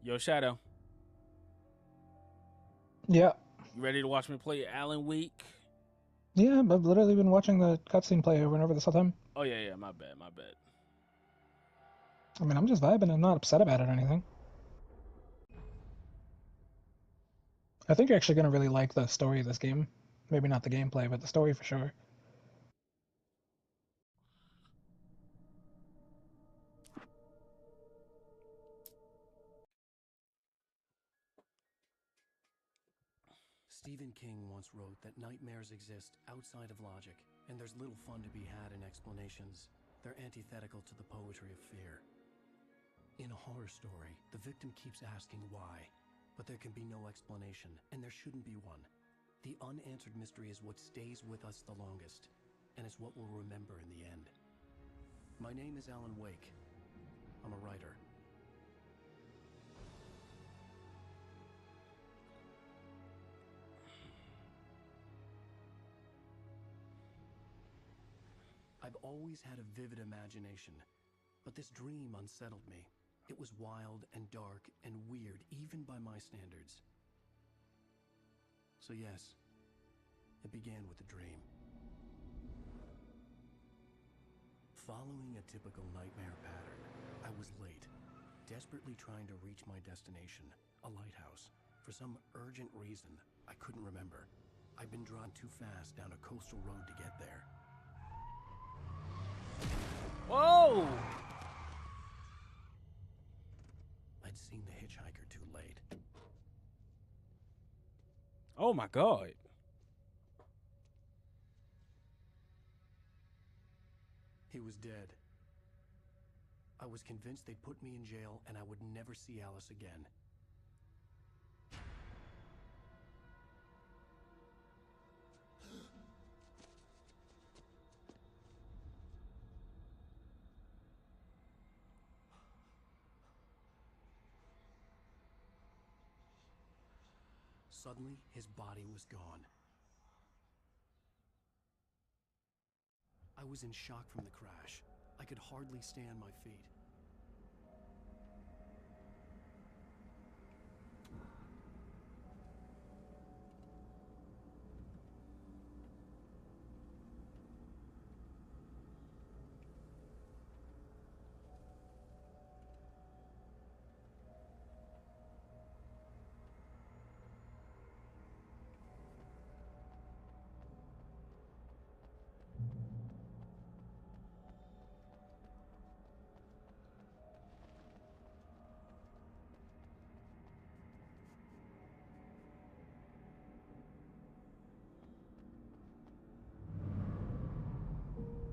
Yo, Shadow, Yeah. you ready to watch me play Alan Wake? Yeah, I've literally been watching the cutscene play over and over this whole time. Oh yeah, my bad. I mean, I'm just vibing. I'm not upset about it or anything. I think you're actually going to really like the story of this game. Maybe not the gameplay, but the story for sure. Stephen King once wrote that nightmares exist outside of logic, and there's little fun to be had in explanations. They're antithetical to the poetry of fear. In a horror story, the victim keeps asking why, but there can be no explanation, and there shouldn't be one. The unanswered mystery is what stays with us the longest, and it's what we'll remember in the end. My name is Alan Wake. I'm a writer. I've always had a vivid imagination, but this dream unsettled me. It was wild and dark and weird, even by my standards. So yes, it began with a dream. Following a typical nightmare pattern, I was late, desperately trying to reach my destination, a lighthouse. For some urgent reason, I couldn't remember. I'd been driving too fast down a coastal road to get there. Whoa! I'd seen the hitchhiker too late. Oh my god! He was dead. I was convinced they'd put me in jail and I would never see Alice again. Suddenly, his body was gone. I was in shock from the crash. I could hardly stay on my feet.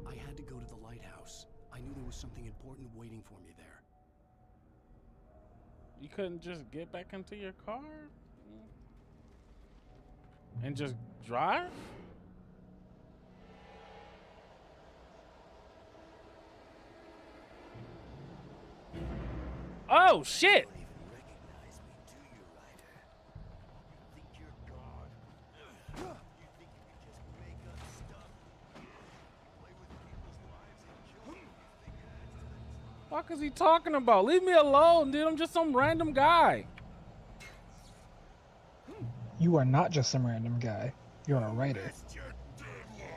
I had to go to the lighthouse. I knew there was something important waiting for me there. You couldn't just get back into your car and just drive? Oh shit! You don't even recognize me, do you, Ryder? You think you're God? You think you can just make up stuff? Play with people's lives and kill them? You think it adds to the What is he talking about? Leave me alone, dude. I'm just some random guy. You are not just some random guy. You're a writer. Missed your deadline.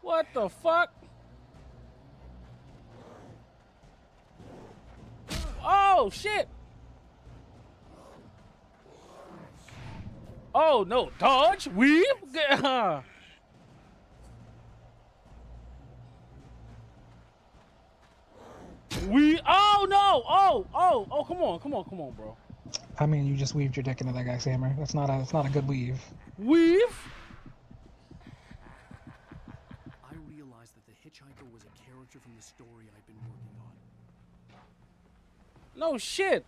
What the fuck? Oh shit! Oh no, dodge, weave. We. Oh no! Oh! Come on, bro. I mean, you just weaved your dick into that guy's hammer. That's not a good weave. Weave? I realized that the hitchhiker was a character from the story I'd been working on. No shit.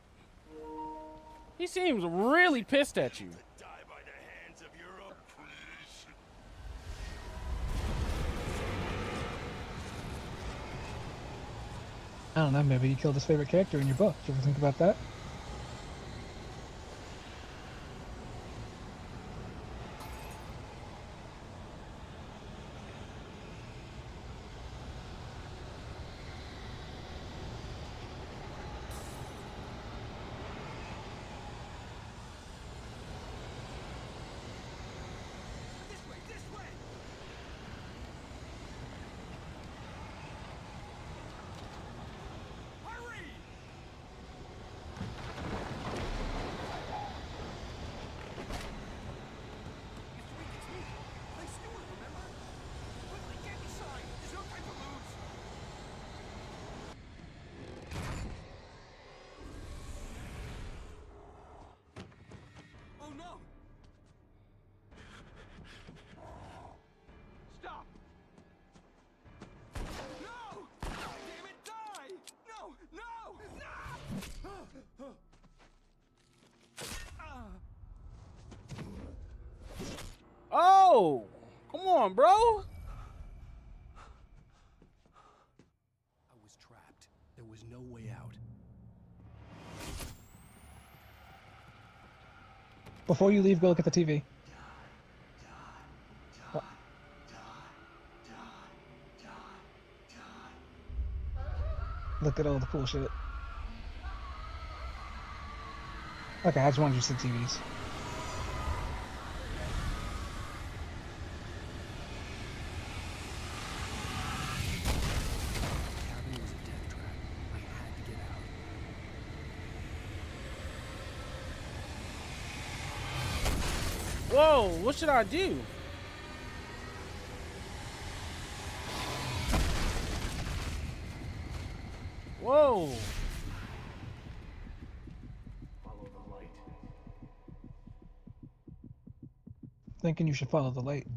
He seems really pissed at you. Die by the hands of your own please. I don't know, maybe you killed his favorite character in your book. Did you ever think about that? Whoa! Come on, bro. I was trapped. There was no way out. Before you leave, go look at the TV. Look at all the cool shit. Okay, I just wanted you to see TVs. The cabin was a death trap. I had to get out. Whoa! What should I do? Whoa! Follow the light. Thinking you should follow the light.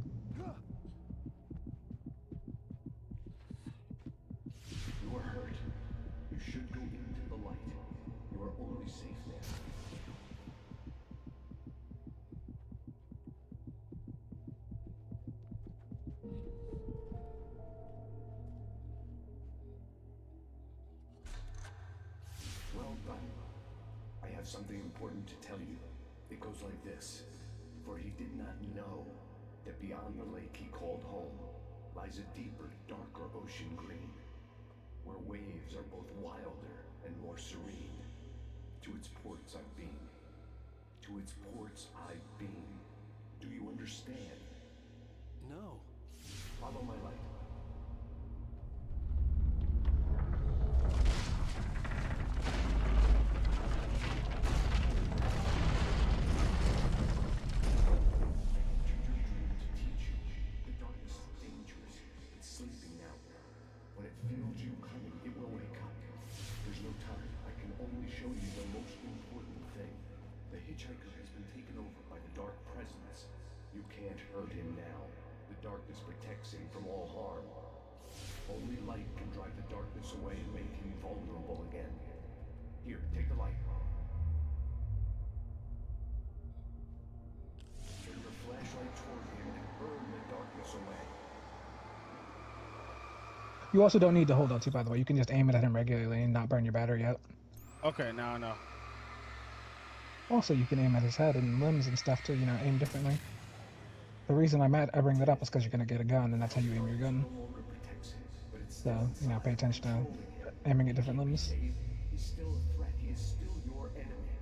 You are hurt. You should go into the light. You are only safe there. Well done. I have something important to tell you. It goes like this. For he did not know that beyond the lake he called home lies a deeper, darker ocean green, where waves are both wilder and more serene. To its ports I've been. To its ports I've been. Do you understand? No. Follow my light. The darkness is dangerous. It's sleeping now. When it feels you coming, it will wake up. There's no time. I can only show you the most important thing. The hitchhiker has been taken over by the dark presence. You can't hurt him now. The darkness protects him from all harm. Only light can drive the darkness away and make him vulnerable again. Here, take the light. Turn your flashlight toward him and burn the darkness away. You also don't need to hold L2, by the way. You can just aim it at him regularly and not burn your battery out. Okay, now I know. Also, you can aim at his head and limbs and stuff to, aim differently. The reason I bring that up is because you're going to get a gun, and that's how you aim your gun. No longer protects him, but it's So, pay attention to aiming at different limbs. He's still a threat. He is still your enemy.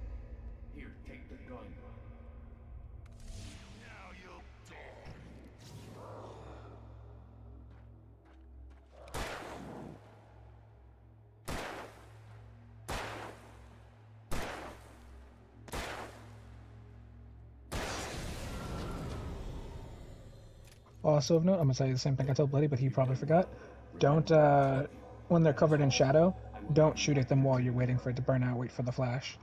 Here, take the gun. Now you'll die. Also of note, I'm going to tell you the same thing I told Bloody, but he probably forgot. Don't, when they're covered in shadow, don't shoot at them while you're waiting for it to burn out. Wait for the flash.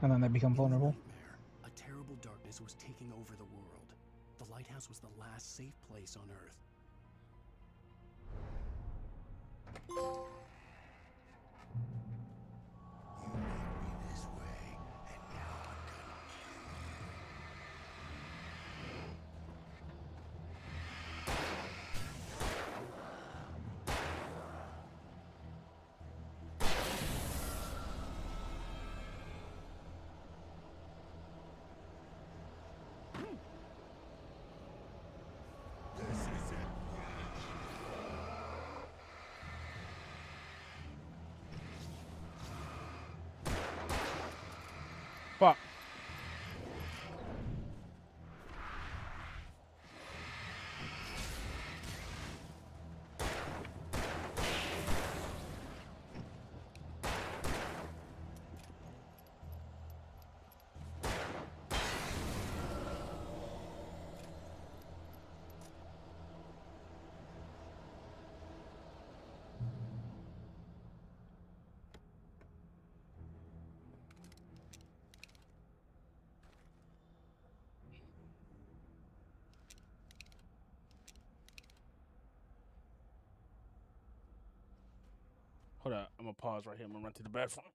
And then they become vulnerable. Nightmare. A terrible darkness was taking over the world. The lighthouse was the last safe place on Earth. You made me this way, and now I'm gonna This is it. Fuck. Hold up. I'm gonna pause right here. I'm gonna run to the bathroom.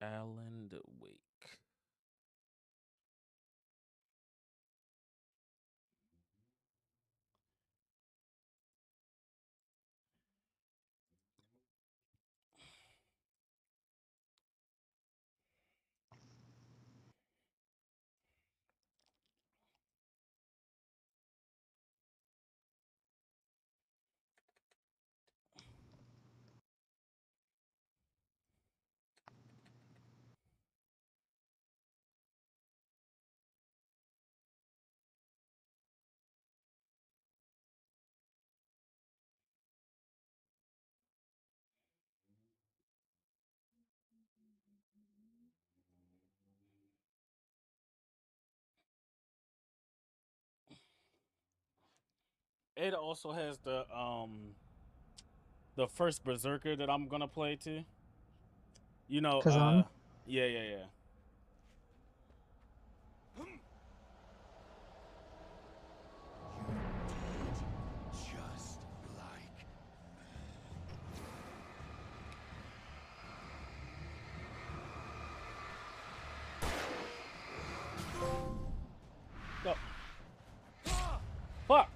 Alan Wake. It also has the first Berserker that I'm gonna play too. You know, Kazan? yeah, yeah, yeah. Just like Go. Fuck.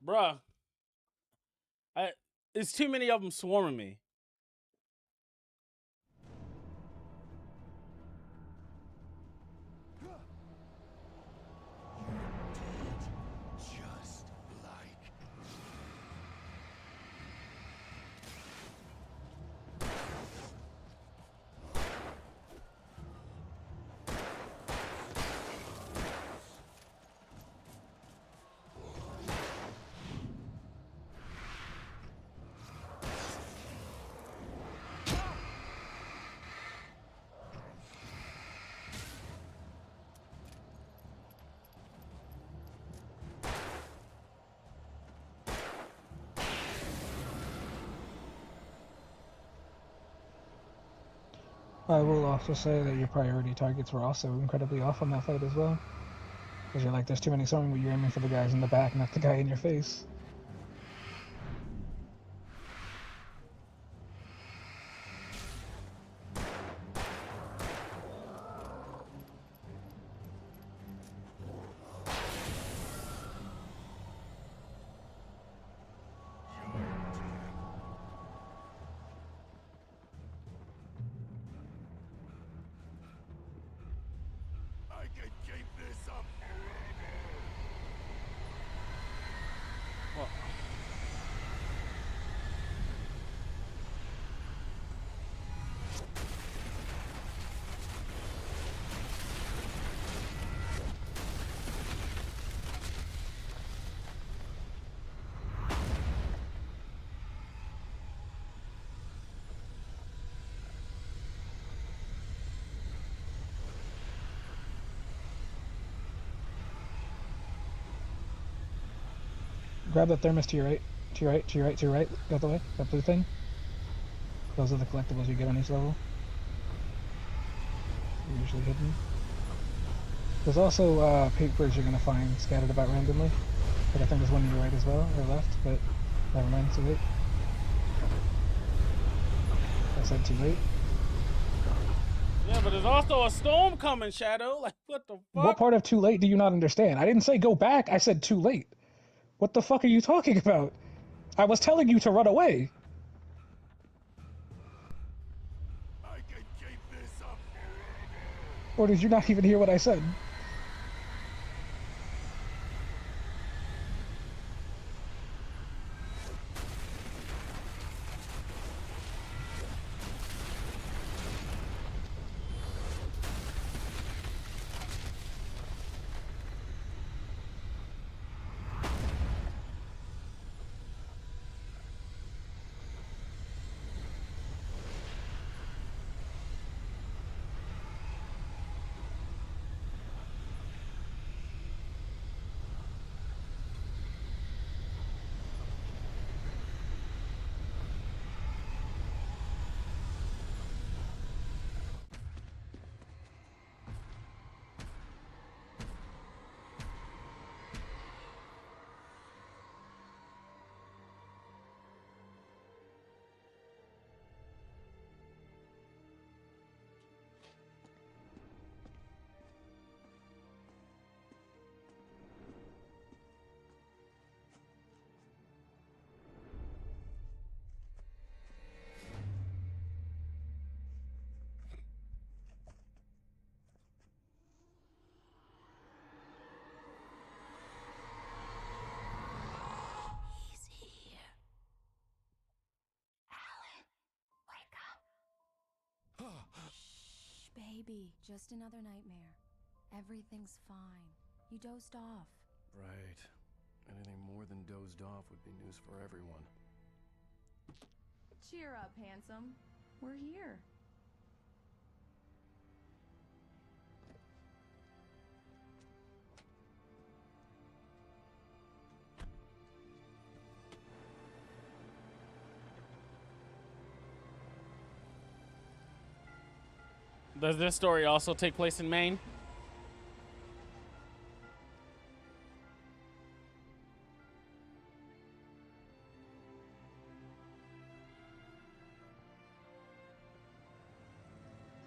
Bruh. It's too many of them swarming me. just like I will also say that your priority targets were also incredibly off on that fight as well. Because you're like, there's too many swimming, but you're aiming for the guys in the back, not the guy in your face. I can keep this up. Well, Grab that thermos to your right, to your right, to your right, to your right. The other way, that blue thing. Those are the collectibles you get on each level. They're usually hidden. There's also papers you're gonna find scattered about randomly. Like I think there's one to your right as well, or left, but never mind, too late. I said too late. yeah, but there's also a storm coming, Shadow. Like, what the fuck? What part of too late do you not understand? I didn't say go back, I said too late. What the fuck are you talking about? I was telling you to run away. I can keep this up. Or did you not even hear what I said? Maybe just another nightmare. Everything's fine. You dozed off. Right. Anything more than dozed off would be news for everyone. Cheer up, handsome. We're here. Does this story also take place in Maine?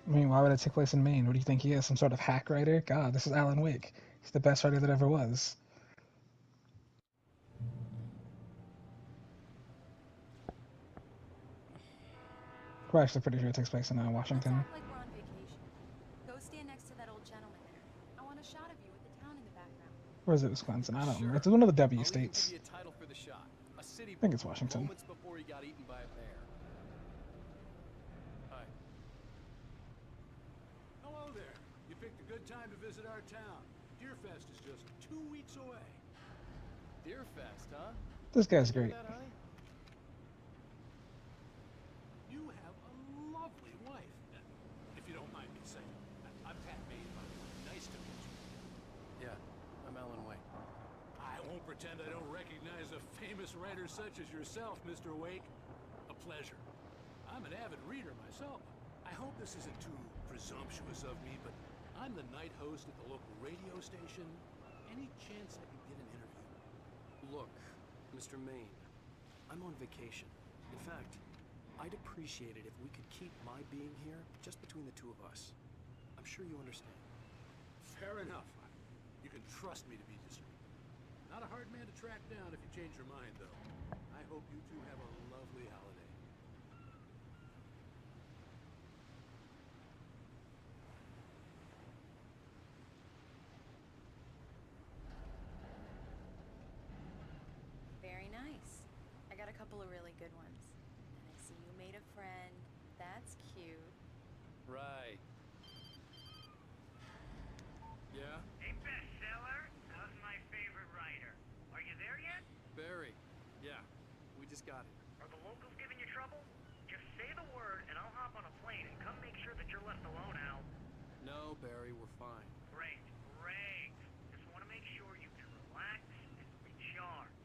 I mean, why would it take place in Maine? What do you think he is? Some sort of hack writer? God, this is Alan Wake. He's the best writer that ever was. We're actually pretty sure it takes place in Let's Washington. act like we're on vacation. Go stand next to that old gentleman there. I want a shot of you with the town in the background. Or is it Wisconsin? I don't remember. Sure. It's one of the W I'll even states. give you a title for the shot. A city I think it's boy, Washington. moments before he got eaten by a bear. Hi. Hello there. You picked a good time to visit our town. Deerfest is just 2 weeks away. Deerfest, huh? This guy's You hear great. that, honey? You have a lovely wife. If you don't mind me saying. I'm Pat Maine, by the way. Nice to meet you. Yeah, I'm Alan Wake. I won't pretend I don't recognize a famous writer such as yourself, Mr. Wake. A pleasure. I'm an avid reader myself. I hope this isn't too presumptuous of me, but I'm the night host at the local radio station. Any chance I could get an interview? Look, Mr. Maine, I'm on vacation. In fact, I'd appreciate it if we could keep my being here just between the two of us. I'm sure you understand. Fair enough. You can trust me to be discreet. Not a hard man to track down if you change your mind, though. I hope you two have a lovely holiday. Very nice. I got a couple of really good ones. And I see you made a friend. That's cute. Right. Yeah? Hey, bestseller, how's my favorite writer? Are you there yet? Barry. Yeah, we just got it. Are the locals giving you trouble? Just say the word and I'll hop on a plane and come make sure that you're left alone, Al. No, Barry, we're fine. Great, great. Just want to make sure you can relax and recharge.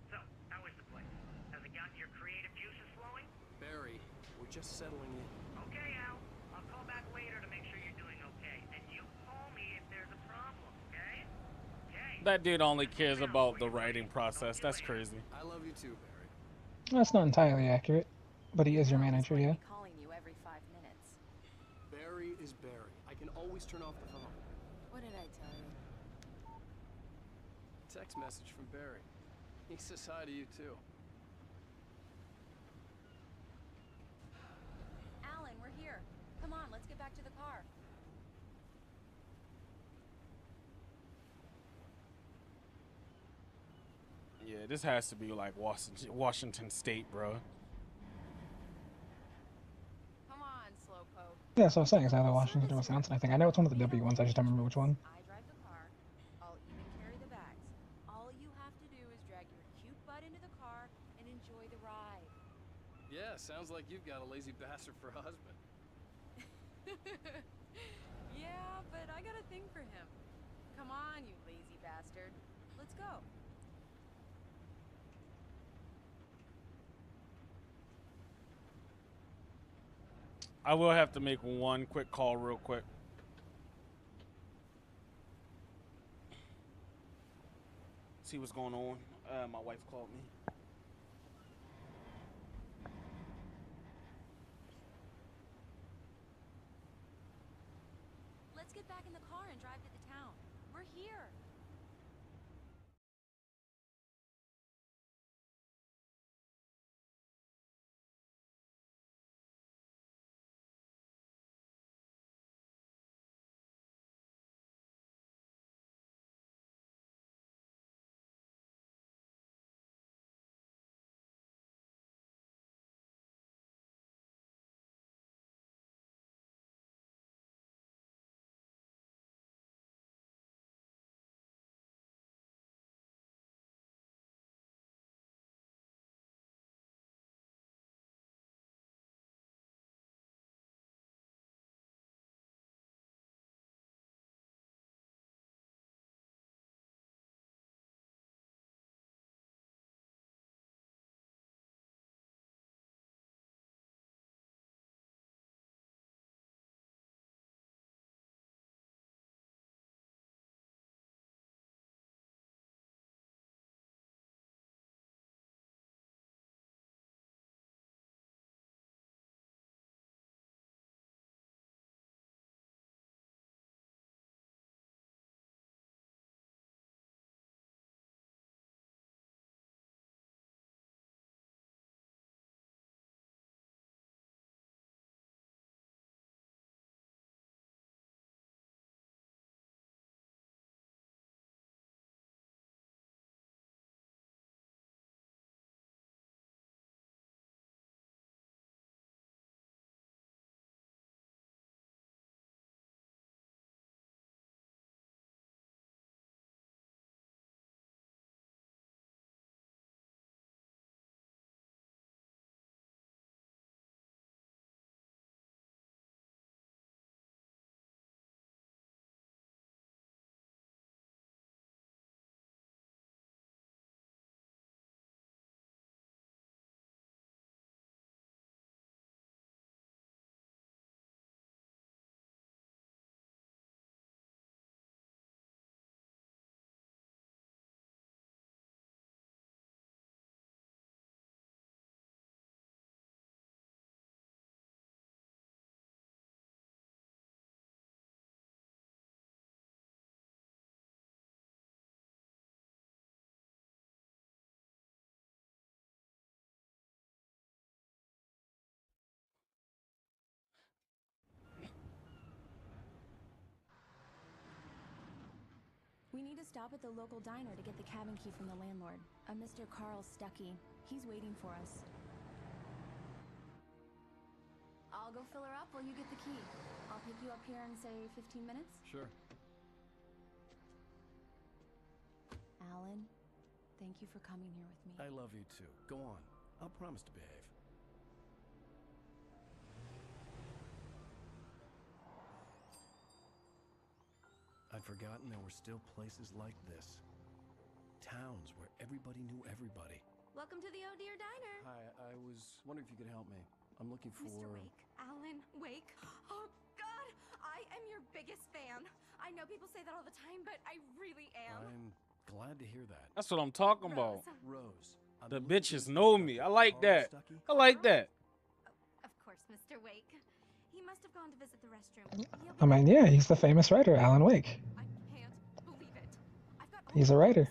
So, how is the place? Has it gotten your creative juices flowing? Barry, we're just settling in. Okay, Al. I'll call back later to make sure you're doing okay. And you call me if there's a problem, okay? Okay. That dude only cares about the writing process. That's crazy. I love you too, Barry. That's not entirely accurate, but he is your Know he's manager, going to yeah? be calling you every 5 minutes. Barry is Barry. I can always turn off the phone. What did I tell you? Text message from Barry. He says hi to you too. Alan, we're here. Come on, let's get back to the car. Yeah, this has to be like Washington State, bro. Come on, slowpoke. Yeah, so I was saying it's either Washington or Wisconsin, I think. I know it's one of the W ones, I just don't remember which one. I drive the car. I'll even carry the bags. All you have to do is drag your cute butt into the car and enjoy the ride. Yeah, sounds like you've got a lazy bastard for a husband. Yeah, but I got a thing for him. Come on, you lazy bastard. Let's go. I will have to make one quick call real quick. See what's going on. My wife called me. Let's get back in the car and drive to the town. We're here. need to stop at the local diner to get the cabin key from the landlord, a Mr. Carl Stuckey. He's waiting for us. I'll go fill her up while you get the key. I'll pick you up here in, say, 15 minutes? Sure. Alan, thank you for coming here with me. I love you too. Go on. I'll promise to behave. I'd forgotten there were still places like this. Towns where everybody knew everybody. Welcome to the Oh Dear Diner. Hi, I was wondering if you could help me. I'm looking for... Mr. Wake. Alan Wake. Oh, God! I am your biggest fan. I know people say that all the time, but I really am. I'm glad to hear that. That's what I'm talking about. Rose. The bitches know me. I like that. I like that. Of course, Mr. Wake. He must have gone to visit the restroom. I mean, yeah, he's the famous writer, Alan Wake. I can't believe it. I've got He's a writer.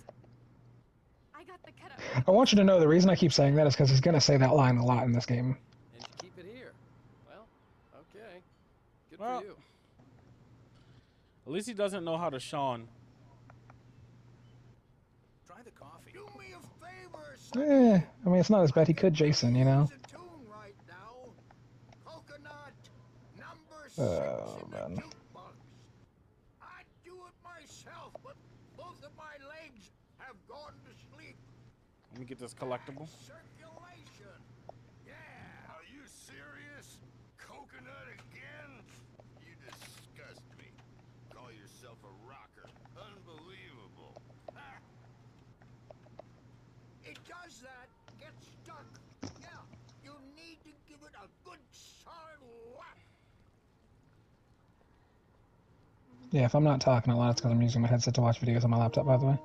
I got the cut up. I want you to know the reason I keep saying that is because he's going to say that line a lot in this game. And you keep it here. Well, okay. Good Well, for you. At least he doesn't know how to Sean. Try the coffee. Do me a favor, I mean, it's not as bad. He could Jason, you know? There's a tune right now. Coconut number 6 Oh, in man. the jukebox. I'd do it myself, but both of my legs have gone to sleep. Let me get this collectible. Circulation. Yeah. Are you serious? Coconut again? You disgust me. Call yourself a rocker. Unbelievable. Ah. It does that. Get stuck. Yeah. You need to give it a good solid whack. Yeah, if I'm not talking a lot, it's because I'm using my headset to watch videos on my laptop, by the way.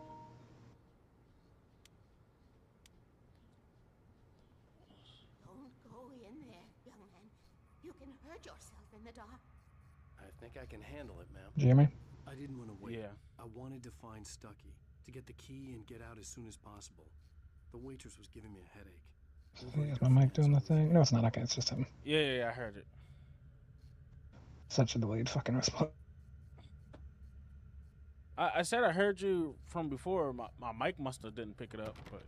Don't go in there, young man. You can hurt yourself in the dark. I think I can handle it, ma'am. Jimmy? I didn't want to wait. Yeah. I wanted to find Stuckey, to get the key and get out as soon as possible. The waitress was giving me a headache. Is my mic doing the thing? No, it's not. Okay, it's just him. Yeah, I heard it. Such a delayed fucking response. I said I heard you from before. My mic must have didn't pick it up, but...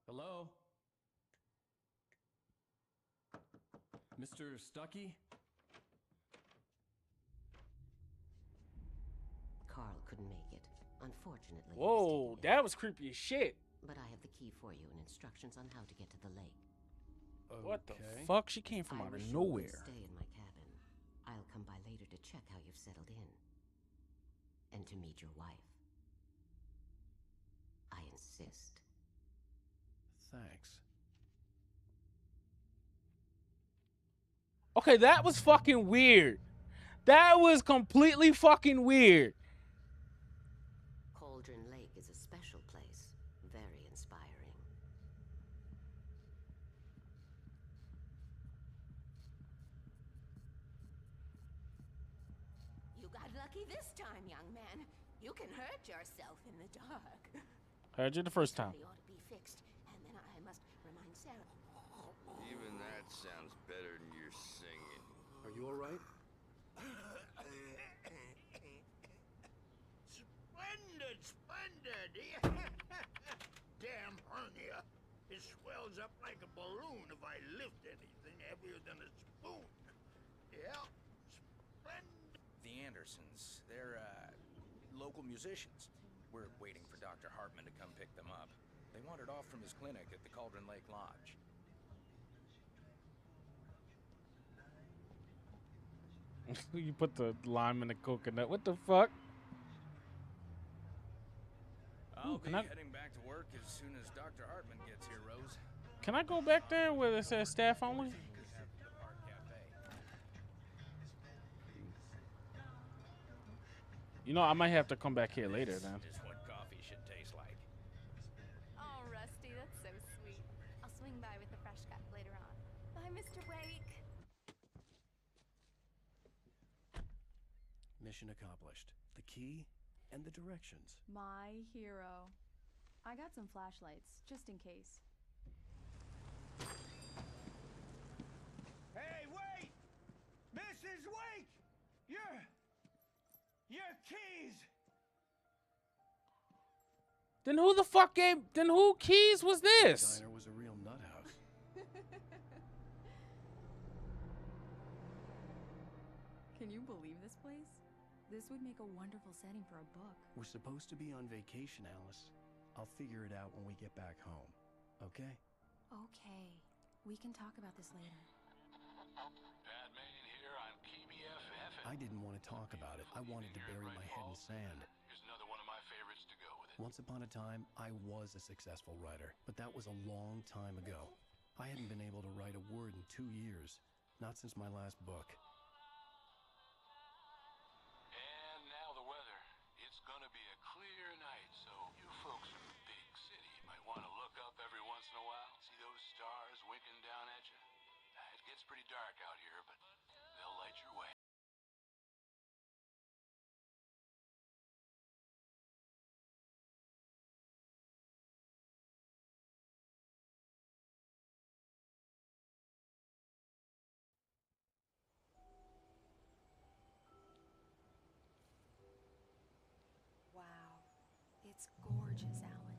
Hello? Mr. Stuckey? Carl couldn't make it. Unfortunately. he was Whoa, taken that ill. was creepy as shit. But I have the key for you and instructions on how to get to the lake. What the fuck? She came from I out of wish you would nowhere. Stay in my cabin. I'll come by later to check how you've settled in. And to meet your wife. I insist. Thanks. Okay, that was fucking weird. That was completely fucking weird. Cauldron Lake is a special place. Very inspiring. You got lucky this time, young man. You can hurt yourself in the dark. Heard you the first time. It ought to be fixed, and then I must remind Sarah. Even that sounds better than your singing. Are you all right? Splendid! Damn hernia. It swells up like a balloon if I lift anything heavier than a spoon. Yeah, splendid. The Andersons, they're, local musicians. We're waiting for Dr. Hartman to come pick them up. They wandered off from his clinic at the Cauldron Lake Lodge. You put the lime in the coconut. What the fuck? I'll can be I- heading back to work as soon as Dr. Hartman gets here, Rose. Can I go back there where it says staff only? We have the Park Cafe. You know, I might have to come back here later then. This is what coffee should taste like. Oh, Rusty, that's so sweet. I'll swing by with the fresh cut later on. Bye, Mr. Wake. Mission accomplished. The key and the directions. My hero. I got some flashlights, just in case. Hey, wait! Mrs. Wake! Your keys! Then who the fuck gave? Then who keys was this? Diner was a real nut house. Can you believe this place? This would make a wonderful setting for a book. We're supposed to be on vacation, Alice. I'll figure it out when we get back home. Okay? Okay. We can talk about this later. Pat Main here on KBFF. I didn't want to talk about it. I wanted to bury my head in sand. Here's another one of my favorites to go with it. Once upon a time, I was a successful writer, but that was a long time ago. I hadn't been able to write a word in 2 years, not since my last book. And now the weather. It's gonna be a clear night, so you folks in the big city might want to look up every once in a while. See those stars winking down at you? It gets pretty dark out here, but they'll light your way. Wow. It's gorgeous, Alan.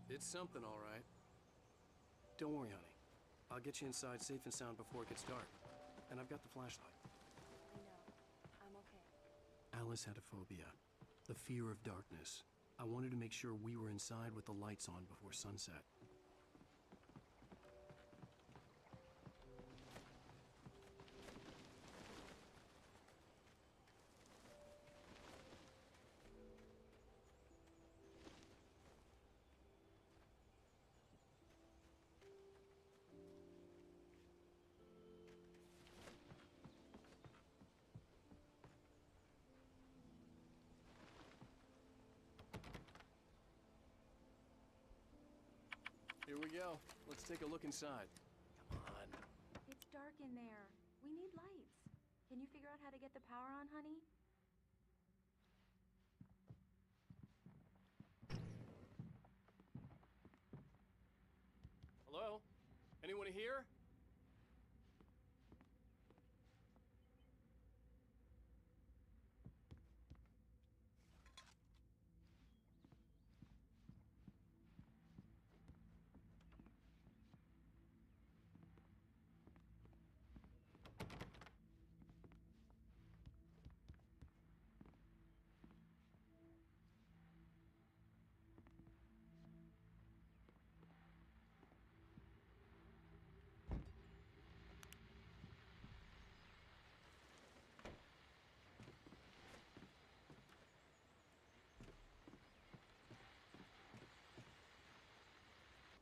It's something, all right. Don't worry, honey. I'll get you inside safe and sound before it gets dark. And I've got the flashlight. I know. I'm okay. Alice had a phobia. The fear of darkness. I wanted to make sure we were inside with the lights on before sunset. Here we go. Let's take a look inside. Come on. It's dark in there. We need lights. Can you figure out how to get the power on, honey? Hello? Anyone here?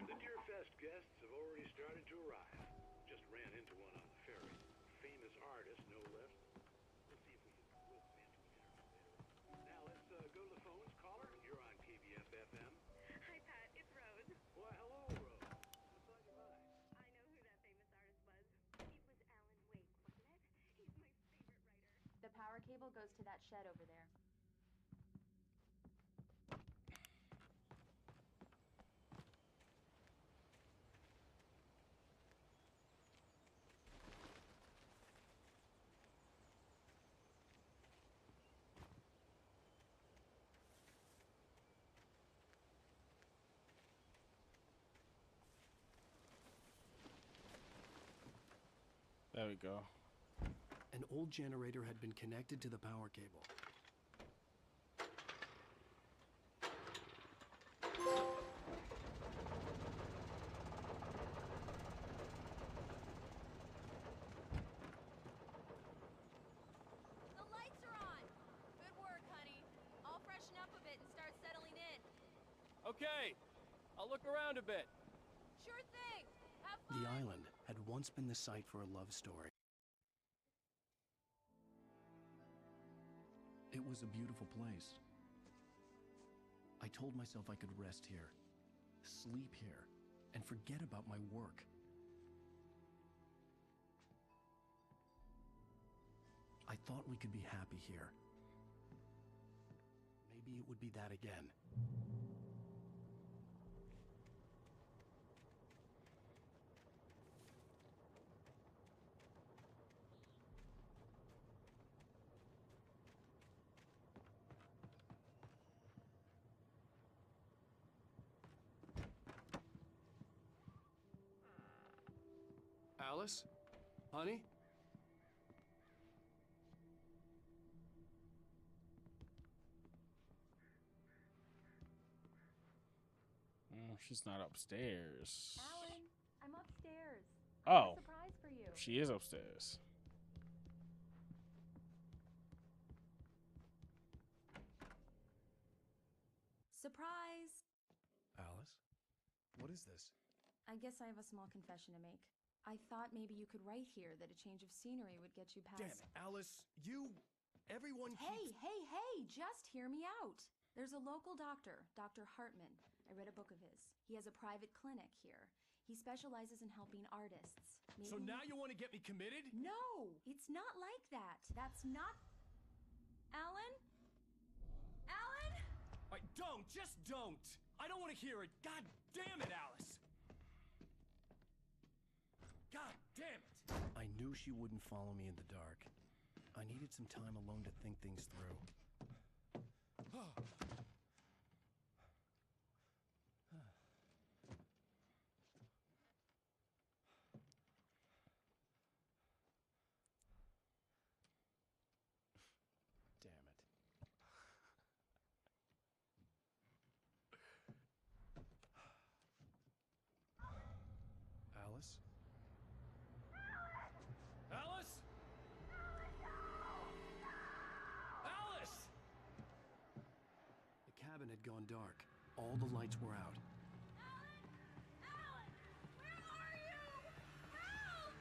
The Deerfest guests have already started to arrive. Just ran into one on the ferry. Famous artist, no less. We'll see if we can will him into an interview later on. Now let's go to the phones. Caller, you're on KBFFM. Hi, Pat. It's Rose. Why, hello, Rose. What's on your mind? I know who that famous artist was. It was Alan Wake, wasn't it? He's my favorite writer. The power cable goes to that shed over there. There we go. An old generator had been connected to the power cable. The lights are on! Good work, honey. I'll freshen up a bit and start settling in. Okay, I'll look around a bit. Sure thing! Have fun! The island had once been the site for a love story. It was a beautiful place. I told myself I could rest here, sleep here, and forget about my work. I thought we could be happy here. Maybe it would be that again. Alice? Honey? She's not upstairs. Alan, I'm upstairs. I Oh. have a surprise for you. She is upstairs. Surprise! Alice? What is this? I guess I have a small confession to make. I thought maybe you could write here that a change of scenery would get you past. Damn it, Alice. Everyone Hey, keeps... hey, just hear me out. There's a local doctor, Dr. Hartman. I read a book of his. He has a private clinic here. He specializes in helping artists. So now you want to get me committed? No, it's not like that. That's not... Alan? Alan? Just don't! I don't want to hear it. God damn it, Alice! God damn it! I knew she wouldn't follow me in the dark. I needed some time alone to think things through. Damn it. Alice? Alice? Alice! The cabin had gone dark. All the lights were out. Alan, where are you? Help!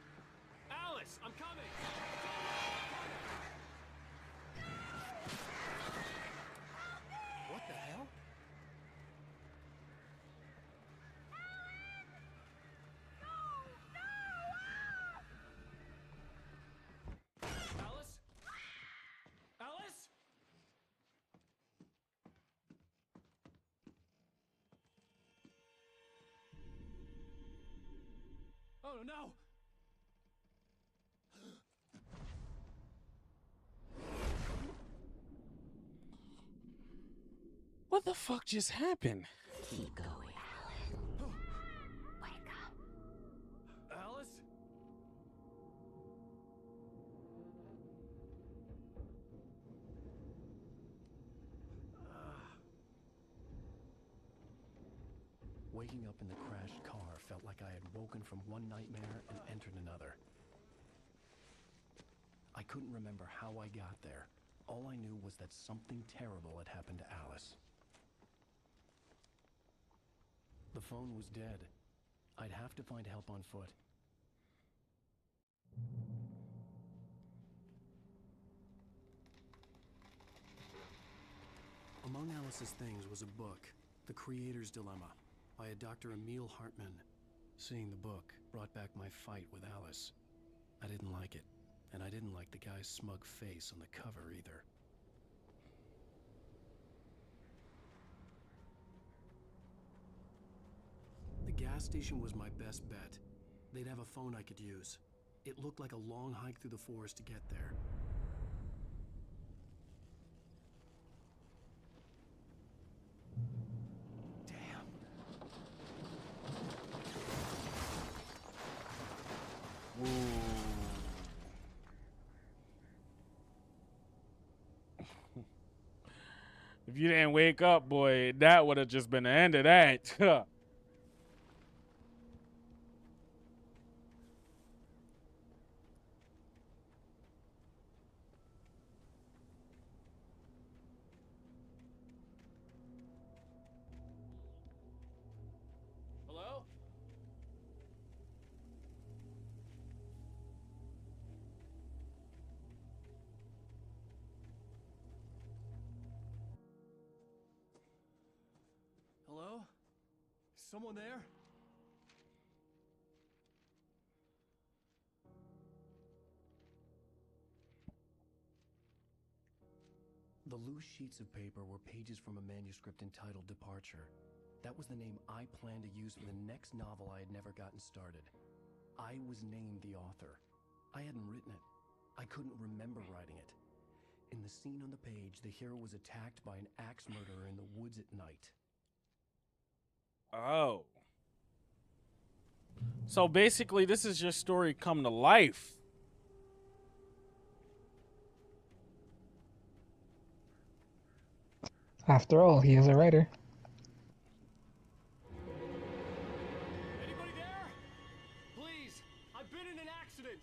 Alice, I'm coming! What the hell? Alice? Alice? Oh no! What the fuck just happened? Keep going. Wake up. Alice? Waking up in the crashed car felt like I had woken from one nightmare and entered another. I couldn't remember how I got there. All I knew was that something terrible had happened to Alice. The phone was dead. I'd have to find help on foot. Among Alice's things was a book, The Creator's Dilemma, by a Dr. Emil Hartman. Seeing the book brought back my fight with Alice. I didn't like it, and I didn't like the guy's smug face on the cover either. The gas station was my best bet. They'd have a phone I could use. It looked like a long hike through the forest to get there. Damn. If you didn't wake up, boy, that would have just been the end of that. Hello? Hello? Someone there? The loose sheets of paper were pages from a manuscript entitled Departure. That was the name I planned to use for the next novel I had never gotten started. I was named the author. I hadn't written it. I couldn't remember writing it. In the scene on the page, the hero was attacked by an axe murderer in the woods at night. Oh. So basically, this is your story come to life. After all, he is a writer. Anybody there? Please, I've been in an accident.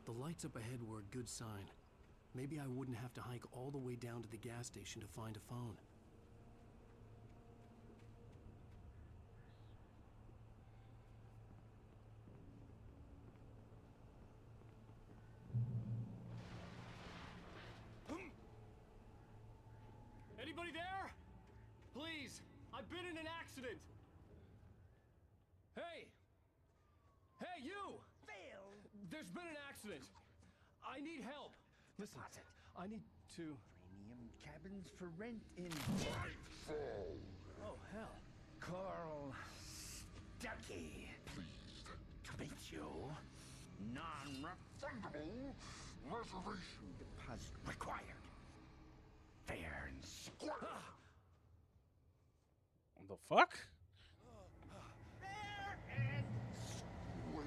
The lights up ahead were a good sign. Maybe I wouldn't have to hike all the way down to the gas station to find a phone. Anybody there? Please, I've been in an accident. Hey! Hey, you! Phil! There's been an accident. I need help. Listen, I need to... Premium cabins for rent in... Oh, hell. Carl Stuckey. Pleased to meet you. Non-refundable reservation deposit required. Fair and square. The fuck? Fair and square.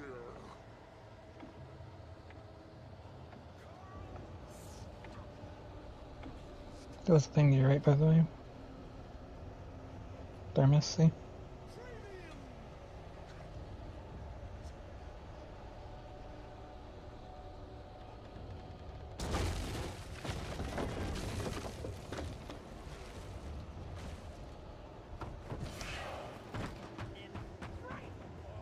That was the thing you're right, by the way. Thermos, see?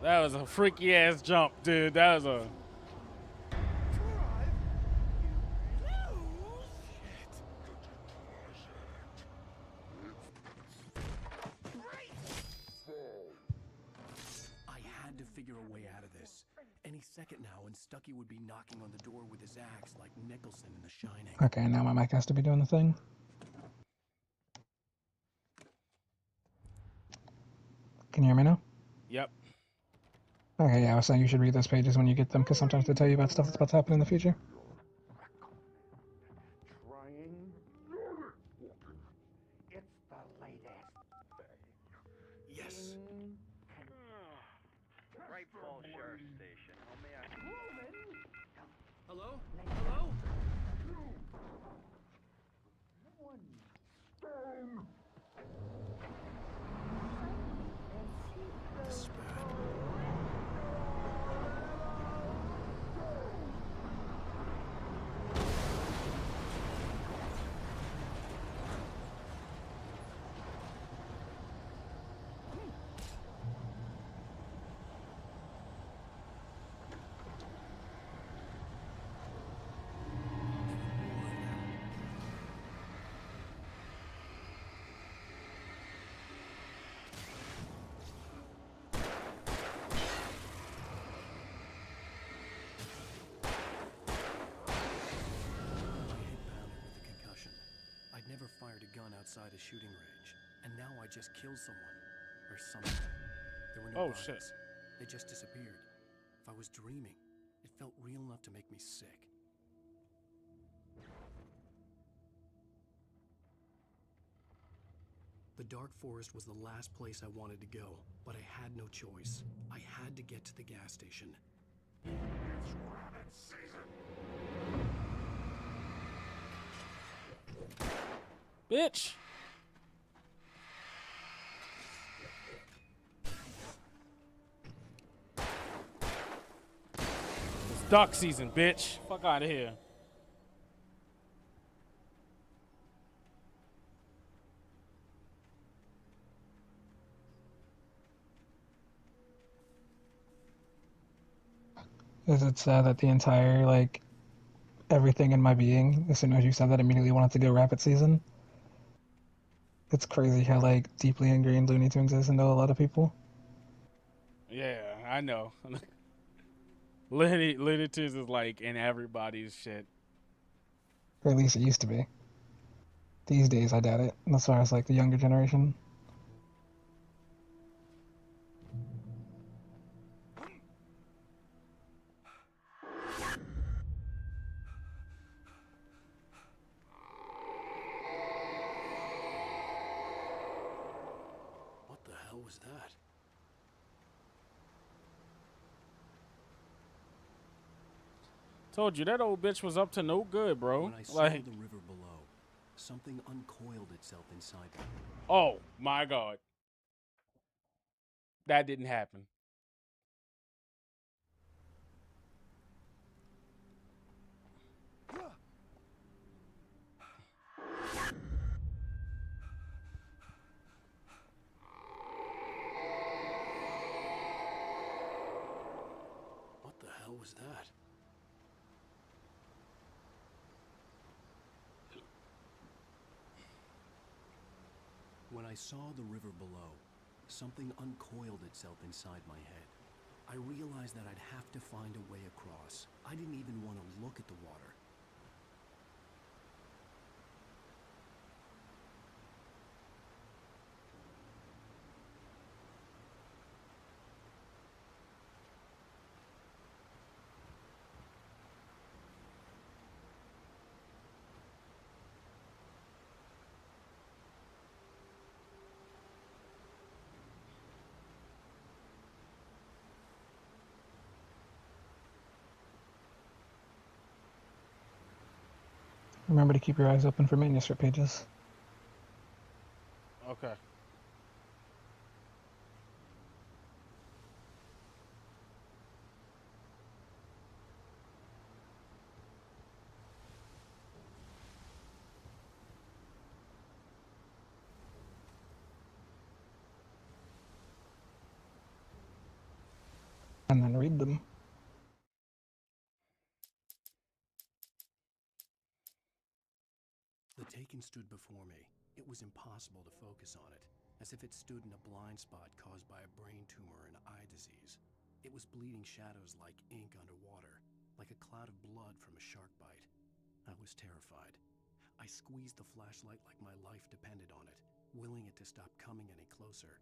That was a freaky ass jump, dude. That was a... I had to figure a way out of this. Any second now, and Stuckey would be knocking on the door with his axe like Nicholson in The Shining. Okay, now my mic has to be doing the thing. Can you hear me now? Yep. Okay, yeah, I was saying you should read those pages when you get them, because sometimes they tell you about stuff that's about to happen in the future. Trying. It's the latest thing. Yes. Right Falls Sheriff Station. How may I... Hello? Hello? This is bad. Never fired a gun outside a shooting range, and now I just killed someone, or something. There were no Oh, bodies. shit. They just disappeared. If I was dreaming, it felt real enough to make me sick. The Dark Forest was the last place I wanted to go, but I had no choice. I had to get to the gas station. It's rabbit season. Bitch. It's duck season, bitch. Fuck out of here. Is it sad that the entire, like, everything in my being, as soon as you said that, immediately wanted to go Rapid Season? It's crazy how, like, deeply ingrained Looney Tunes is into a lot of people. Yeah, I know. Looney Tunes is like in everybody's shit. Or at least it used to be. These days, I doubt it. As far as, like, the younger generation. hell was that? Told you that old bitch was up to no good, bro. When I saw Like, the river below, something uncoiled itself inside me. oh my god, that didn't happen. What the hell was that? When I saw the river below, something uncoiled itself inside my head. I realized that I'd have to find a way across. I didn't even want to look at the water. Remember to keep your eyes open for manuscript pages. Okay. And then read them. The Taken stood before me. It was impossible to focus on it, as if it stood in a blind spot caused by a brain tumor and eye disease. It was bleeding shadows like ink underwater, like a cloud of blood from a shark bite. I was terrified. I squeezed the flashlight like my life depended on it, willing it to stop coming any closer.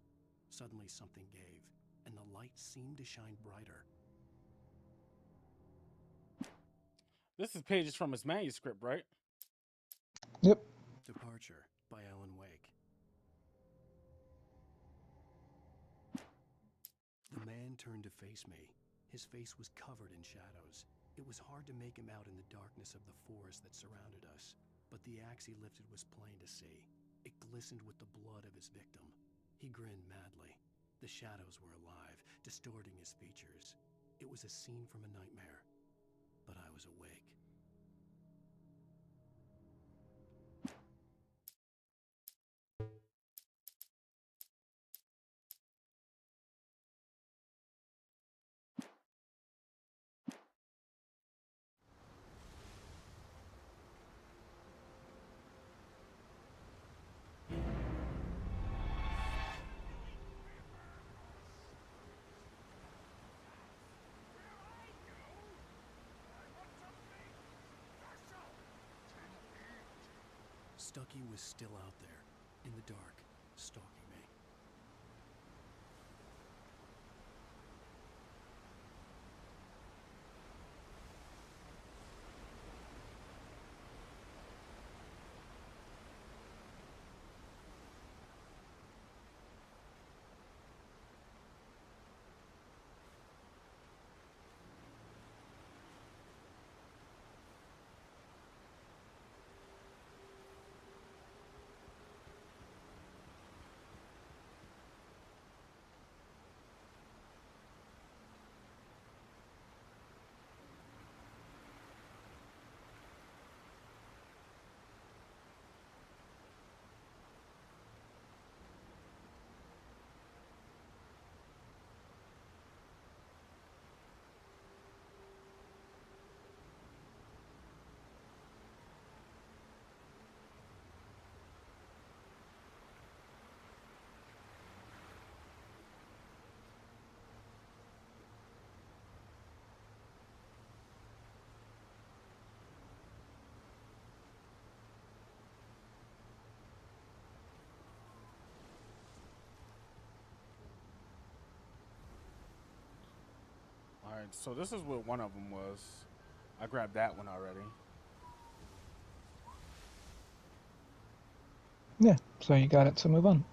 Suddenly something gave, and the light seemed to shine brighter. This is pages from his manuscript, right? Yep. Departure by Alan Wake. The man turned to face me. His face was covered in shadows. It was hard to make him out in the darkness of the forest that surrounded us, but the axe he lifted was plain to see. It glistened with the blood of his victim. He grinned madly. The shadows were alive, distorting his features. It was a scene from a nightmare, but I was awake. Stucky was still out there, in the dark, stalking me. All right, so this is what one of them was. I grabbed that one already. Yeah, so you got it, so move on.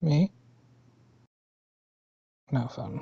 Me? No fun.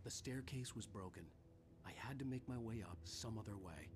The staircase was broken. I had to make my way up some other way.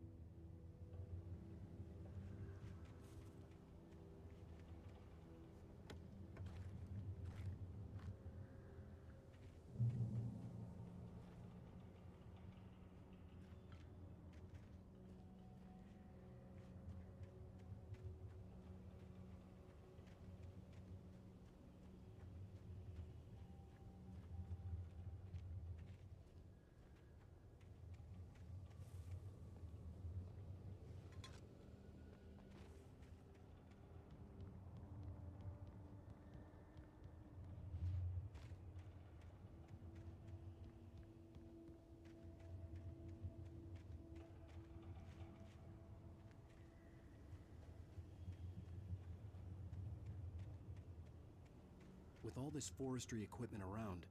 With all this forestry equipment around,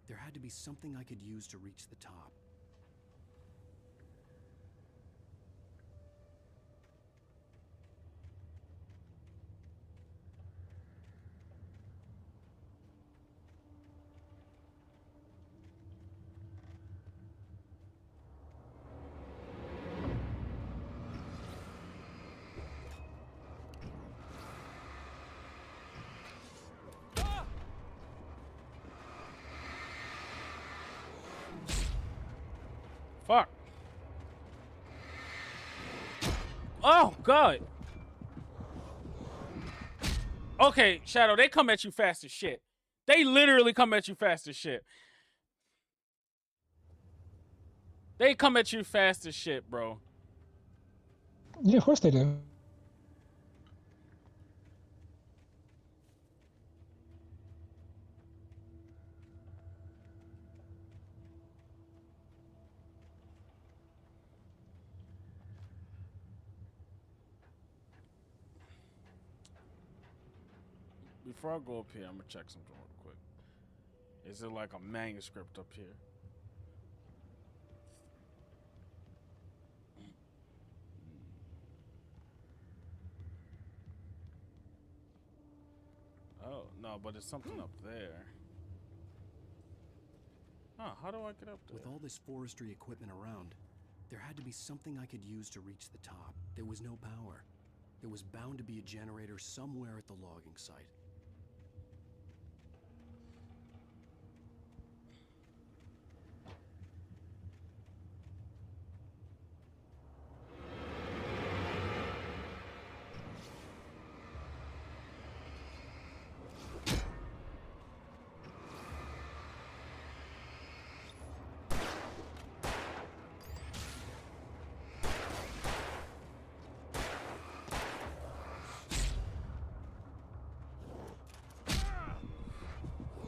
there had to be something I could use to reach the top. Fuck. Oh, God. Okay, Shadow, they come at you fast as shit. They literally come at you fast as shit. They come at you fast as shit, bro. Yeah, of course they do. Before I go up here, I'm gonna check something real quick. Is it like a manuscript up here? Oh, no, but it's something up there. Huh, how do I get up there? With all this forestry equipment around, there had to be something I could use to reach the top. There was no power. There was bound to be a generator somewhere at the logging site.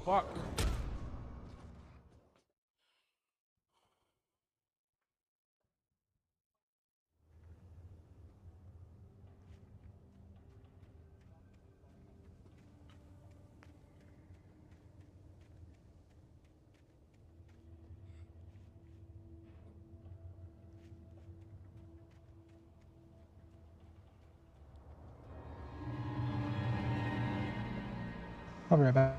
Fuck. I'll be right back.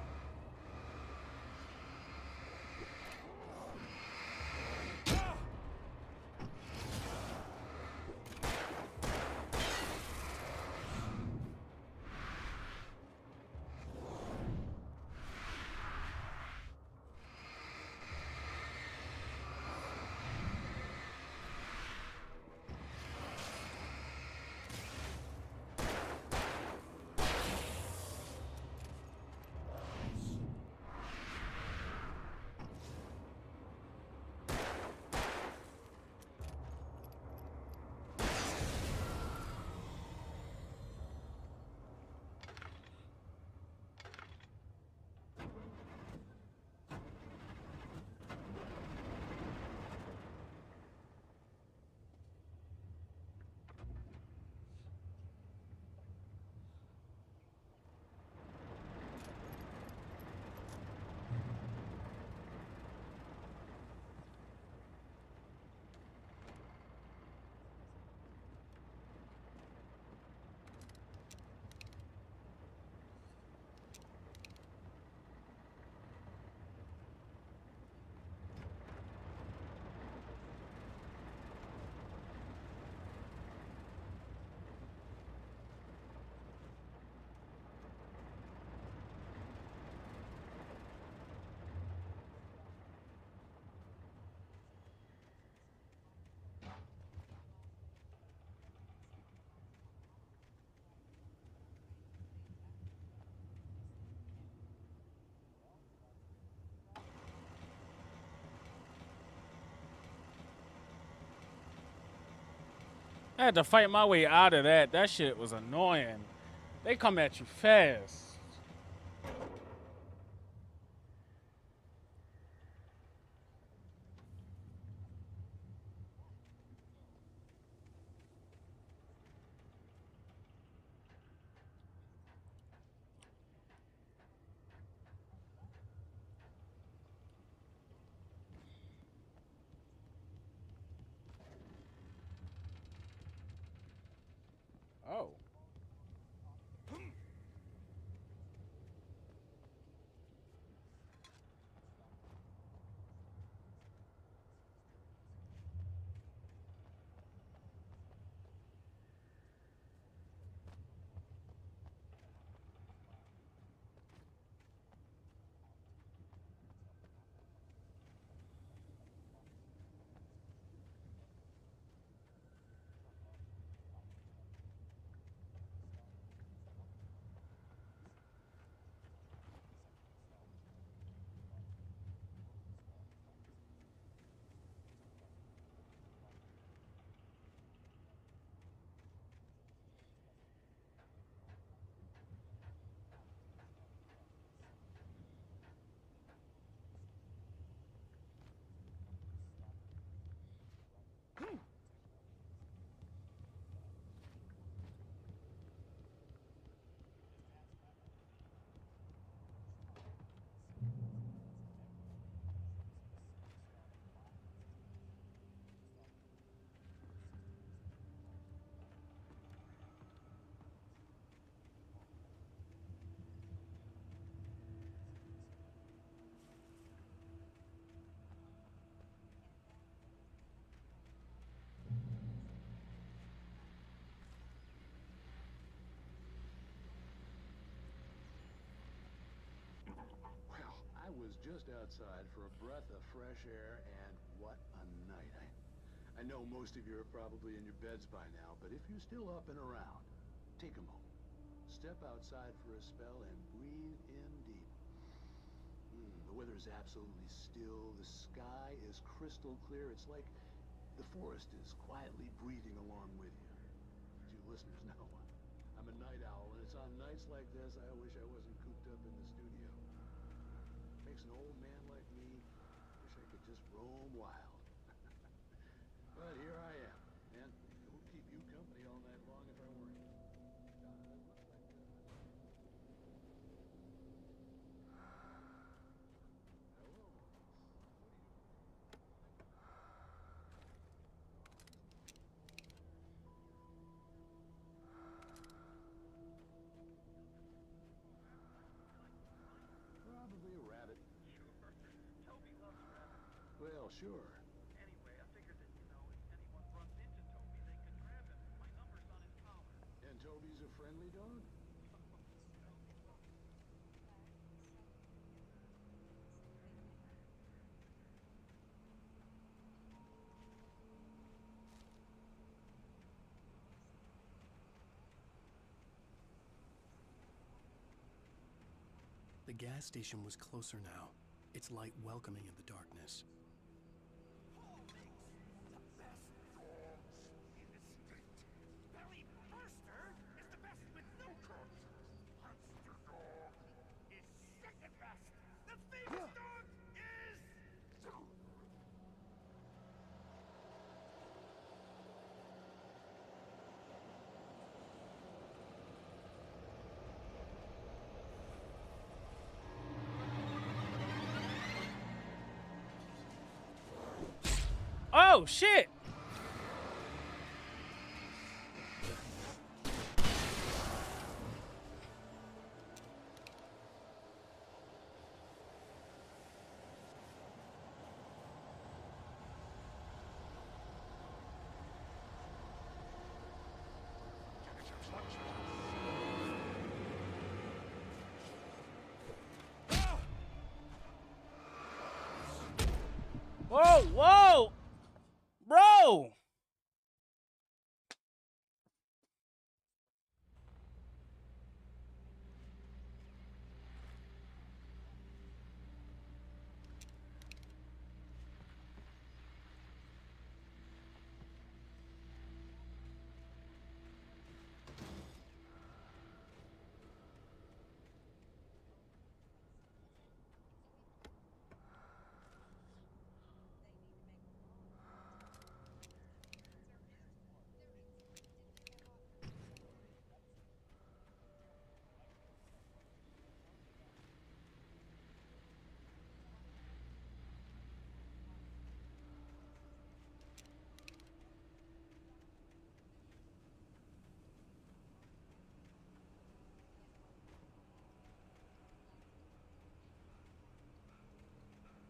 I had to fight my way out of that. That shit was annoying. They come at you fast. Oh. Well, I was just outside for a breath of fresh air, and what a night. I know most of you are probably in your beds by now, but if you're still up and around, take a moment. Step outside for a spell and breathe in deep. The weather is absolutely still. The sky is crystal clear. It's like the forest is quietly breathing along with you. As you listeners know, I'm a night owl, and it's on nights like this I wish I wasn't cooped up in the studio. Makes an old man like me wish I could just roam wild. But here I am, and it will keep you company all night long if I weren't. Hello, probably a rabbit. Sure. Toby loves rabbits. Well, sure. Anyway, I figured that, if anyone runs into Toby, they could grab him. My number's on his collar. And Toby's a friendly dog? The gas station was closer now, its light welcoming in the darkness. The best dogs in the state. Barry Burster is the best with no coat. Monster Dog is second best. The famous dog is... Oh, shit! Whoa, whoa! Bro!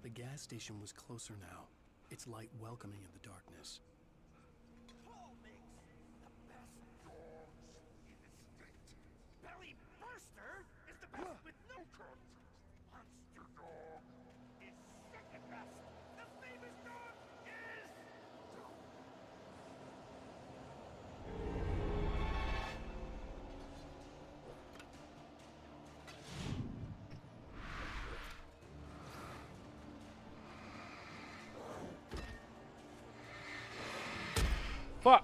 The gas station was closer now, its light welcoming in the darkness. Paul makes the best dogs in the state. Belly Burster is the best with no content. Monster Dog is second best. The famous dog is... Fuck.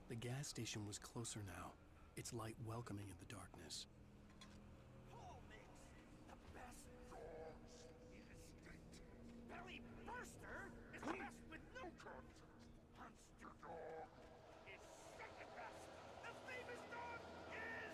The gas station was closer now, its light welcoming in the darkness. Paul makes the best dogs in the state. Belly Burster is the best with no content. Monster Dog is second best. The famous dog is...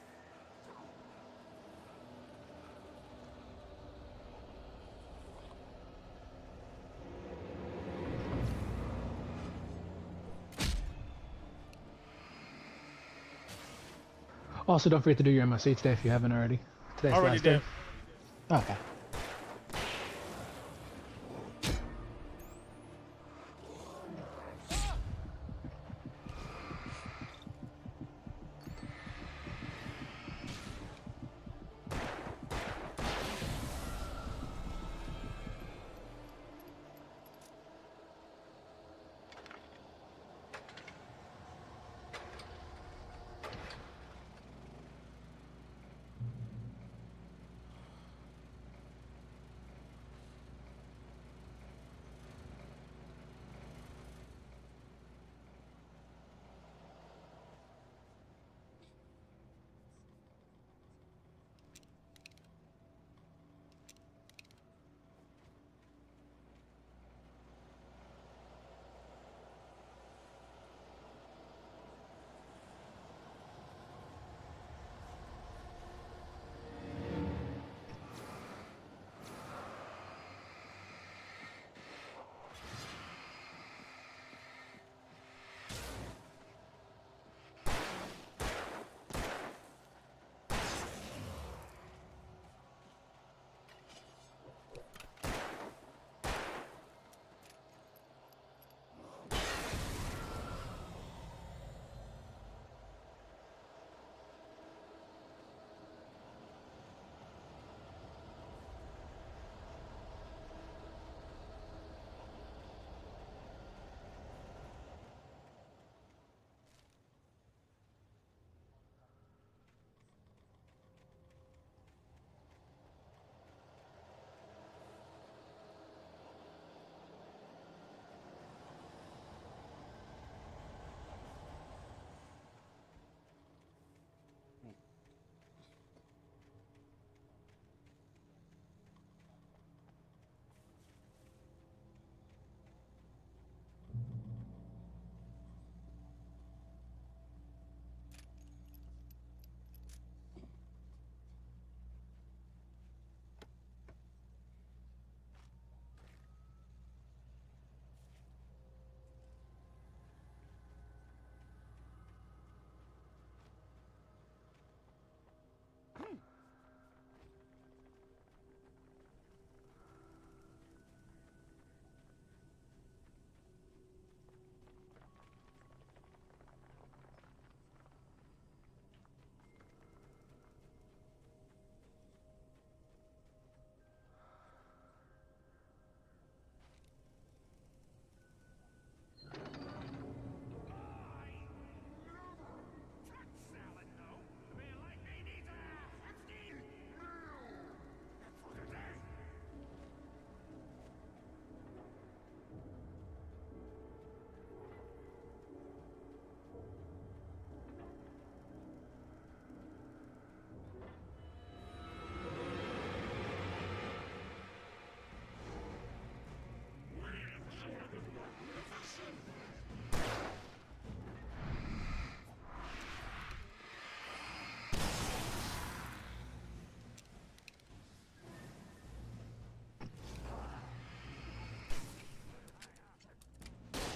Also, don't forget to do your MOC today if you haven't already. Today's Already last did. day. Okay.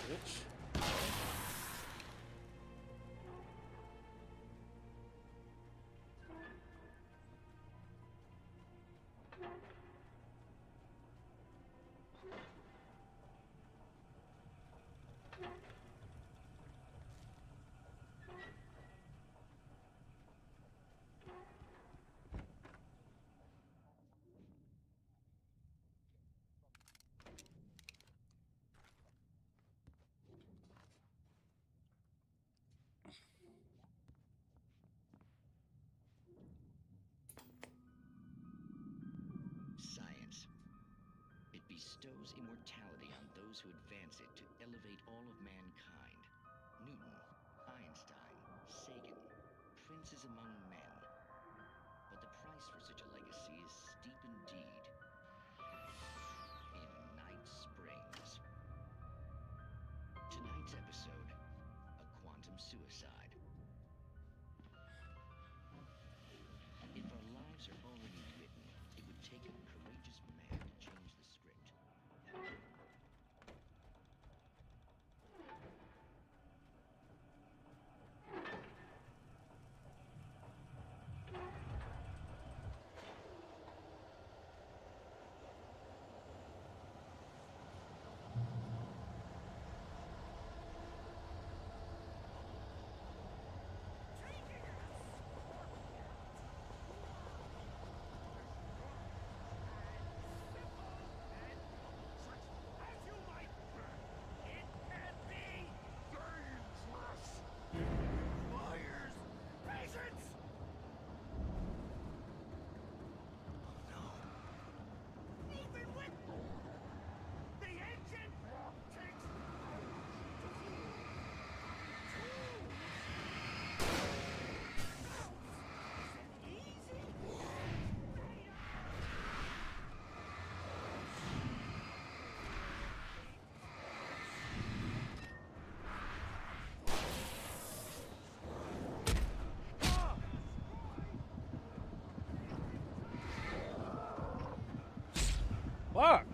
bitch. Science. It bestows immortality on those who advance it to elevate all of mankind. Newton, Einstein, Sagan, princes among men. But the price for such a legacy is steep indeed. In Night Springs. Tonight's episode, a quantum suicide. If our lives are already written, it would take a courageous man to change the script. Fuck!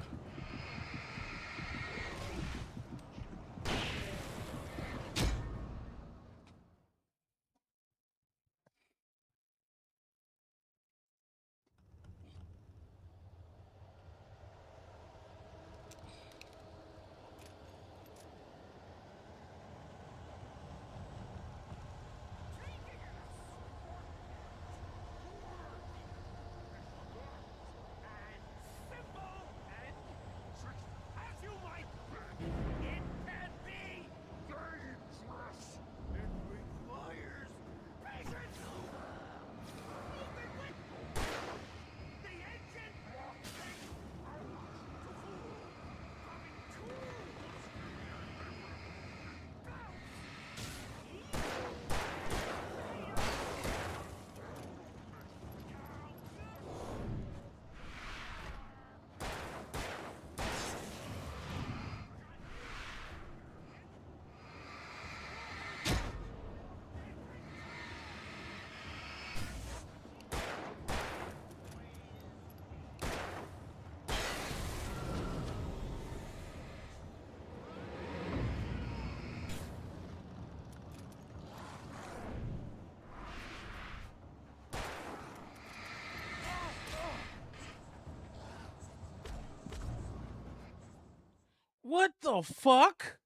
What the fuck?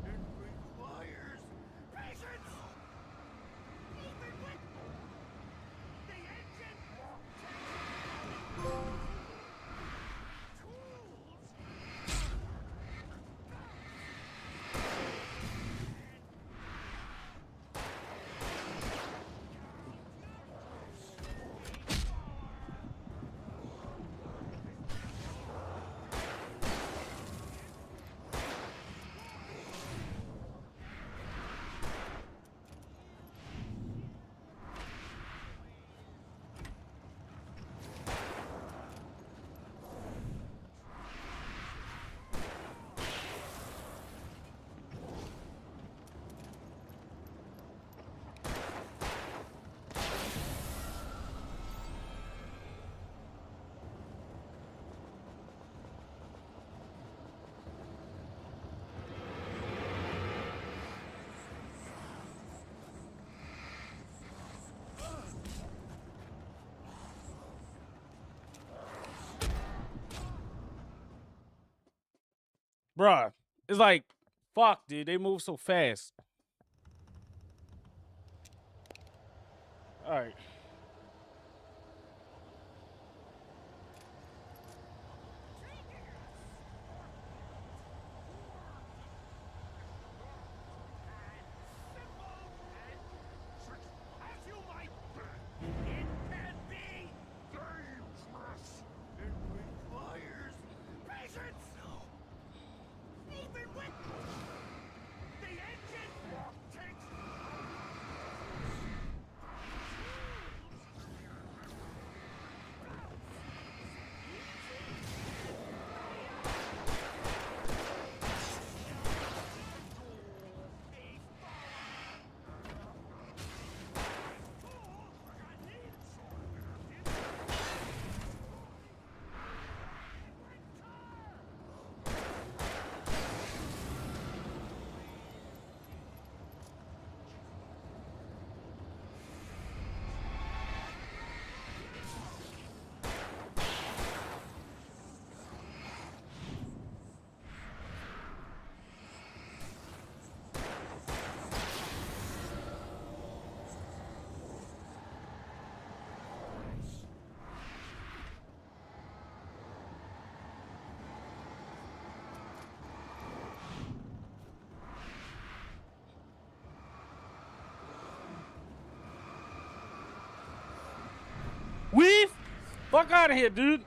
It requires patience! bruh. It's like, fuck, dude. They move so fast. All right. As you might think, it can be dangerous. It requires patience. No. Even with the engine takes. Weave? Fuck out of here, dude.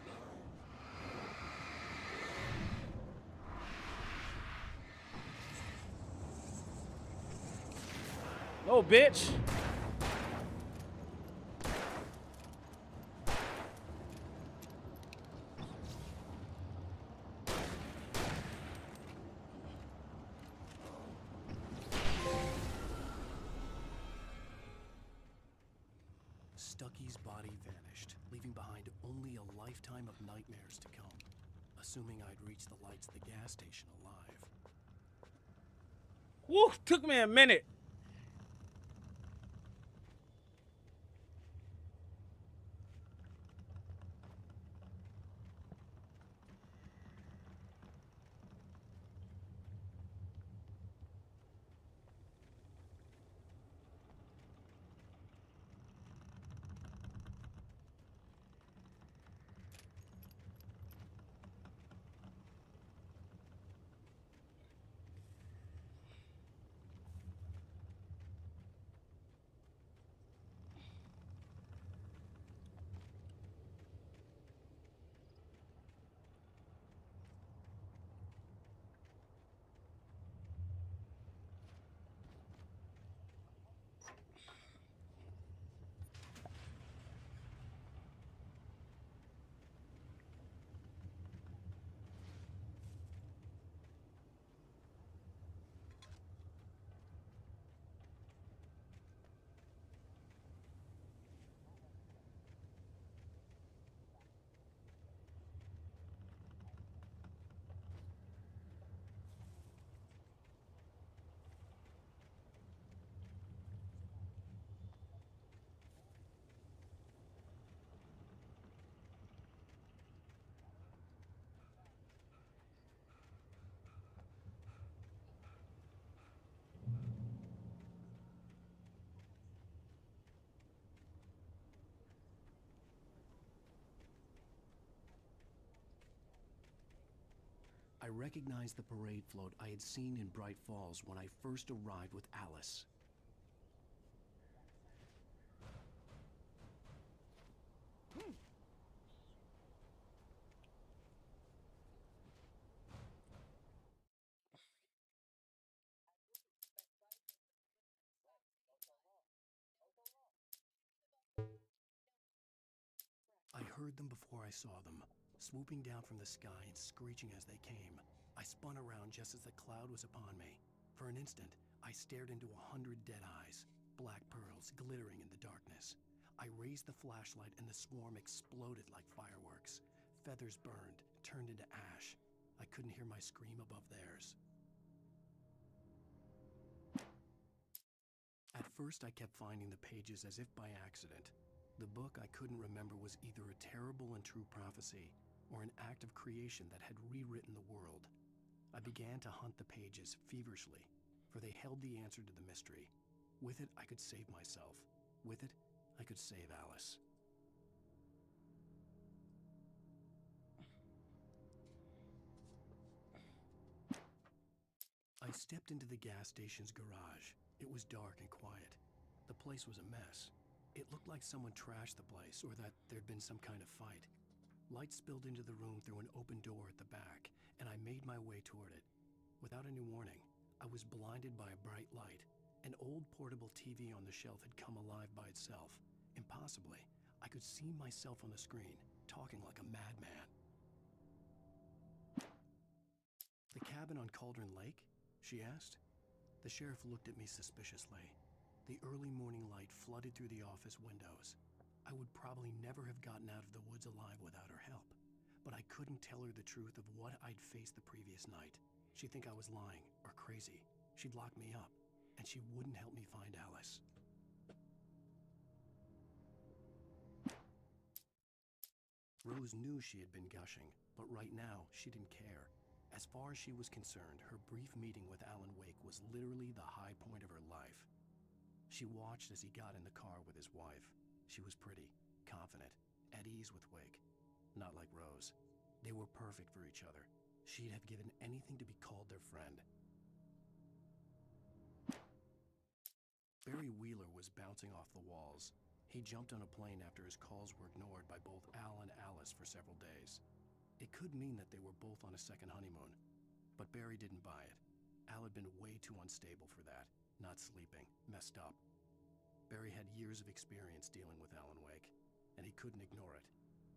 No, bitch. Stucky's body vanished, leaving behind only a lifetime of nightmares to come. Assuming I'd reach the lights of the gas station alive. Woo, took me a minute. I recognized the parade float I had seen in Bright Falls when I first arrived with Alice. I heard them before I saw them, swooping down from the sky and screeching as they came. I spun around just as the cloud was upon me. For an instant, I stared into 100 dead eyes, black pearls glittering in the darkness. I raised the flashlight and the swarm exploded like fireworks. Feathers burned, turned into ash. I couldn't hear my scream above theirs. At first, I kept finding the pages as if by accident. The book I couldn't remember was either a terrible and true prophecy or an act of creation that had rewritten the world. I began to hunt the pages feverishly, for they held the answer to the mystery. With it, I could save myself. With it, I could save Alice. I stepped into the gas station's garage. It was dark and quiet. The place was a mess. It looked like someone trashed the place, or that there'd been some kind of fight. Light spilled into the room through an open door at the back, and I made my way toward it. Without any warning, I was blinded by a bright light. An old portable TV on the shelf had come alive by itself. Impossibly, I could see myself on the screen, talking like a madman. "The cabin on Cauldron Lake?" she asked. The sheriff looked at me suspiciously. The early morning light flooded through the office windows. I would probably never have gotten out of the woods alive without her help, but I couldn't tell her the truth of what I'd faced the previous night. She'd think I was lying or crazy. She'd lock me up, and she wouldn't help me find Alice. Rose knew she had been gushing, but right now she didn't care. As far as she was concerned, her brief meeting with Alan Wake was literally the high point of her life. She watched as he got in the car with his wife. She was pretty, confident, at ease with Wake. Not like Rose. They were perfect for each other. She'd have given anything to be called their friend. Barry Wheeler was bouncing off the walls. He jumped on a plane after his calls were ignored by both Al and Alice for several days. It could mean that they were both on a second honeymoon, but Barry didn't buy it. Al had been way too unstable for that, not sleeping, messed up. Barry had years of experience dealing with Alan Wake, and he couldn't ignore it.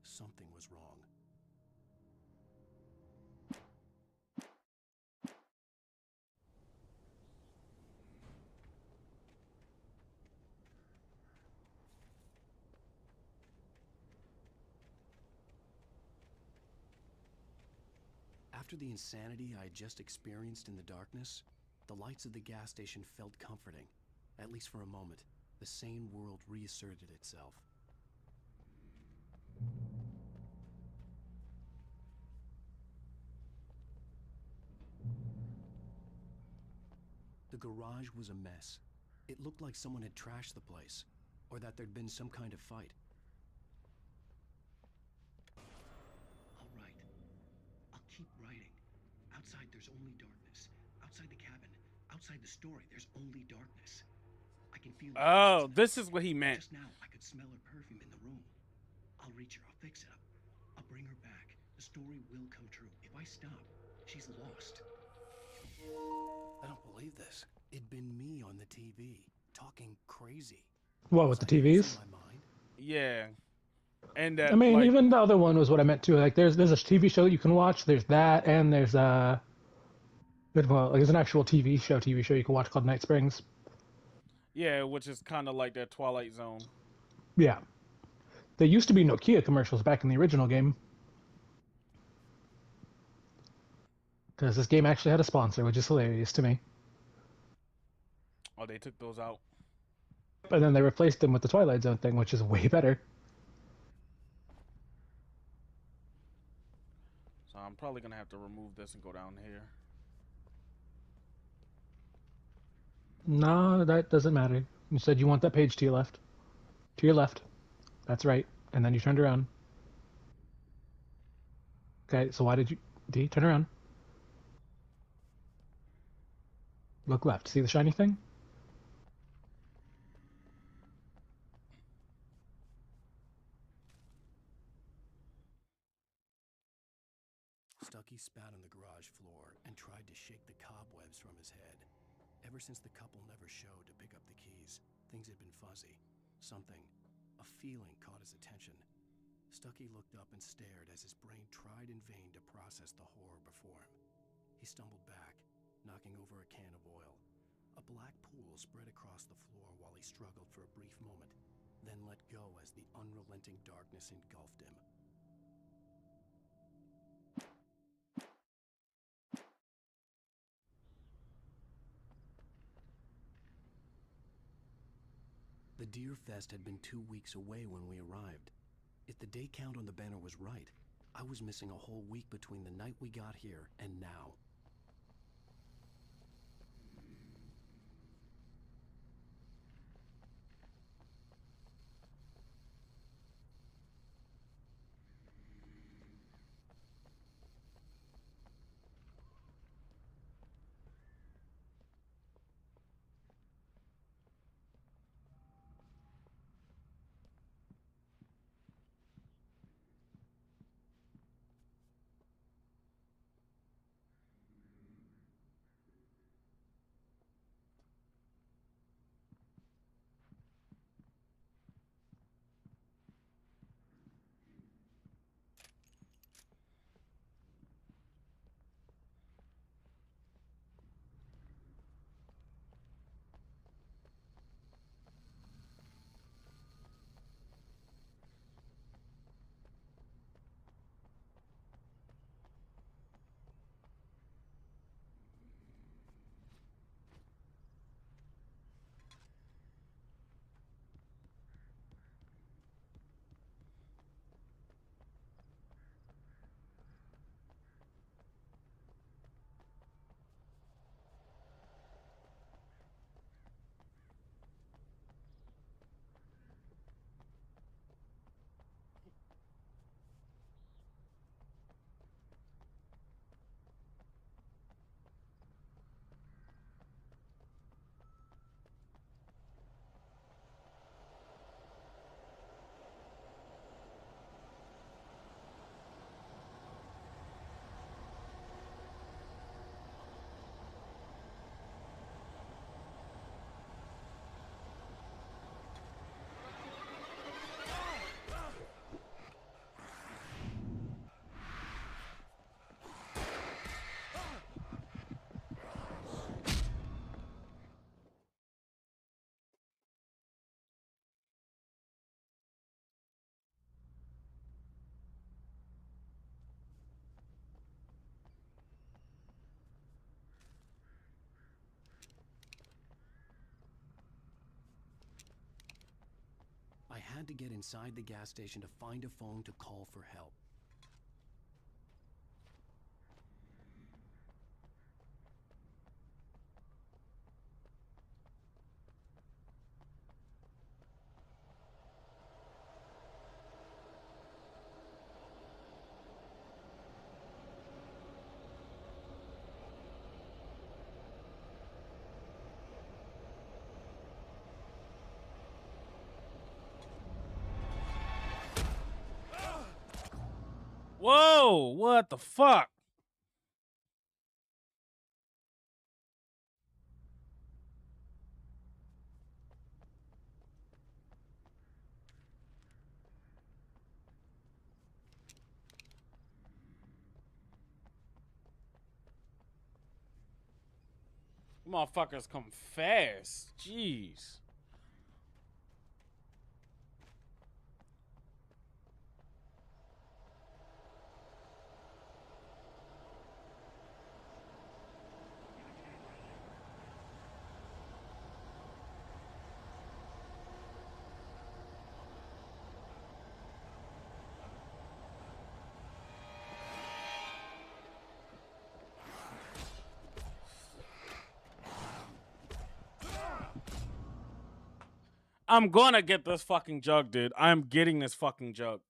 Something was wrong. After the insanity I had just experienced in the darkness, the lights of the gas station felt comforting. At least for a moment, the sane world reasserted itself. The garage was a mess. It looked like someone had trashed the place, or that there'd been some kind of fight. All right. I'll keep writing. Outside, there's only darkness. Outside the cabin, outside the story, there's only darkness. I can feel her Oh, presence this now. is what he meant. Just now, I could smell her perfume in the room. I'll reach her. I'll fix it up. I'll bring her back. The story will come true. If I stop, she's lost. I don't believe this. It'd been me on the TV, talking crazy. What, with the TVs? My mind? Yeah. And I that, mean, like, even the other one was what I meant too. Like, there's a TV show you can watch. There's that, and there's there's an actual TV show you can watch called Night Springs. yeah, which is kind of like that Twilight Zone. Yeah, there used to be Nokia commercials back in the original game. Because this game actually had a sponsor, which is hilarious to me. Oh, they took those out. But then they replaced them with the Twilight Zone thing, which is way better. So I'm probably going to have to remove this and go down here. No, that doesn't matter. You said you want that page to your left. To your left. That's right. And then you turned around. Okay, so why did you... D, turn around. Look left. See the shiny thing? Stucky spat on the garage floor and tried to shake the cobwebs from his head. Ever since the couple never showed to pick up the keys, things had been fuzzy. Something, a feeling caught his attention. Stucky looked up and stared as his brain tried in vain to process the horror before him. He stumbled back, knocking over a can of oil. A black pool spread across the floor while he struggled for a brief moment, then let go as the unrelenting darkness engulfed him. The Deer Fest had been 2 weeks away when we arrived. If the day count on the banner was right, I was missing a whole week between the night we got here and now. had to get inside the gas station to find a phone to call for help. Whoa, what the fuck? Motherfuckers come fast. Jeez. I'm gonna get this fucking jug, dude. I'm getting this fucking jug.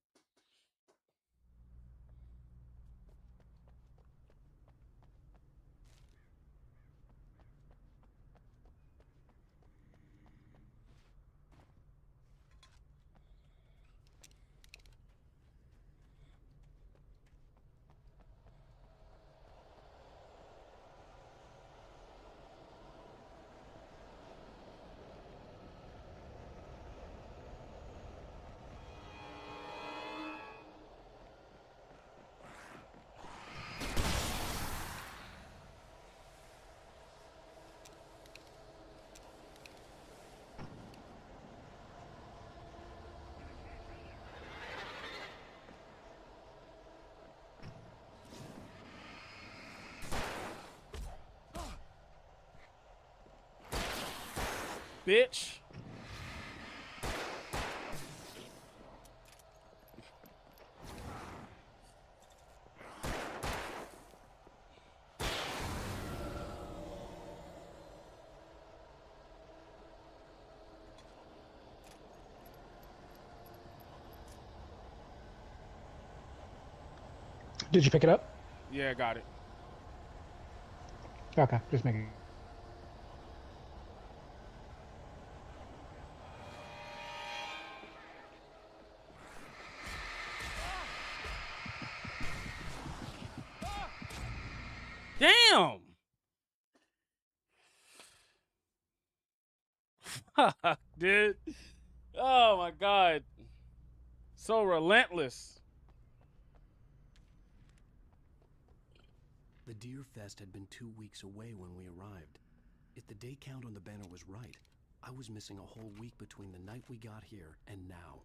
Bitch. Did you pick it up? Yeah, got it. Okay, just making. Damn. Fuck, dude. Oh my god. So relentless. The Deer Fest had been 2 weeks away when we arrived. If the day count on the banner was right, I was missing a whole week between the night we got here and now.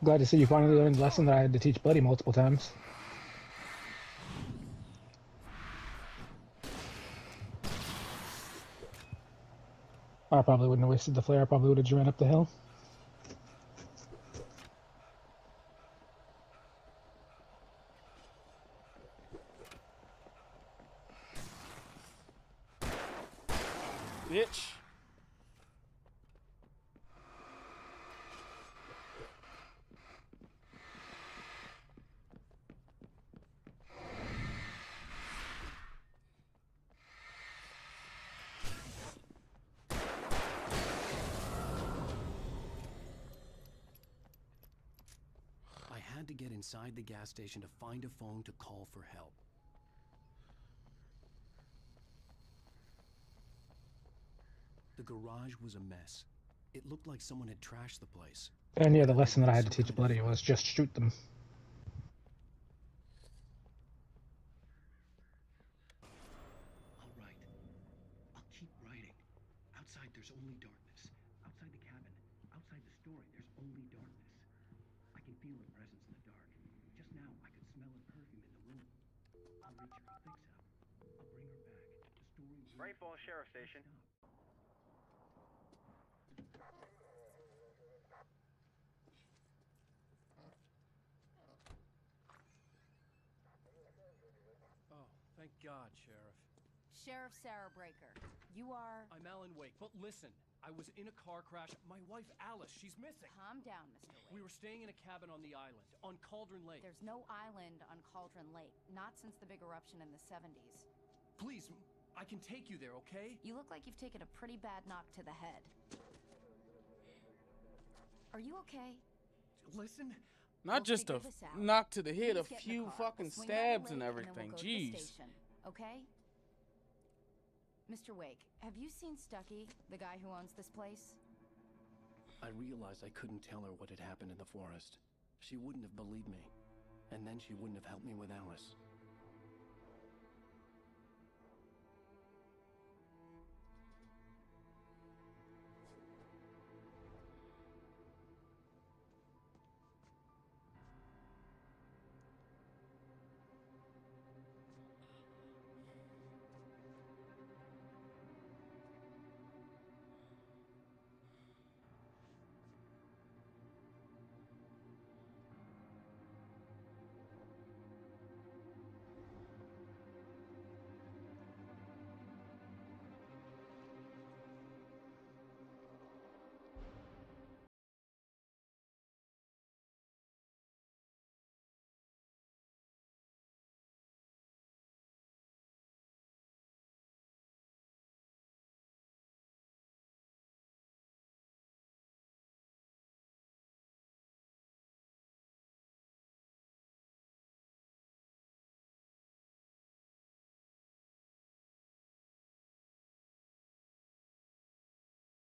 Glad to see you finally learned the lesson that I had to teach Buddy multiple times. I probably wouldn't have wasted the flare. I probably would have just ran up the hill. Bitch. I had to get inside the gas station to find a phone to call for help. The garage was a mess. It looked like someone had trashed the place. And yeah, the Like lesson that I had to some teach kind of Buddy was just shoot them. I'll write. I'll keep writing. Outside, there's only darkness. Outside the cabin, outside the story, there's only darkness. I can feel her presence in the dark. Just now, I could smell her perfume in the room. I'll reach her. I'll fix it. I'll bring her back. The story will Rainfall Sheriff Station. stop. Oh, thank God, Sheriff. Sheriff Sarah Breaker, you are... I'm Alan Wake, but listen, I was in a car crash. My wife, Alice, she's missing. Calm down, Mr. Wake. We were staying in a cabin on the island, on Cauldron Lake. There's no island on Cauldron Lake, not since the big eruption in the 70s. Please, I can take you there, okay? You look like you've taken a pretty bad knock to the head. Are you okay? Listen, Not We'll just a figure this out. knock to the head, a Please get in the few car. fucking We'll swing by the stabs and lake, everything. then we'll go to the Jeez. station, okay? Mr. Wake, have you seen Stucky, the guy who owns this place? I realized I couldn't tell her what had happened in the forest. She wouldn't have believed me. And then she wouldn't have helped me with Alice.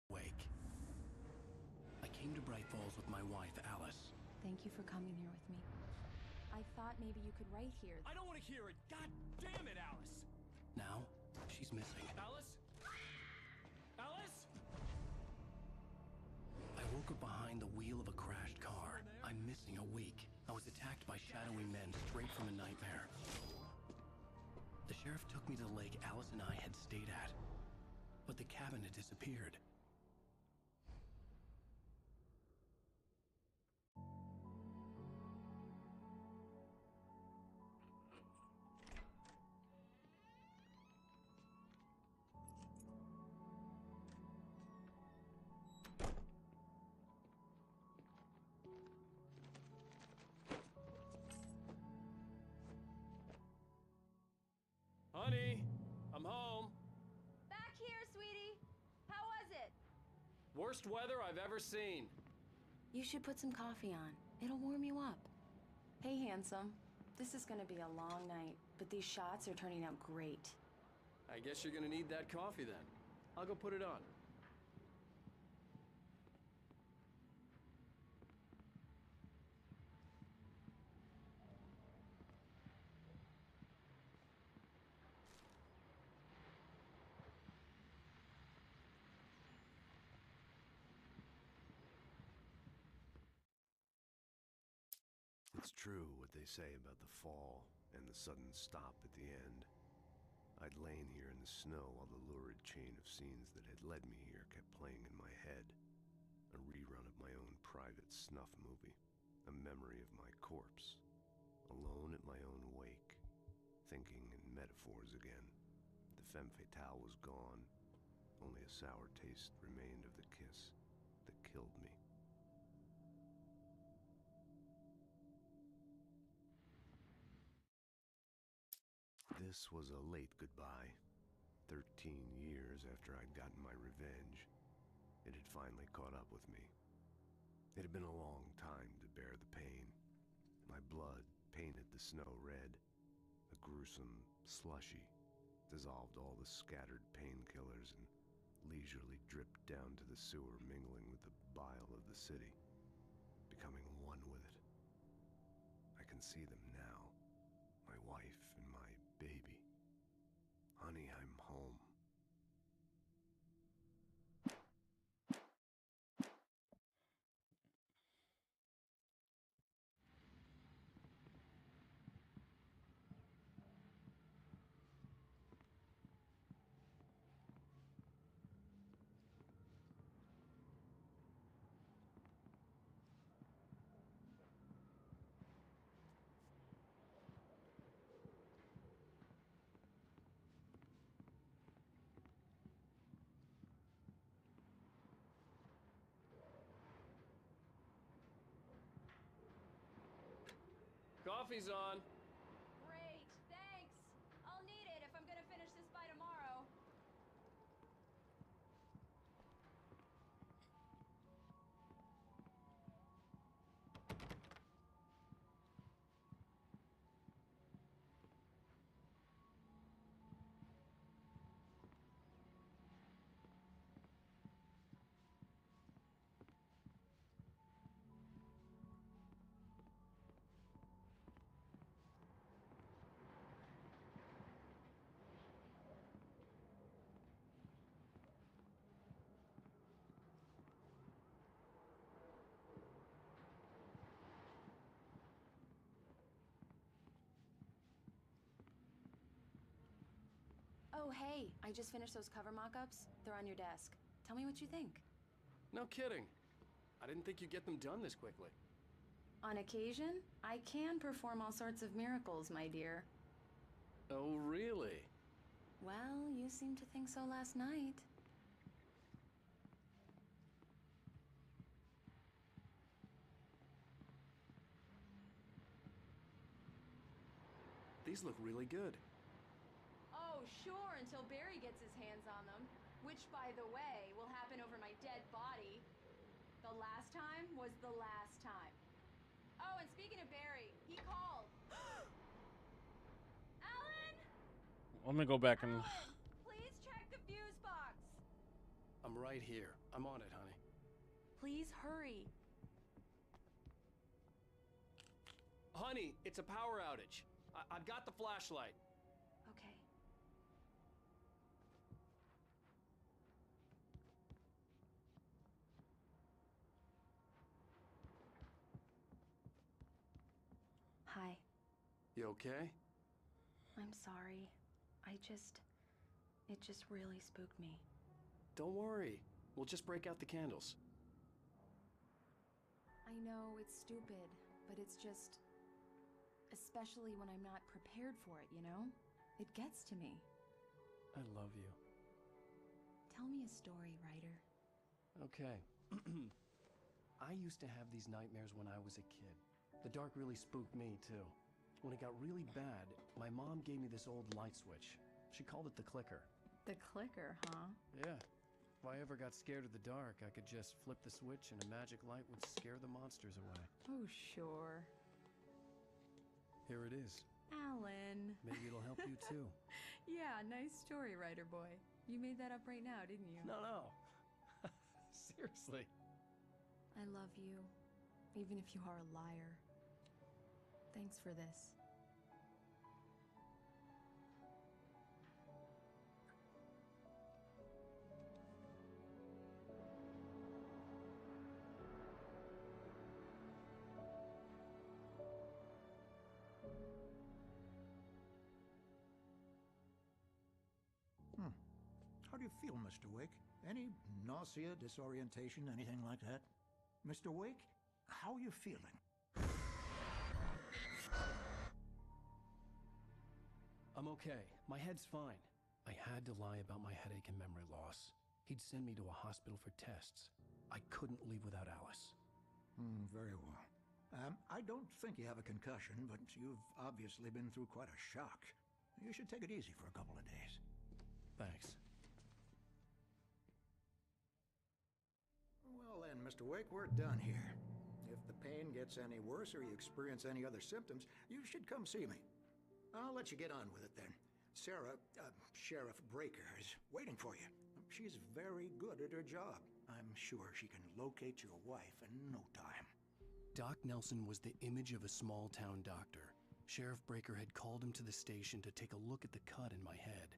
Wake. I came to Bright Falls with my wife, Alice. Thank you for coming here with me. I thought maybe you could write here. I don't want to hear it! God damn it, Alice! Now, she's missing. Alice? Alice? I woke up behind the wheel of a crashed car. I'm missing a week. I was attacked by shadowy men straight from a nightmare. The sheriff took me to the lake Alice and I had stayed at. But the cabin had disappeared. Honey, I'm home. Back here, sweetie! How was it? Worst weather I've ever seen. You should put some coffee on. It'll warm you up. Hey, handsome. This is gonna be a long night, but these shots are turning out great. I guess you're gonna need that coffee then. I'll go put it on. it's true what they say about the fall and the sudden stop at the end. I'd lain here in the snow while the lurid chain of scenes that had led me here kept playing in my head. A rerun of my own private snuff movie. A memory of my corpse. Alone at my own wake. Thinking in metaphors again. The femme fatale was gone. Only a sour taste remained of the kiss that killed me. This was a late goodbye. 13 years after I'd gotten my revenge, it had finally caught up with me. It had been a long time to bear the pain. My blood painted the snow red. A gruesome slushy dissolved all the scattered painkillers and leisurely dripped down to the sewer, mingling with the bile of the city, becoming one with it. I can see them now, my wife and my baby. Honey, I'm home. Coffee's on. Great, thanks. I'll need it if I'm gonna finish this by tomorrow. Oh, hey, I just finished those cover mock-ups. They're on your desk. Tell me what you think. No kidding. I didn't think you'd get them done this quickly. On occasion, I can perform all sorts of miracles, my dear. Oh, really? Well, you seemed to think so last night. These look really good. Oh, sure, until Barry gets his hands on them. Which, by the way, will happen over my dead body. The last time was the last time. Oh, and speaking of Barry, he called. Alan! Let me go back and... Alan, please check the fuse box. I'm right here. I'm on it, honey. Please hurry. Honey, it's a power outage. I've got the flashlight. Okay. Hi. You okay? I'm sorry. It just really spooked me. Don't worry. We'll just break out the candles. I know it's stupid, but it's just... Especially when I'm not prepared for it, you know? It gets to me. I love you. Tell me a story, writer. Okay. I used to have these nightmares when I was a kid. The dark really spooked me, too. When it got really bad, my mom gave me this old light switch. She called it the clicker. The clicker, huh? Yeah. If I ever got scared of the dark, I could just flip the switch and a magic light would scare the monsters away. Oh, sure. Here it is. Alan. Maybe it'll help you, too. Yeah, nice story, writer boy. You made that up right now, didn't you? No. Seriously. I love you, even if you are a liar. Thanks for this. feel, Mr. Wake? Any nausea, disorientation, anything like that? Mr. Wake, how are you feeling? I'm okay. My head's fine. I had to lie about my headache and memory loss. He'd send me to a hospital for tests. I couldn't leave without Alice. Very well. I don't think you have a concussion, but you've obviously been through quite a shock. You should take it easy for a couple of days. Thanks. Well then, Mr. Wake, we're done here. If the pain gets any worse or you experience any other symptoms, you should come see me. I'll let you get on with it then. Sarah, Sheriff Breaker, is waiting for you. She's very good at her job. I'm sure she can locate your wife in no time. Doc Nelson was the image of a small-town doctor. Sheriff Breaker had called him to the station to take a look at the cut in my head.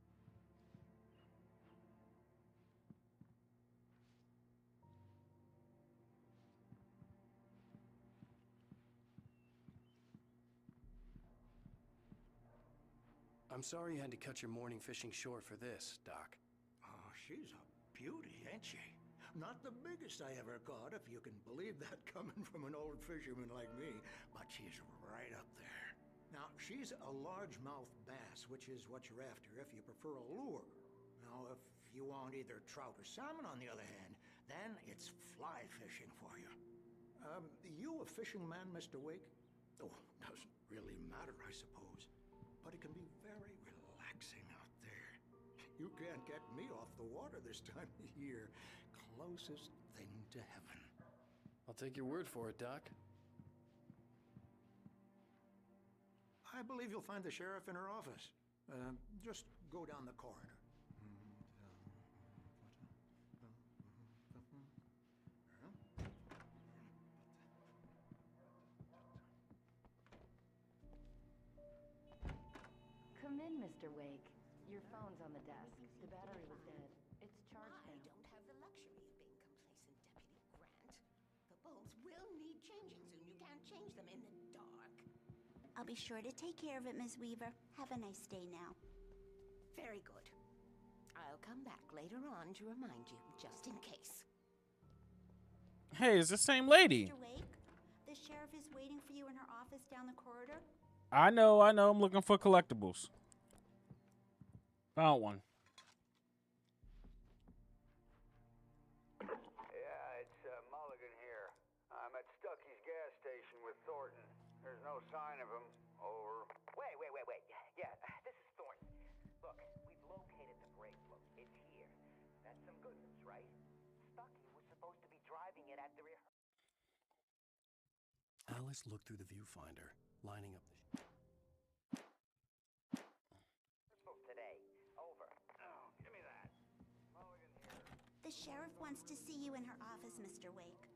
I'm sorry you had to cut your morning fishing short for this, Doc. Oh, she's a beauty, ain't she? Not the biggest I ever caught, if you can believe that coming from an old fisherman like me, but she's right up there. Now, she's a largemouth bass, which is what you're after if you prefer a lure. Now, if you want either trout or salmon, on the other hand, then it's fly fishing for you. You a fishing man, Mr. Wake? Oh, doesn't really matter, I suppose. But it can be very relaxing out there. You can't get me off the water this time of year. Closest thing to heaven. I'll take your word for it, Doc. I believe you'll find the sheriff in her office. Just go down the corridor. Come in, Mr. Wake. Your phone's on the desk. The battery was dead. It's charged now. I don't have the luxury of being complacent, Deputy Grant. The bulbs will need changing soon. You can't change them in the dark. I'll be sure to take care of it, Ms. Weaver. Have a nice day now. Very good. I'll come back later on to remind you, just in case. Hey, it's the same lady. Mr. Wake, the sheriff is waiting for you in her office down the corridor. I know. I'm looking for collectibles. Found one. Yeah, it's Mulligan here. I'm at Stucky's gas station with Thornton. There's no sign of him. Over. Wait. Yeah, this is Thornton. Look, we've located the brake book. It's here. That's some good news, right? Stucky was supposed to be driving it at the rehearsal. Alice looked through the viewfinder, lining up the... Today. Over. Oh, give me that. Mulligan here. The sheriff wants to see you in her office, Mr. Wake.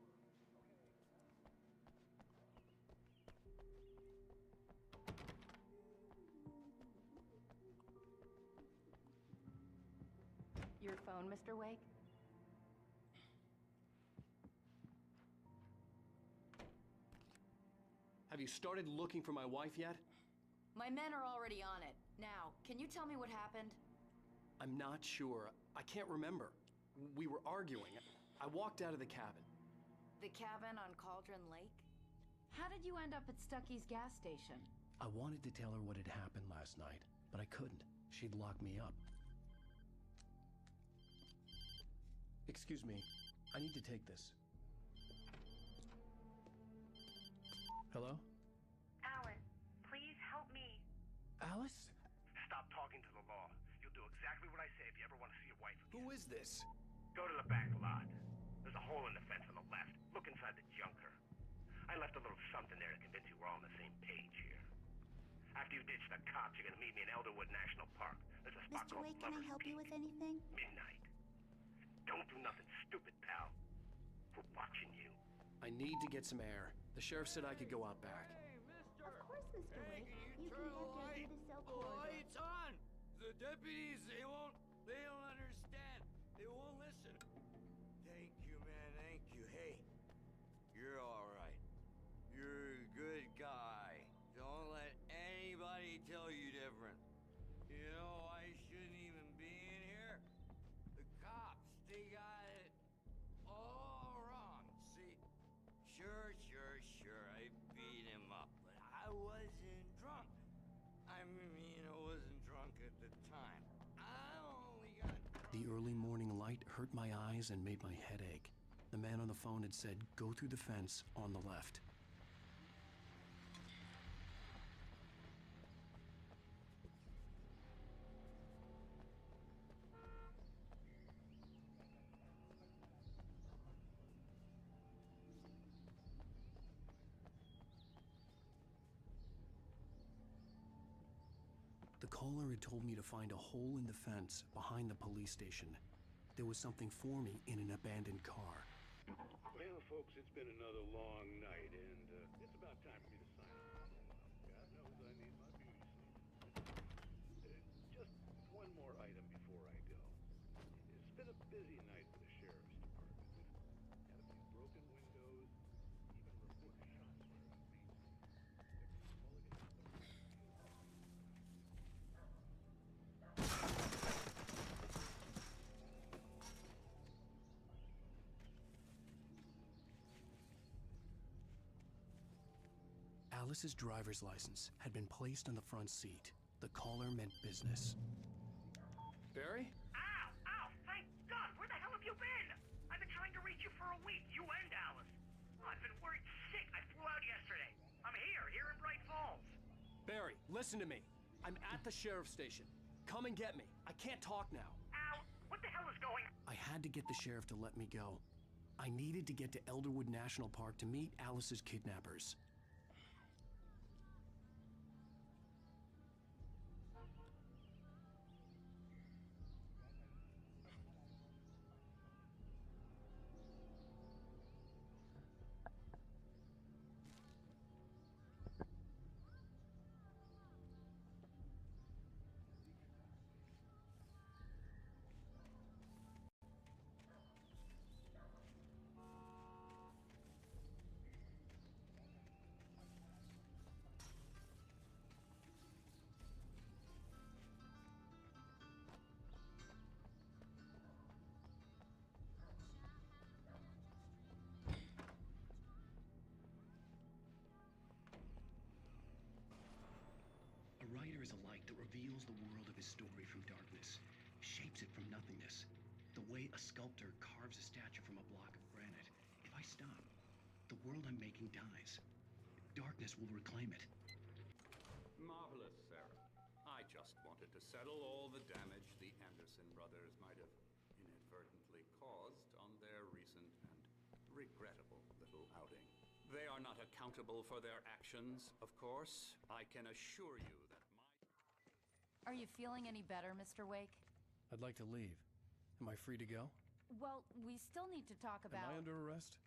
Your phone, Mr. Wake? Have you started looking for my wife yet? My men are already on it. Now, can you tell me what happened? I'm not sure. I can't remember. We were arguing. I walked out of the cabin. The cabin on Cauldron Lake? How did you end up at Stucky's gas station? I wanted to tell her what had happened last night, but I couldn't. She'd lock me up. Excuse me. I need to take this. Hello? Alan, please help me. Alice? Stop talking to the law. You'll do exactly what I say if you ever want to see your wife again. Who is this? Go to the back lot. There's a hole in the fence on the left. Look inside the junker. I left a little something there to convince you we're all on the same page here. After you ditch the cops, you're gonna meet me in Elderwood National Park. There's a spot Mr. called Wake, can I Lover's help you Peak. with anything? Midnight. Don't do nothing stupid, pal. We're watching you. I need to get some air. The sheriff said I could go out back. Of course, Mr. Wake. You can head down through the cell corridor. Lights on! The deputies, they don't understand. They won't listen. Thank you, man, thank you. Hey, you're all right. You're a good guy. Don't let anybody tell you different. You know, I shouldn't even be in here. The I wasn't drunk. I mean, I wasn't drunk at the time. I only got drunk. The early morning light hurt my eyes and made my head ache. The man on the phone had said, go through the fence on the left. The caller had told me to find a hole in the fence behind the police station. There was something for me in an abandoned car. Well, folks, it's been another long night, and it's about time for me to sign off for a while. God knows I need my beauty sleep. Just one more item before I go. It's been a busy night for the sheriff's department. We've had a few broken windows, even reported shots fired on Main Street. Alice's driver's license had been placed on the front seat. The caller meant business. Barry? Ow! Ow! Thank God! Where the hell have you been? I've been trying to reach you for a week, you and Alice. Oh, I've been worried sick. I flew out yesterday. I'm here in Bright Falls. Barry, listen to me. I'm at the sheriff's station. Come and get me. I can't talk now. Al, what the hell is going on? I had to get the sheriff to let me go. I needed to get to Elderwood National Park to meet Alice's kidnappers. A writer is a light that reveals the world of his story from darkness, shapes it from nothingness. The way a sculptor carves a statue from a block of granite. If I stop, the world I'm making dies. Darkness will reclaim it. Marvelous, Sarah. I just wanted to settle all the damage the Anderson brothers might have inadvertently caused on their recent and regrettable little outing. They are not accountable for their actions, of course. I can assure you that Are you feeling any better, Mr. Wake? I'd like to leave. Am I free to go? Well, we still need to talk about... Am I under arrest?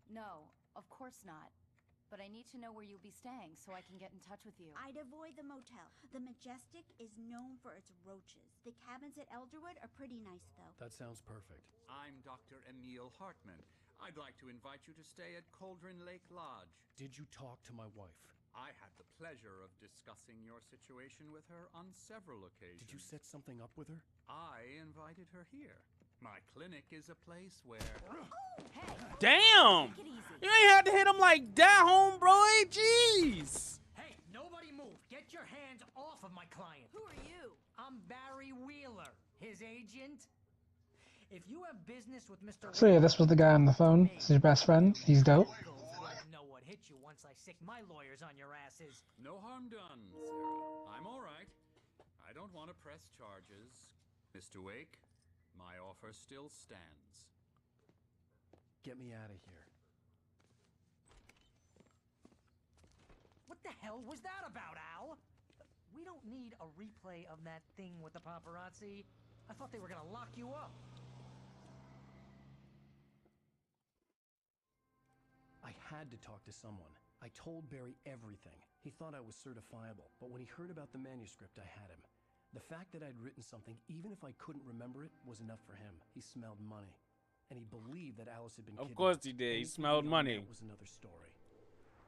No, of course not. But I need to know where you'll be staying so I can get in touch with you. I'd avoid the motel. The Majestic is known for its roaches. The cabins at Elderwood are pretty nice, though. That sounds perfect. I'm Dr. Emil Hartman. I'd like to invite you to stay at Cauldron Lake Lodge. Did you talk to my wife? I had the pleasure of discussing your situation with her on several occasions. Did you set something up with her? I invited her here. My clinic is a place where... Damn! You ain't had to hit him like that, homebroy. Jeez! Hey, nobody move. Get your hands off of my client. Who are you? I'm Barry Wheeler, his agent. If you have business with Mr. So yeah, this was the guy on the phone. This is your best friend. He's dope. Know what hit you once I sick my lawyers on your asses. No harm done, Sarah. I'm all right. I don't want to press charges. Mr. Wake, my offer still stands. Get me out of here. What the hell was that about, Al? We don't need a replay of that thing with the paparazzi. I thought they were gonna lock you up. I had to talk to someone. I told Barry everything. He thought I was certifiable, but when he heard about the manuscript, I had him. The fact that I'd written something, even if I couldn't remember it, was enough for him. He smelled money. And he believed that Alice had been kidnapped. Of course he did. He smelled money. That was another story.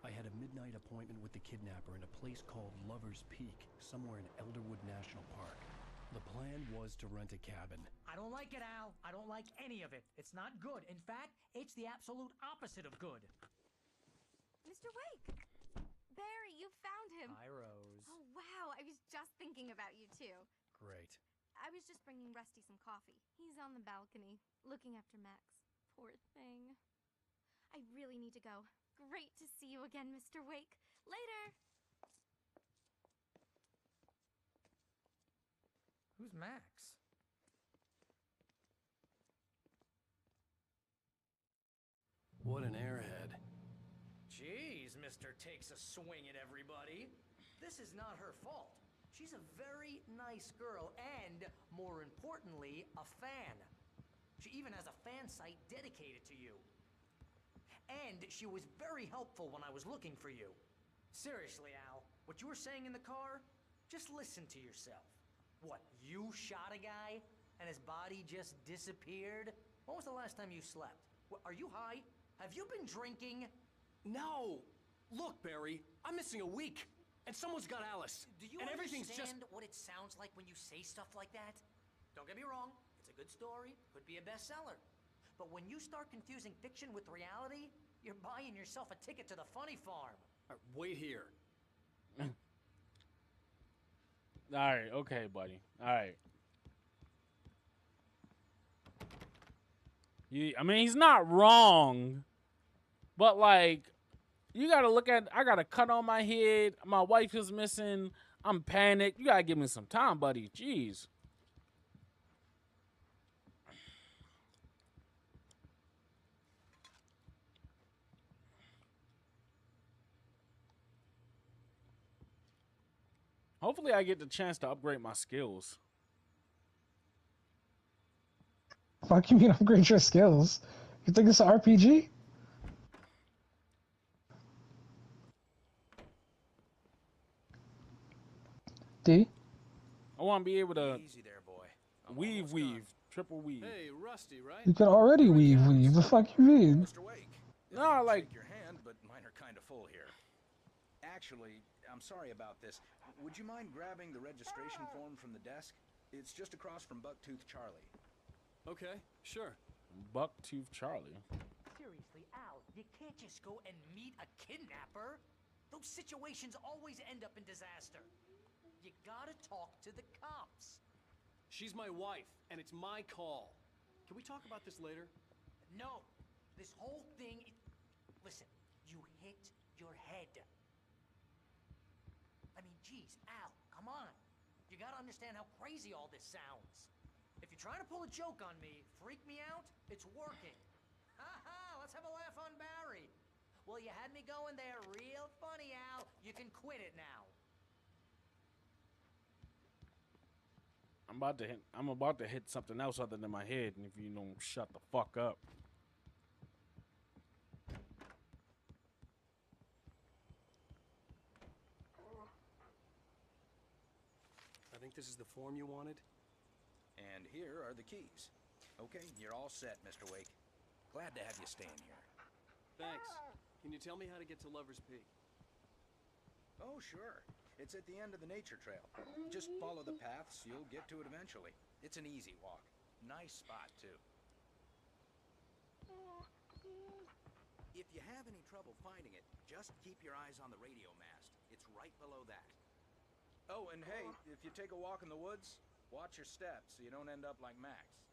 I had a midnight appointment with the kidnapper in a place called Lover's Peak, somewhere in Elderwood National Park. The plan was to rent a cabin. I don't like it, Al. I don't like any of it. It's not good. In fact, it's the absolute opposite of good. Mr. Wake! Barry, you You found him. Hi, Rose. Oh, wow. I was just thinking about you, too. Great. I was just bringing Rusty some coffee. He's on the balcony, looking after Max. Poor thing. I really need to go. Great to see you again, Mr. Wake. Later! Who's Max? What an airhead. Jeez, Mr. Takes a swing at everybody. This is not her fault. She's a very nice girl and, more importantly, a fan. She even has a fan site dedicated to you. And she was very helpful when I was looking for you. Seriously, Al, what you were saying in the car, just listen to yourself. What, you shot a guy and his body just disappeared? When was the last time you slept? What, are you high? Have you been drinking? No! Look, Barry, I'm missing a week. And someone's got Alice. Do you and everything's understand just... what it sounds like when you say stuff like that? Don't get me wrong, it's a good story, could be a bestseller. But when you start confusing fiction with reality, you're buying yourself a ticket to the funny farm. Wait here. Alright, okay, buddy. Alright. I mean, he's not wrong. But, like, you gotta look at... I got a cut on my head. My wife is missing. I'm panicked. You gotta give me some time, buddy. Jeez. Hopefully I get the chance to upgrade my skills. Fuck you mean upgrade your skills? You think it's an RPG? D? I want to be able to Easy there, boy. weave, triple weave. Hey, Rusty, right? You can already weave. The fuck you mean? Mr. Wake. No, like... Shake your hand, but mine are kind of full here. Actually, I'm sorry about this. Would you mind grabbing the registration form from the desk? It's just across from Bucktooth Charlie. Okay, sure. Bucktooth Charlie. Seriously, Al, you can't just go and meet a kidnapper. Those situations always end up in disaster. You gotta talk to the cops. She's my wife, and it's my call. Can we talk about this later? No, this whole thing... Listen, you hit your head. I mean, geez, Al, come on. You gotta understand how crazy all this sounds. If you're trying to pull a joke on me, freak me out, it's working. Ha-ha, let's have a laugh on Barry. Well, you had me going there real funny, Al. You can quit it now. I'm about to hit something else other than my head, and if you don't shut the fuck up. I think this is the form you wanted. And here are the keys. Okay, you're all set, Mr. Wake. Glad to have you staying here. Thanks. Can you tell me how to get to Lover's Peak? Oh, sure. It's at the end of the nature trail. Just follow the paths, you'll get to it eventually. It's an easy walk. Nice spot, too. If you have any trouble finding it, just keep your eyes on the radio mast. It's right below that. Oh, and hey, if you take a walk in the woods, watch your steps so you don't end up like Max.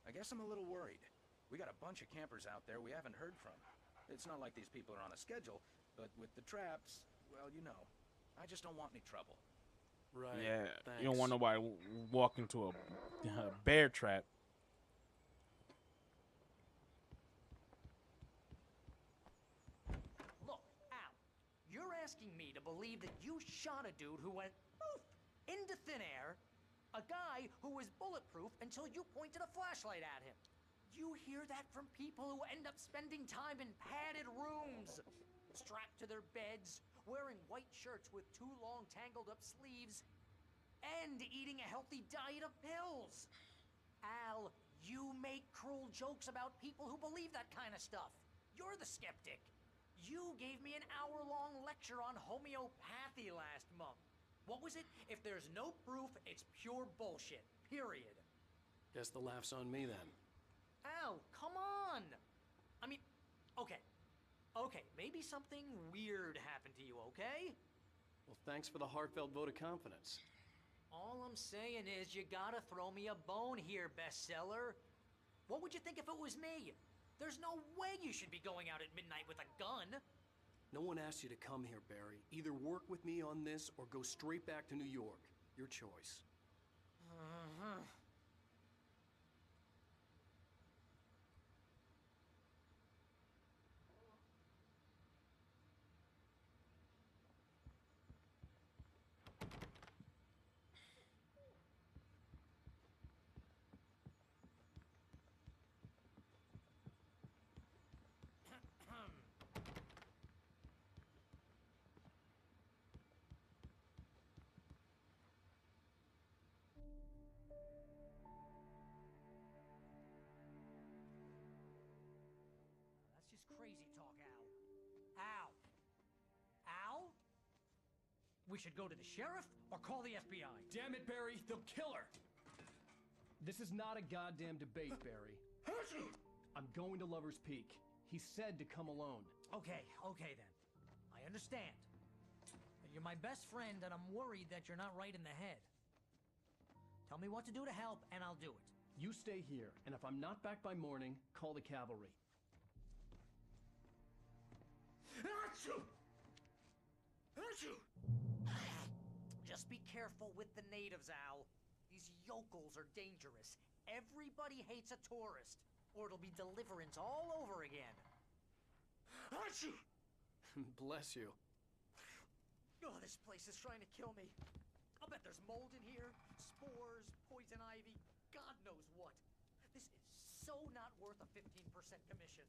I guess I'm a little worried. We got a bunch of campers out there we haven't heard from. It's not like these people are on a schedule, but with the traps, well, you know. I just don't want any trouble. Right. Yeah, thanks. you don't want nobody walk into a bear trap. Look, Al, you're asking me to believe that you shot a dude who went poof into thin air, a guy who was bulletproof until you pointed a flashlight at him. You hear that from people who end up spending time in padded rooms, strapped to their beds, wearing white shirts with too long tangled up sleeves, and eating a healthy diet of pills. Al, you make cruel jokes about people who believe that kind of stuff. You're the skeptic. You gave me an hour-long lecture on homeopathy last month. What was it? If there's no proof, it's pure bullshit. Period. Guess the laugh's on me then. Al, come on! I mean, okay. Okay, maybe something weird happened to you, okay? Well, thanks for the heartfelt vote of confidence. All I'm saying is you gotta throw me a bone here, bestseller. What would you think if it was me? There's no way you should be going out at midnight with a gun. No one asked you to come here, Barry. Either work with me on this or go straight back to New York. Your choice. That's just crazy talk, Al. Al! Al? We should go to the sheriff or call the FBI. Damn it, Barry, they'll kill her! This is not a goddamn debate, Barry. I'm going to Lover's Peak. He said to come alone. Okay then. I understand. But you're my best friend and I'm worried that you're not right in the head. Tell me what to do to help and I'll do it. You stay here, and if I'm not back by morning, call the cavalry. Just be careful with the natives, Al. These yokels are dangerous. Everybody hates a tourist, or it'll be Deliverance all over again. Bless you. Oh, this place is trying to kill me. I'll bet there's mold in here, spores, poison ivy, God knows what. This is so not worth a 15% commission.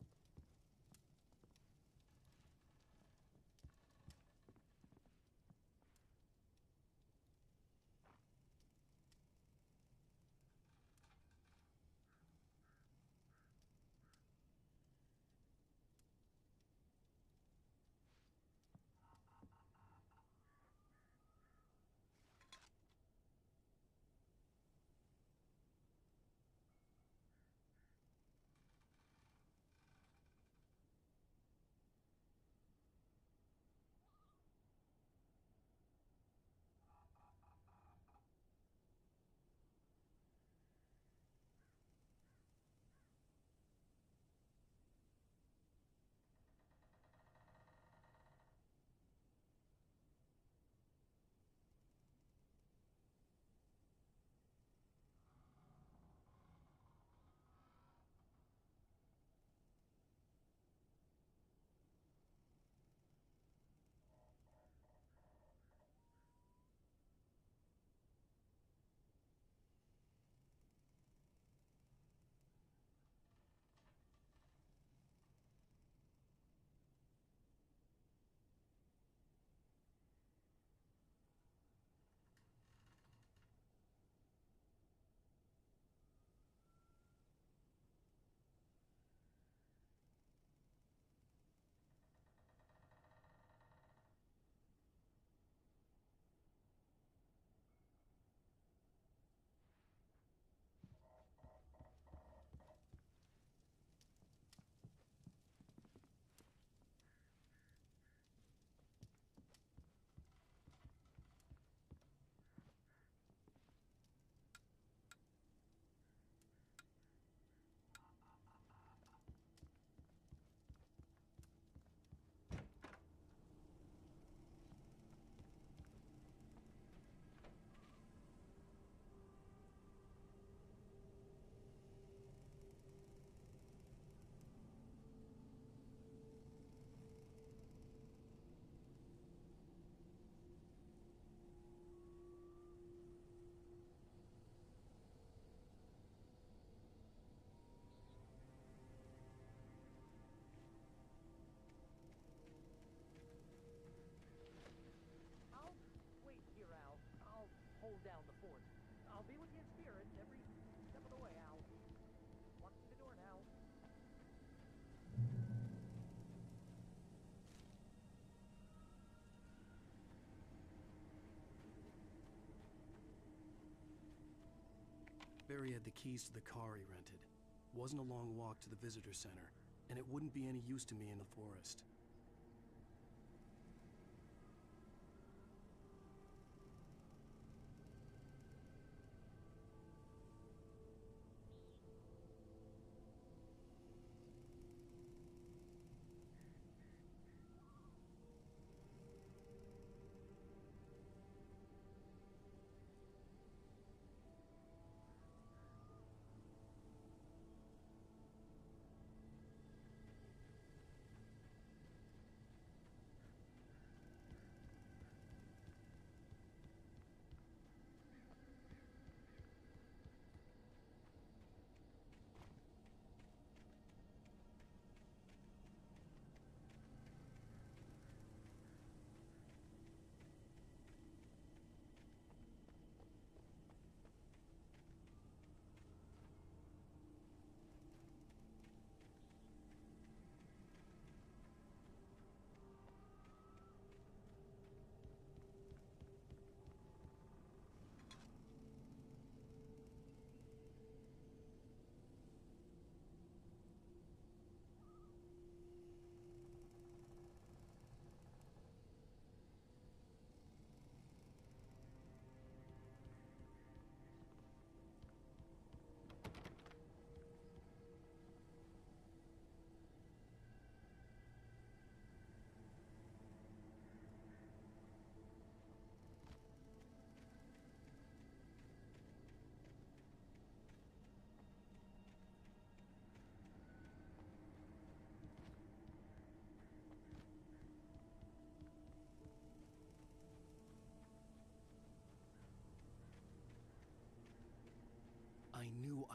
Hold down the fort. I'll be with you in spirit every step of the way, Al. Walk through the door now. Barry had the keys to the car he rented. Wasn't a long walk to the visitor center, and it wouldn't be any use to me in the forest.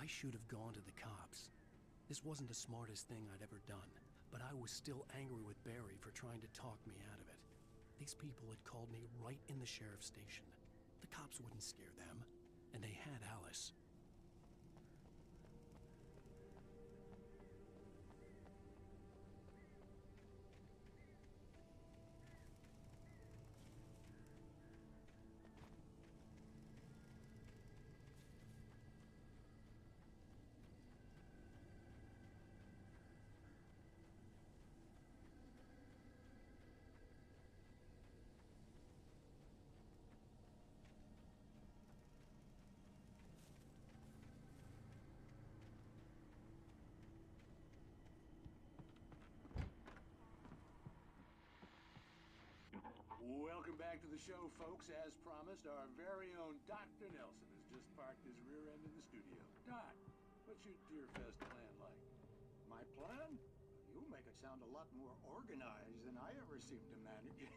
I should have gone to the cops. This wasn't the smartest thing I'd ever done, but I was still angry with Barry for trying to talk me out of it. These people had called me right in the sheriff's station. The cops wouldn't scare them, and they had Alice. Welcome back to the show, folks. As promised, our very own Dr. Nelson has just parked his rear end in the studio. Doc, what's your Deerfest plan like? My plan? You make it sound a lot more organized than I ever seem to manage.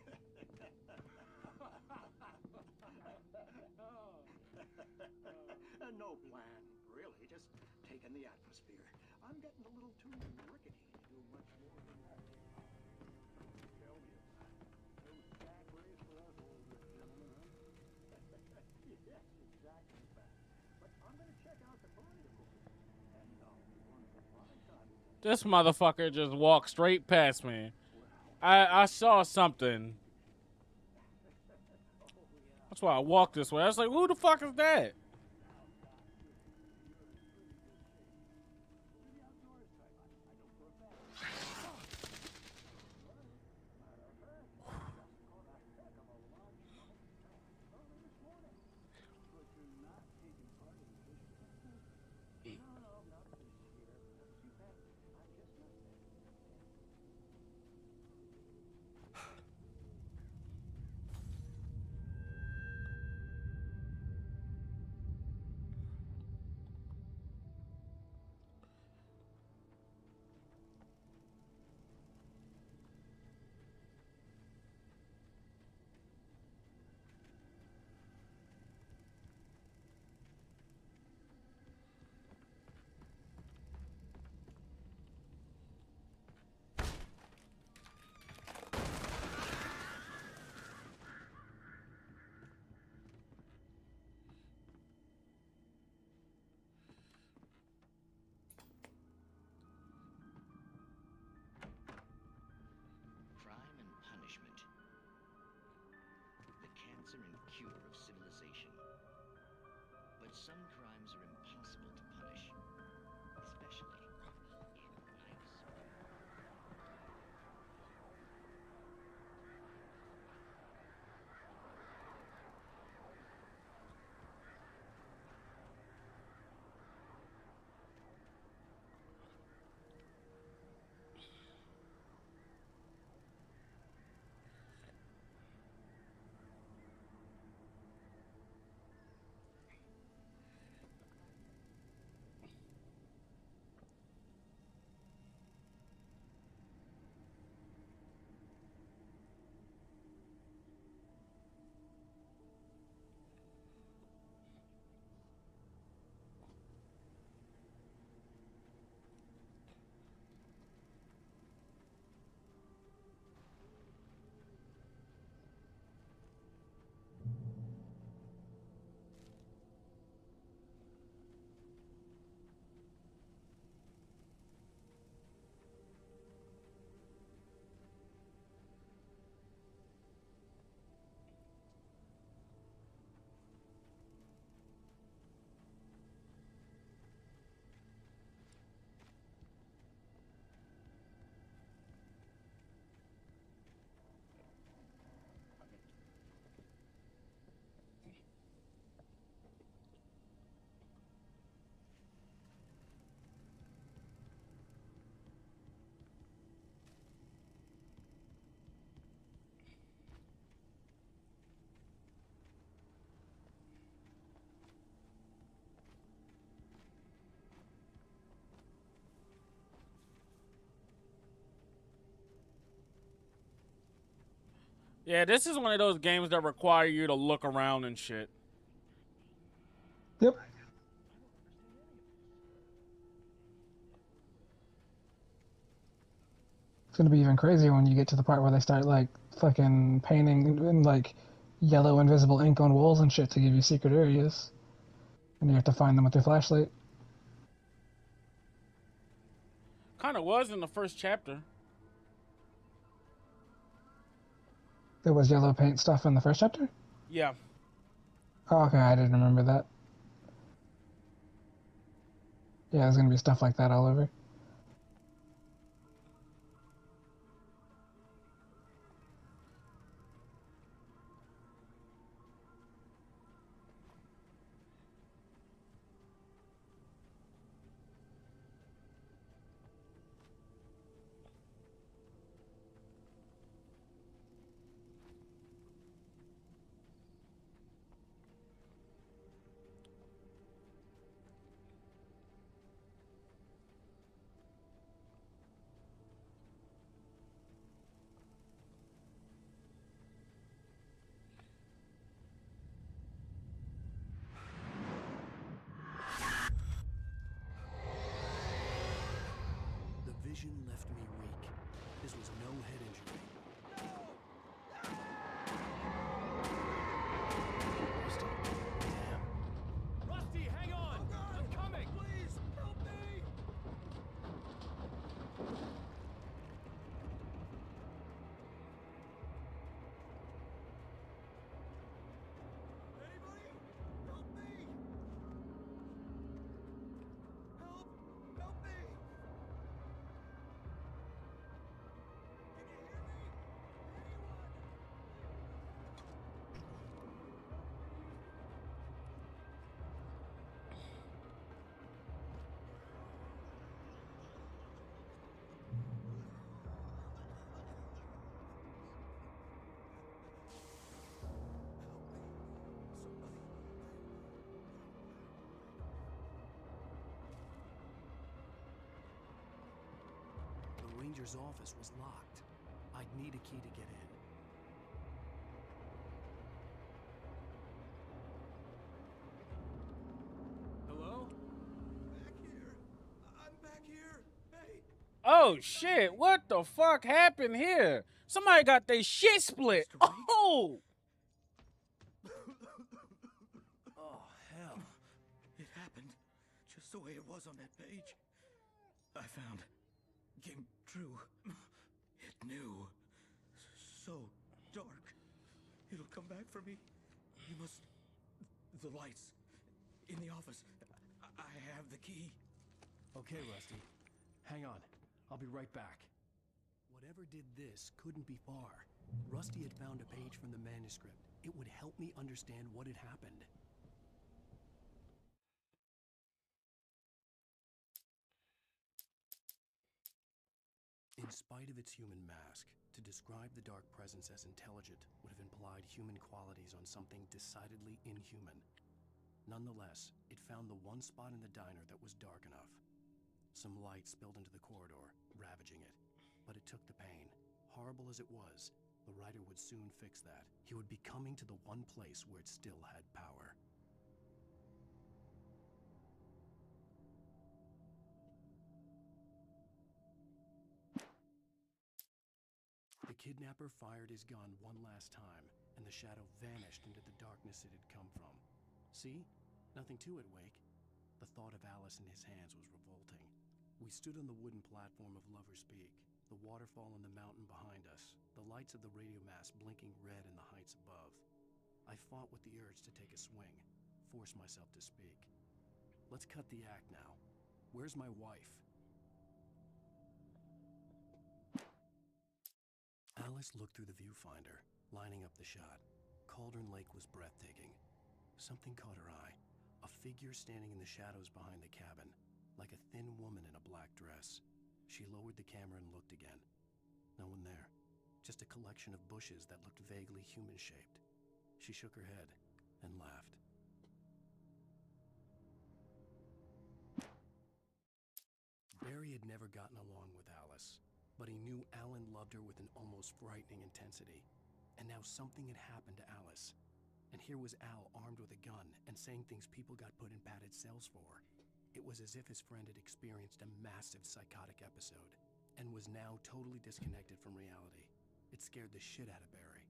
No plan, really. Just taking the atmosphere. I'm getting a little too rickety to do much more than that. Tell me about it. No sack race for us old gentlemen, huh? Yes, exactly, Pat. But I'm going to check out the parade, of course. And I'll be one of the prime time. This motherfucker just walked straight past me. I saw something. That's why I walked this way. I was like, who the fuck is that? Crime and punishment. The cancer and cure of civilization. But some crimes are impossible to punish, especially in nice. Yeah, this is one of those games that require you to look around and shit. Yep. It's gonna be even crazier when you get to the part where they start like fucking painting in like yellow invisible ink on walls and shit to give you secret areas, and you have to find them with your flashlight. Kind of was in the first chapter. There was yellow paint stuff in the first chapter? Yeah. Oh, okay, I didn't remember that. Yeah, there's gonna be stuff like that all over. The vision left me weak. This was no head injury. Rusty, damn. Rusty, hang on! I'm coming! Please, help me! Anybody? Help me! Help! Help me! Can you hear me? Anyone? The ranger's office was locked. I'd need a key to get in. Hello? Back here. I'm back here. Hey. Oh shit! What the fuck happened here? Somebody got their shit split. Oh! Oh, hell. It happened just the way it was on that page. I found. Came true. It knew. So dark. It'll come back for me. You must. The lights. In the office. I have the key. Okay, Rusty. Hang on. I'll be right back. Whatever did this couldn't be far. Rusty had found a page from the manuscript. It would help me understand what had happened. In spite of its human mask, to describe the dark presence as intelligent would have implied human qualities on something decidedly inhuman. Nonetheless, it found the one spot in the diner that was dark enough. Some light spilled into the corridor, ravaging it. But it took the pain. Horrible as it was, the writer would soon fix that. He would be coming to the one place where it still had power. The kidnapper fired his gun one last time, and the shadow vanished into the darkness it had come from. See? Nothing to it, Wake. The thought of Alice in his hands was revolting. We stood on the wooden platform of Lover's Peak, the waterfall on the mountain behind us, the lights of the radio mast blinking red in the heights above. I fought with the urge to take a swing, force myself to speak. Let's cut the act now. Where's my wife? Alice looked through the viewfinder, lining up the shot. Cauldron Lake was breathtaking. Something caught her eye. A figure standing in the shadows behind the cabin, like a thin woman in a black dress. She lowered the camera and looked again. No one there. Just a collection of bushes that looked vaguely human-shaped. She shook her head and laughed. Barry had never gotten along with Alice, but he knew Alan loved her with an almost frightening intensity. And now something had happened to Alice. And here was Al armed with a gun and saying things people got put in padded cells for. It was as if his friend had experienced a massive psychotic episode. and was now totally disconnected from reality. It scared the shit out of Barry.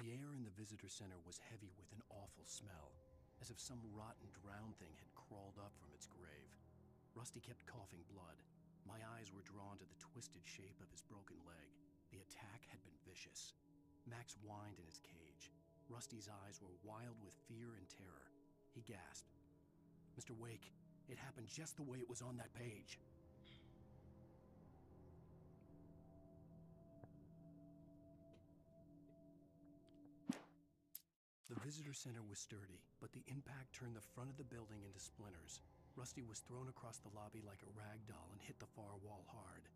The air in the visitor center was heavy with an awful smell, as if some rotten drowned thing had crawled up from its grave. Rusty kept coughing blood. My eyes were drawn to the twisted shape of his broken leg. The attack had been vicious. Max whined in his cage. Rusty's eyes were wild with fear and terror. He gasped. "Mr. Wake, it happened just the way it was on that page." The visitor center was sturdy, but the impact turned the front of the building into splinters. Rusty was thrown across the lobby like a rag doll and hit the far wall hard.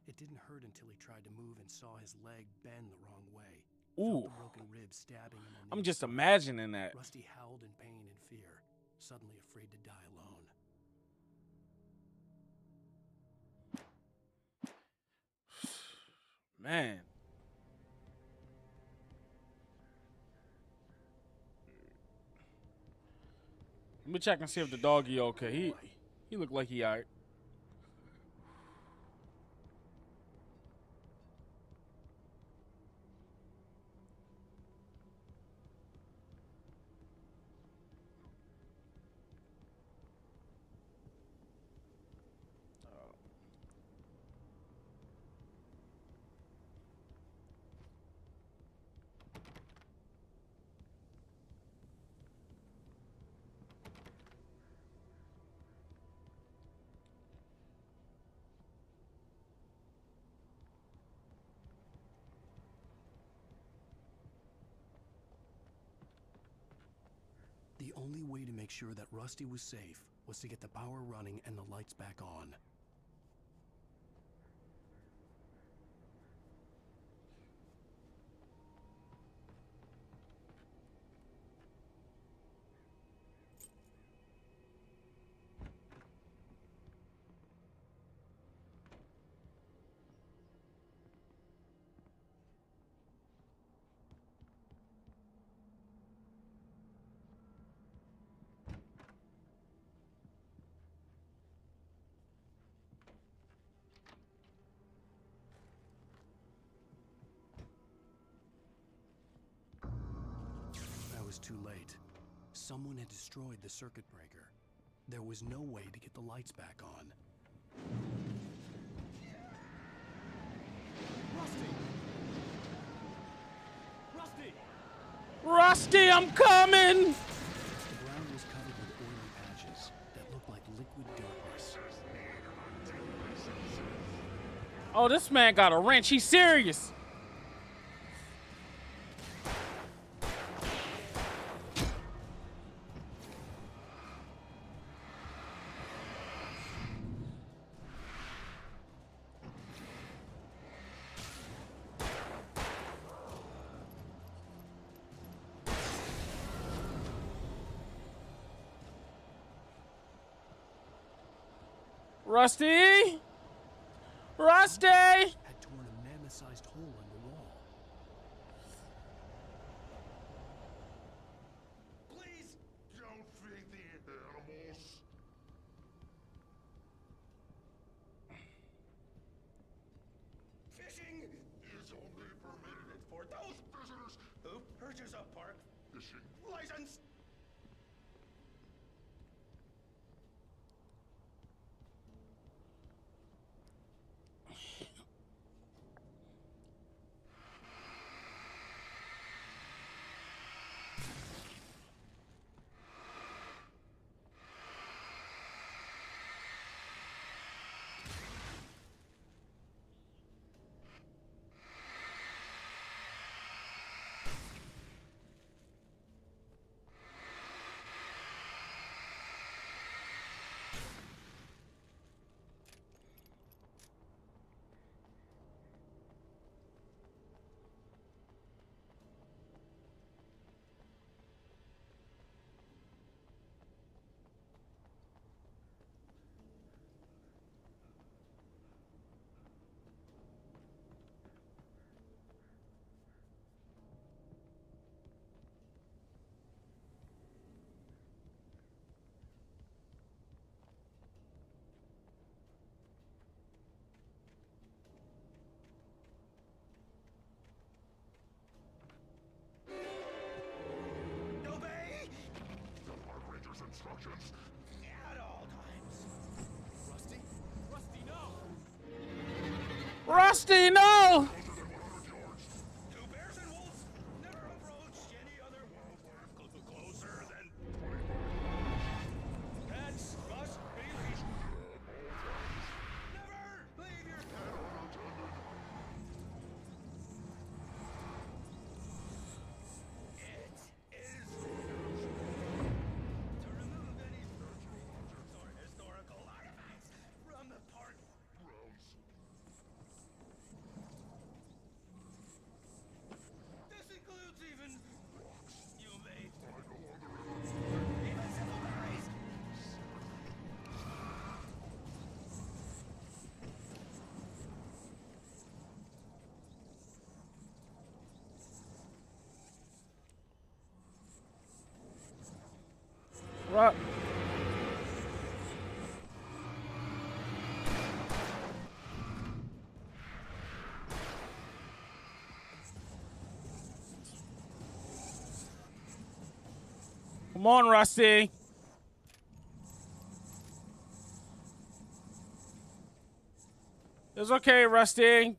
It didn't hurt until he tried to move and saw his leg bend the wrong way. Ooh. Felt the broken ribs stabbing him on the I'm just inside. imagining that. Rusty howled in pain and fear, suddenly afraid to die alone. Man. Let me check and see if the doggy okay. He looked like he alright. The only way to make sure that Rusty was safe was to get the power running and the lights back on. I was too late. Someone had destroyed the circuit breaker. There was no way to get the lights back on. Rusty! Rusty, I'm coming! The ground was covered with oily patches that looked like liquid darkness. Oh, this man got a wrench. He's serious. Rusty! Rusty! Had torn a mammoth-sized hole in the wall. Please don't feed the animals. Fishing is only permitted for those visitors who purchase a park fishing license. Rusty, no! Two bears and wolves never approached any other closer than pets must be leashed. Never leave your pet unattended. It is to remove any surgical objects or historical artifacts from the park grounds. This includes even rocks you may even simple berries. What? Come on, Rusty. It's okay, Rusty.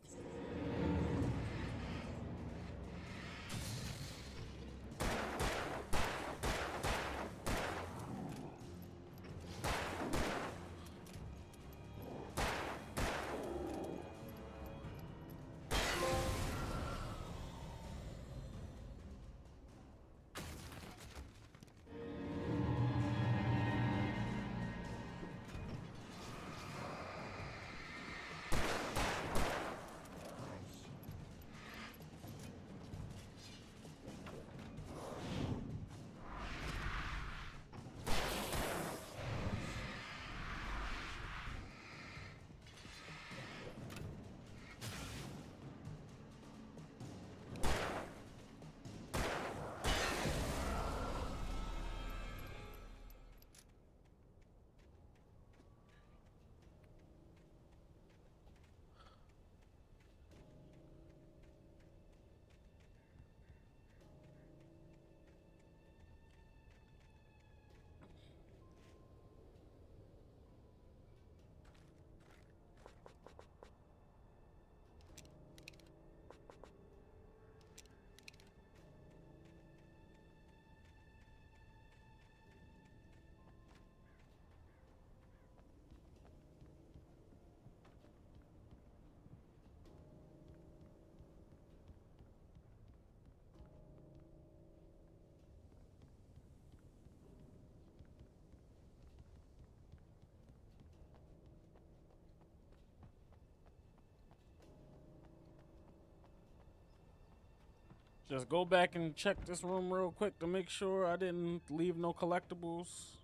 Just go back and check this room real quick to make sure I didn't leave no collectibles.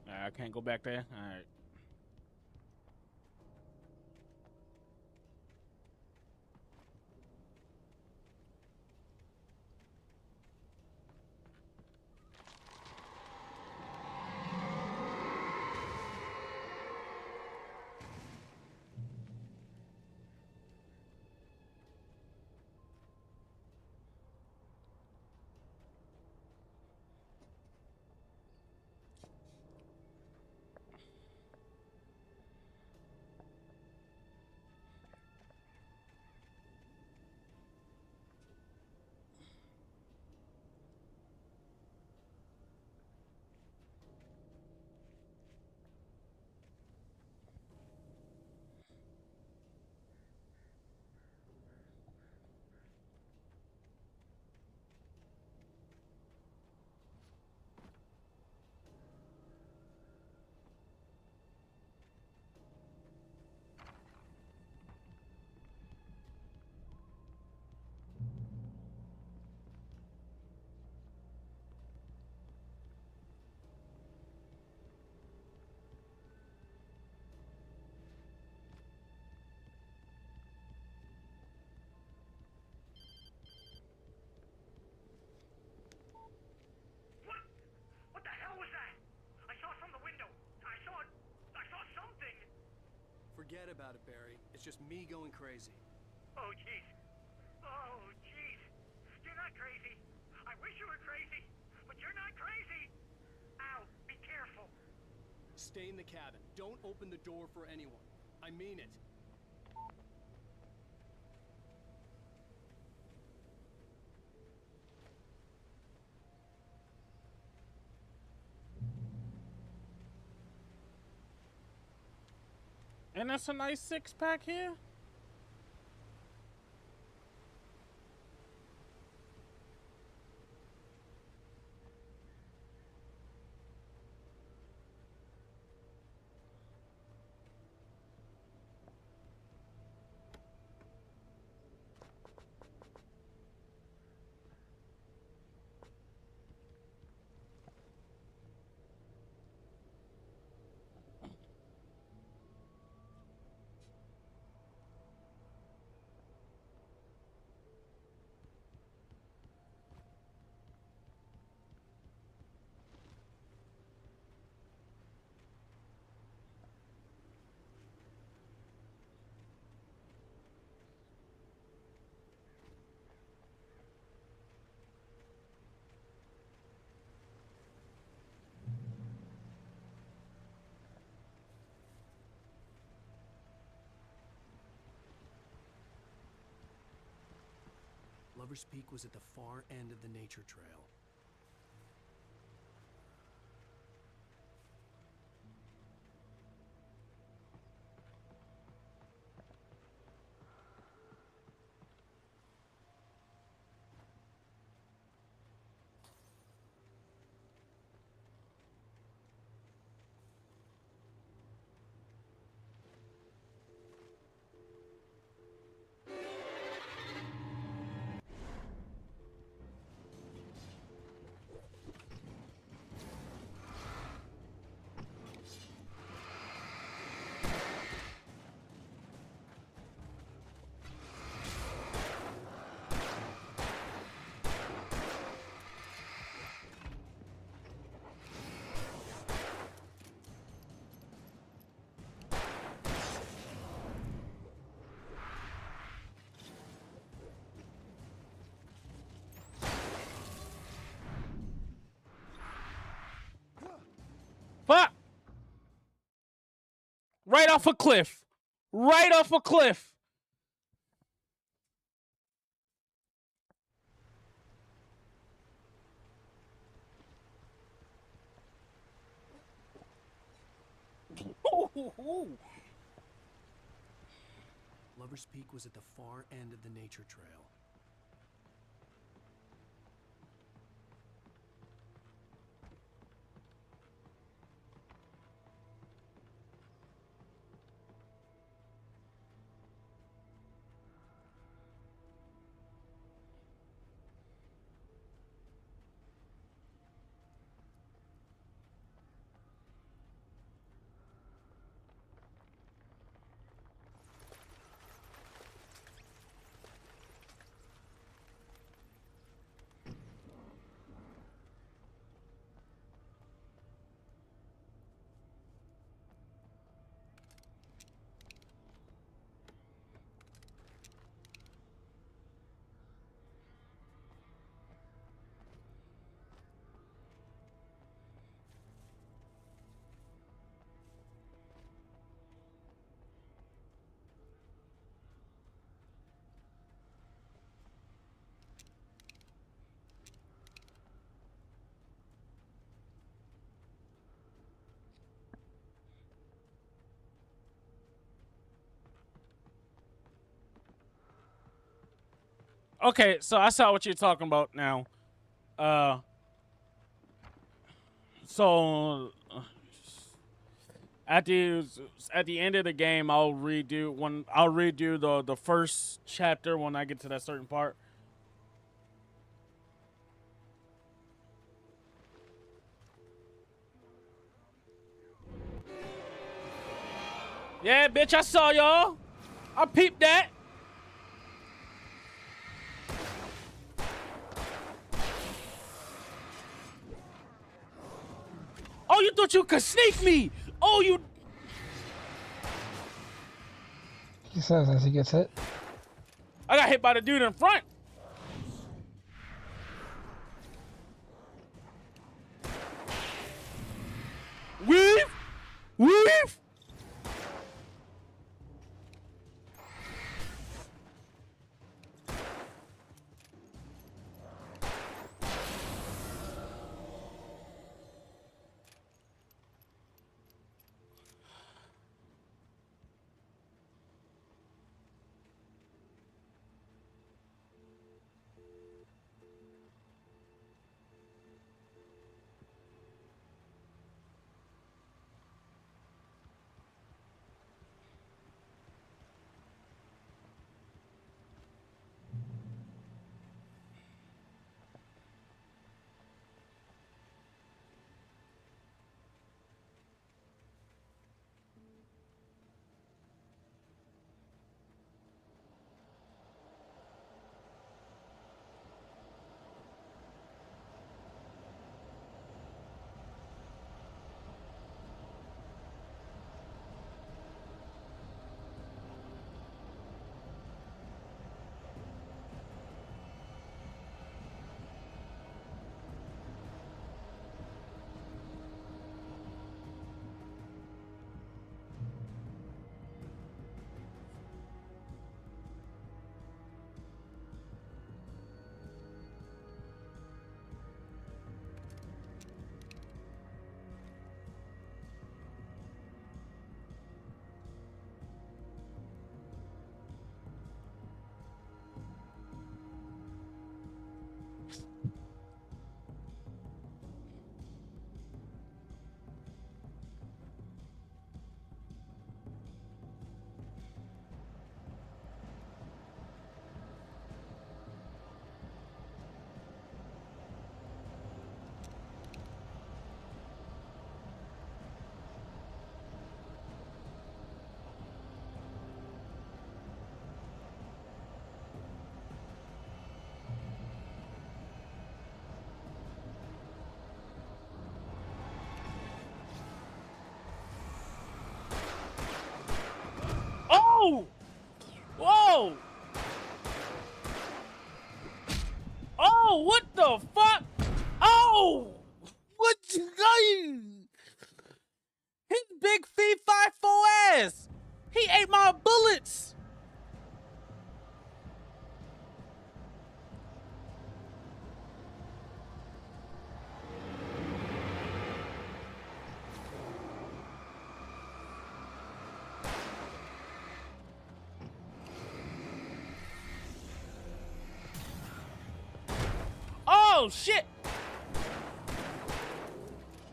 I can't go back there. All right. about it, Barry. It's just me going crazy. Oh, jeez. Oh, jeez. You're not crazy. I wish you were crazy, but you're not crazy. Ow, be careful. Stay in the cabin. Don't open the door for anyone. I mean it. And that's a nice 6-pack here. Lover's Peak was at the far end of the nature trail. Fuck! Right off a cliff. Right off a cliff. Lover's Peak was at the far end of the nature trail. Okay, so I saw what you're talking about now. So at the end of the game, I'll redo the first chapter when I get to that certain part. Yeah, bitch, I saw y'all. I peeped that. Oh, you thought you could sneak me? Oh, you... He says as he gets hit. I got hit by the dude in front. Weave! Weave! Oh! Whoa! Oh, what the fuck? Oh! What you got? His big feet 5'4" ass. He ate my bullets. Oh shit!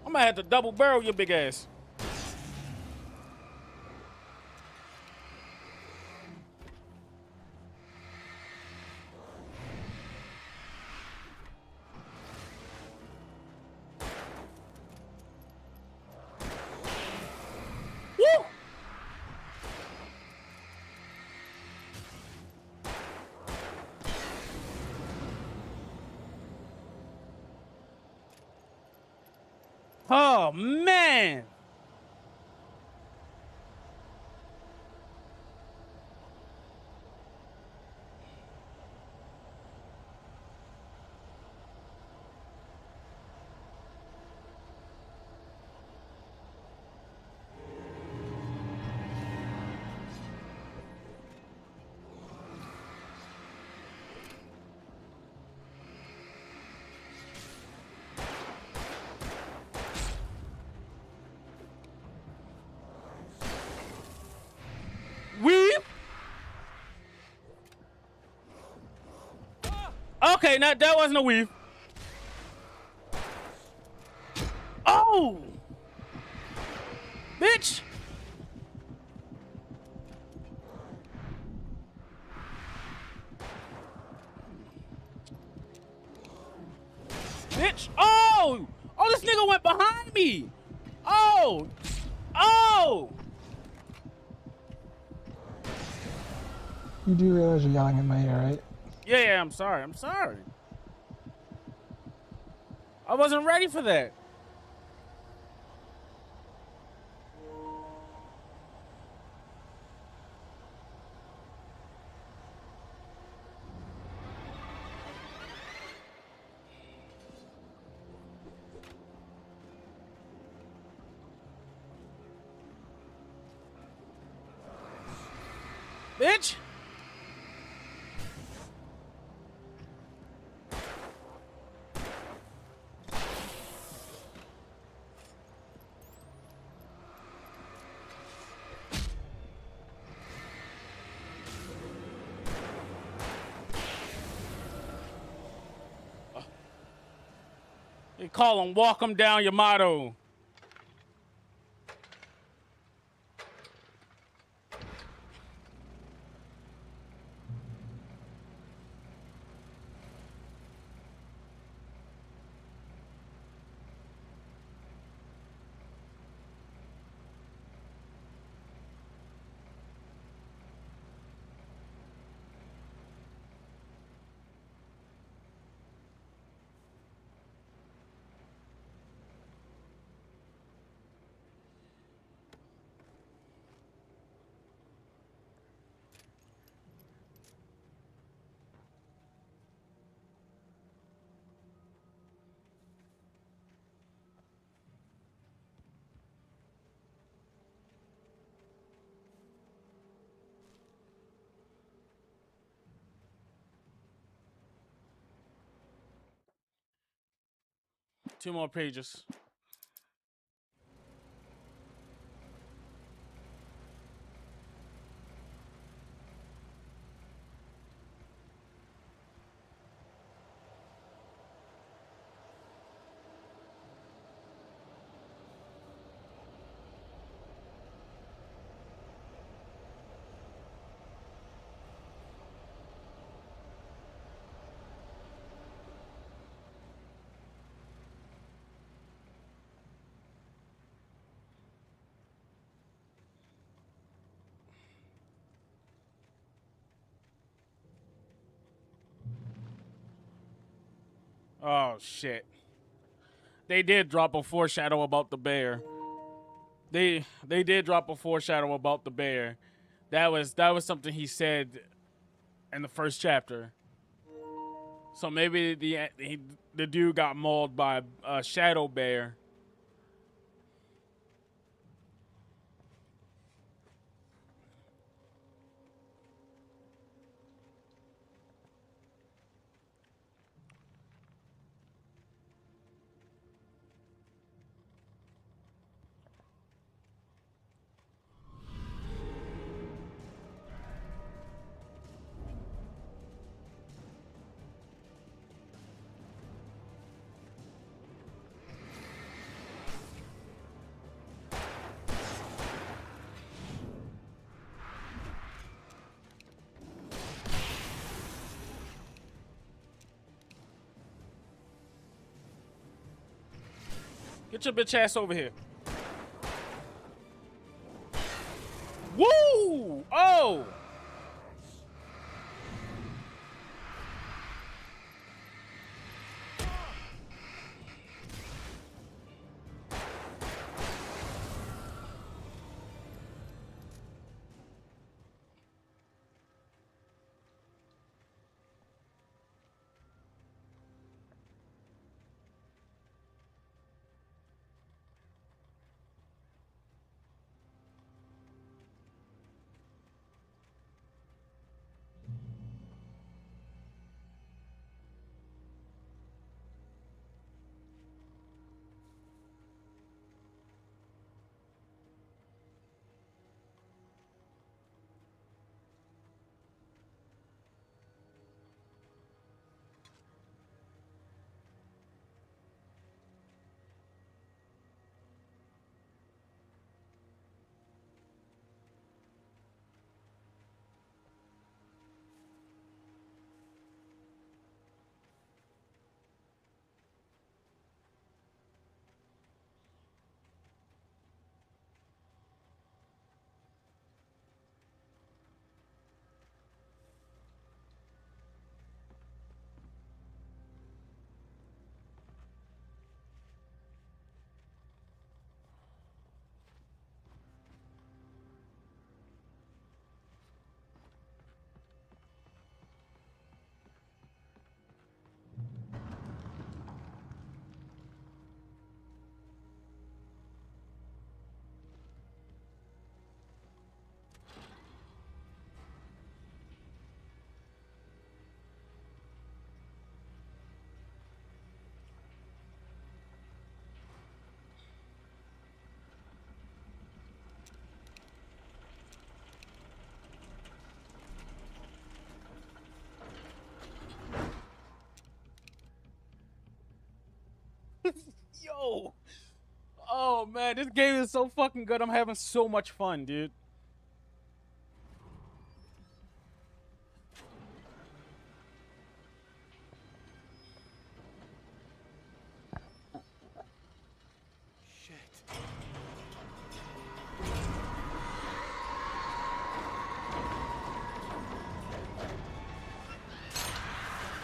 I'm gonna have to double barrel your big ass. Woo! Oh man! Weave. Okay, now that wasn't a weave. Oh! Bitch! Bitch! Oh! Oh, this nigga went behind me! Oh! Oh! You do realize you're yelling in my ear, right? Yeah, I'm sorry. I'm sorry. I wasn't ready for that. bitch. They call him walk him down your motto. Two more pages. Oh shit. They did drop a foreshadow about the bear. They did drop a foreshadow about the bear. That was something he said in the first chapter. So maybe the dude got mauled by a shadow bear. Get your bitch ass over here. Woo! Oh! Yo. Oh man, this game is so fucking good. I'm having so much fun, dude.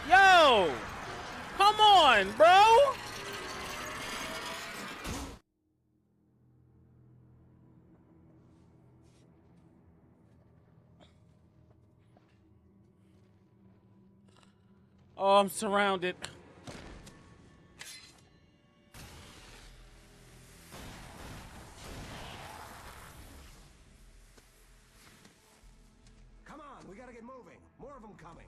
Yo! Come on, bro! Oh, I'm surrounded. Come on, we gotta get moving. More of them coming.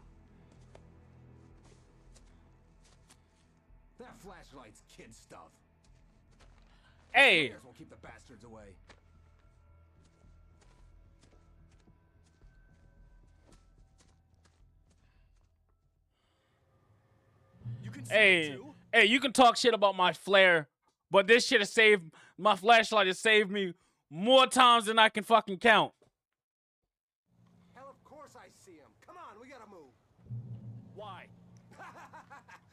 That flashlight's kid stuff. Hey! Flares will keep the bastards away. Hey, hey, you can talk shit about my flare, but this shit has saved my flashlight has saved me more times than I can fucking count. Hell, of course I see him. Come on, we gotta move. Why?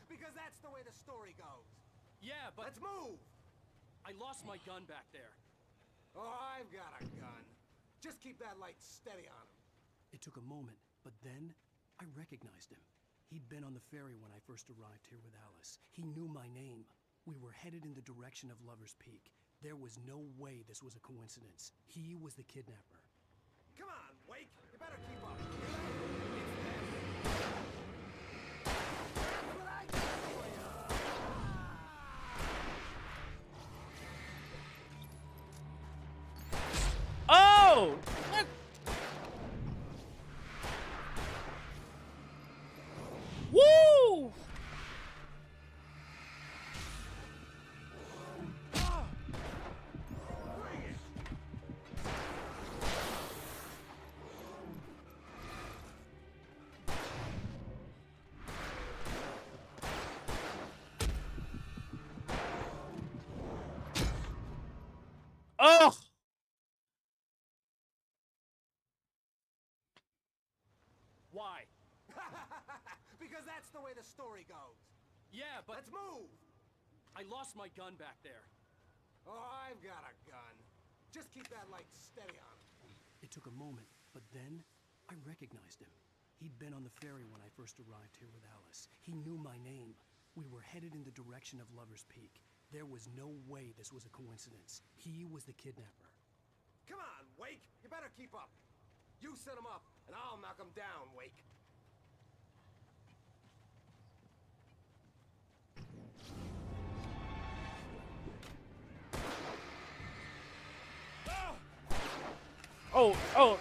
Because that's the way the story goes. Yeah, but... Let's move! I lost my gun back there. Oh, I've got a gun. Just keep that light steady on him. It took a moment, but then I recognized him. He'd been on the ferry when I first arrived here with Alice. He knew my name. We were headed in the direction of Lover's Peak. There was no way this was a coincidence. He was the kidnapper. Come on, Wake! You better keep up. Oh! Woo! Oh! Why? Because that's the way the story goes. Yeah, but... Let's move! I lost my gun back there. Oh, I've got a gun. Just keep that light steady on him. It took a moment, but then I recognized him. He'd been on the ferry when I first arrived here with Alice. He knew my name. We were headed in the direction of Lover's Peak. There was no way this was a coincidence. He was the kidnapper. Come on, Wake! You better keep up. You set him up, and I'll knock him down, Wake. Oh,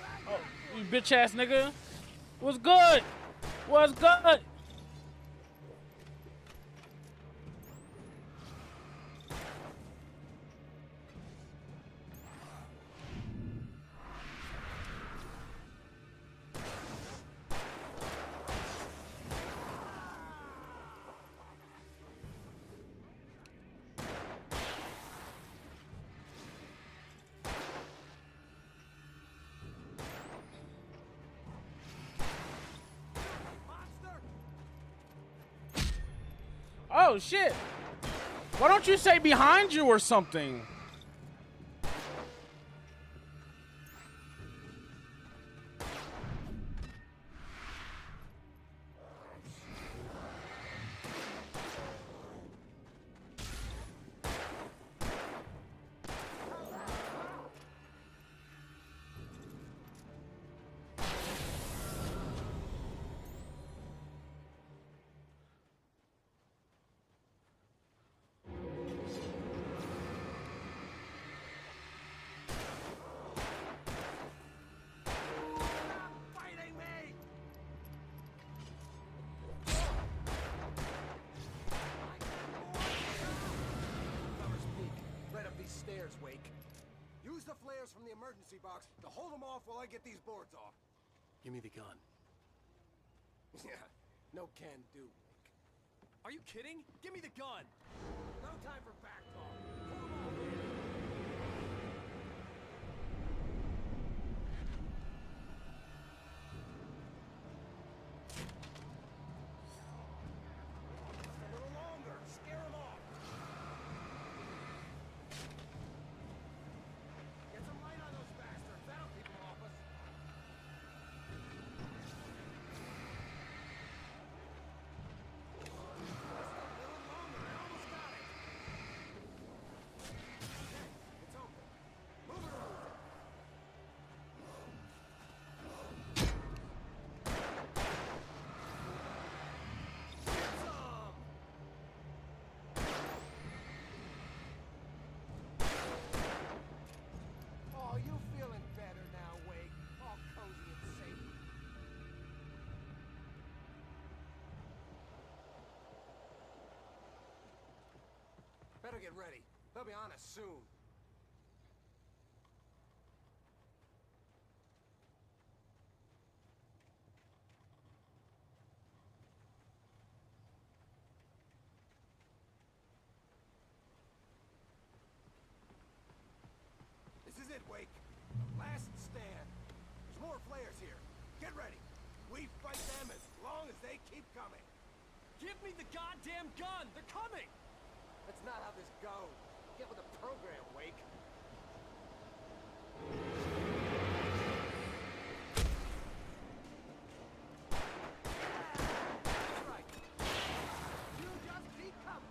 you bitch ass nigga. What's good? What's good? Oh shit! Why don't you say behind you or something? Stairs, Wake. Use the flares from the emergency box to hold them off while I get these boards off. Give me the gun. Yeah, no can do, Wake. Are you kidding? Give me the gun! No time for back talk. Pull 'em off, Andy. A little longer. Scare 'em off. Get some light on those bastards. That'll keep 'em off us. Oh, you feeling better now, Wake? All cozy and safe. Better get ready. They'll be on us soon. This is it, Wake. The last stand. There's more flares here. Get ready. We fight them as long as they keep coming. Give me the goddamn gun! They're coming! That's not how this goes. Get with the program, Wake. That's right. You just keep coming.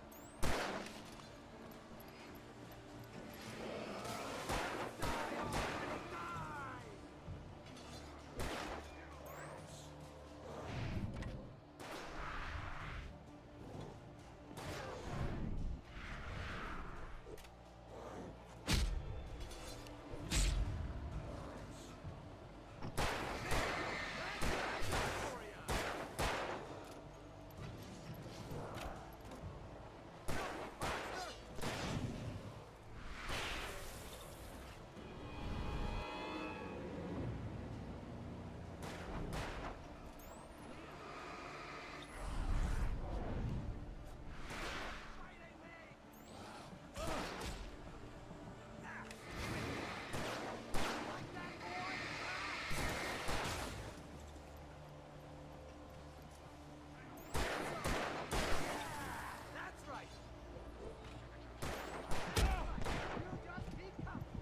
That's right. You just keep coming.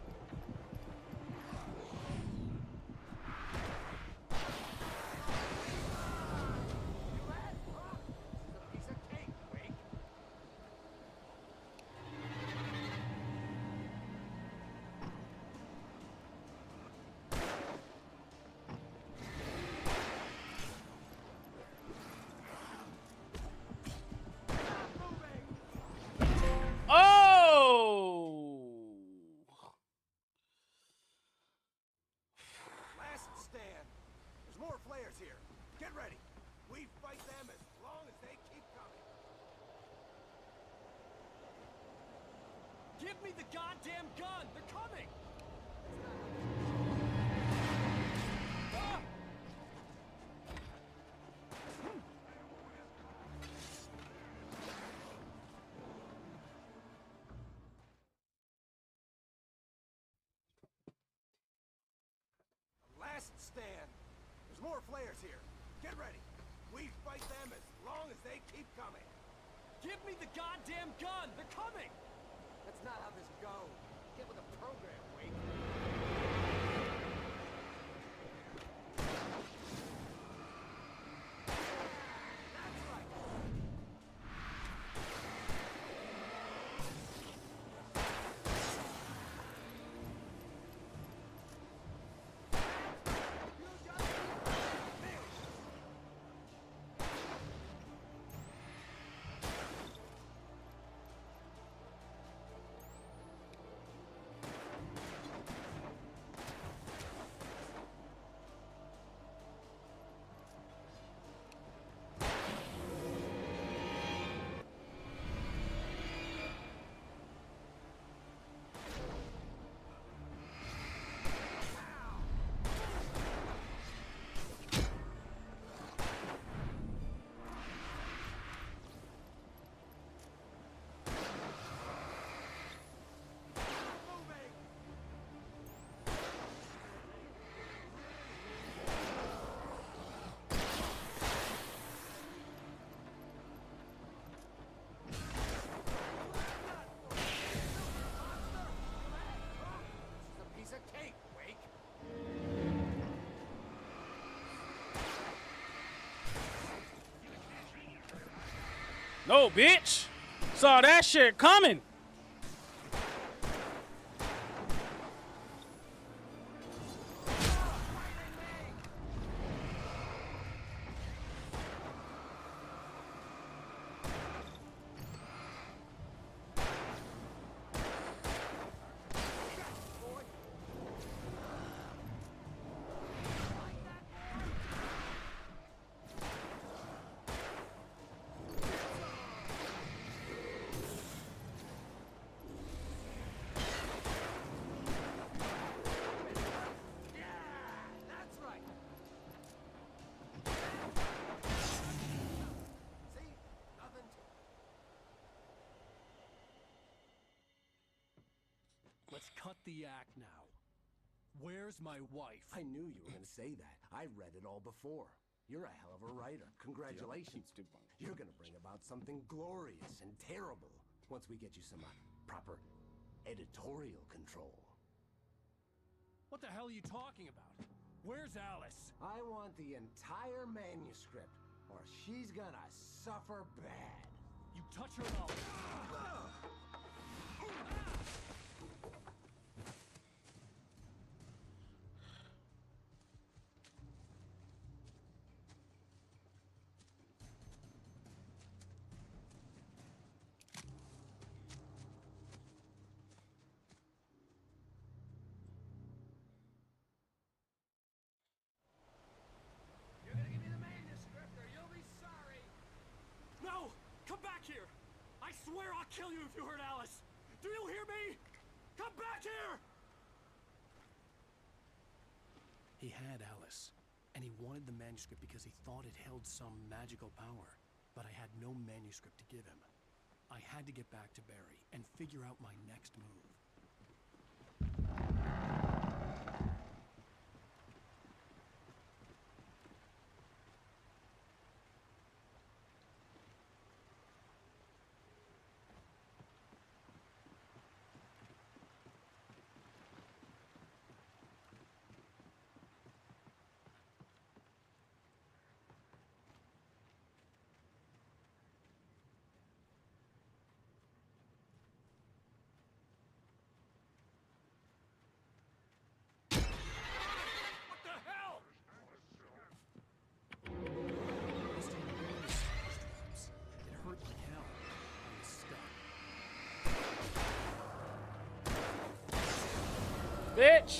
You had fun. This is a piece of cake, Wake. Oh! Last stand. There's more flares here. Get ready. We fight them as long as they keep coming. Give me the goddamn gun! They're coming! Ah! Last stand. There's more flares here. Get ready. We fight them as long as they keep coming. Give me the goddamn gun! They're coming! That's not how this goes. Get with the program, Wake. That's right. You just keep finish. No, bitch. Saw that shit coming. That's right. See? Nothing to Let's cut the act now. Where's my wife? I knew you were going to say that. I read it all before. You're a hell of a writer. Congratulations. You're going to bring about something glorious and terrible once we get you some proper editorial control. What the hell are you talking about? Where's Alice? I want the entire manuscript, or she's gonna suffer bad. You touch her and I'll... You're gonna give me the manuscript or you'll be sorry. No! Come back here! I swear I'll kill you if you hurt Alice! Do you hear me? Come back here! He had Alice, and he wanted the manuscript because he thought it held some magical power. But I had no manuscript to give him. I had to get back to Barry and figure out my next move. What the hell? It hurt like hell. I was stuck. Bitch.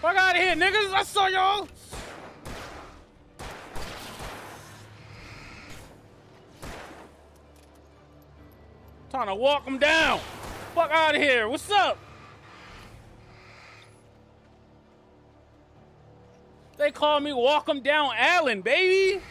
Fuck out of here, niggas. I saw y'all. Trying to walk them down. Fuck out of here. What's up? They call me Walk 'em Down Allen, baby.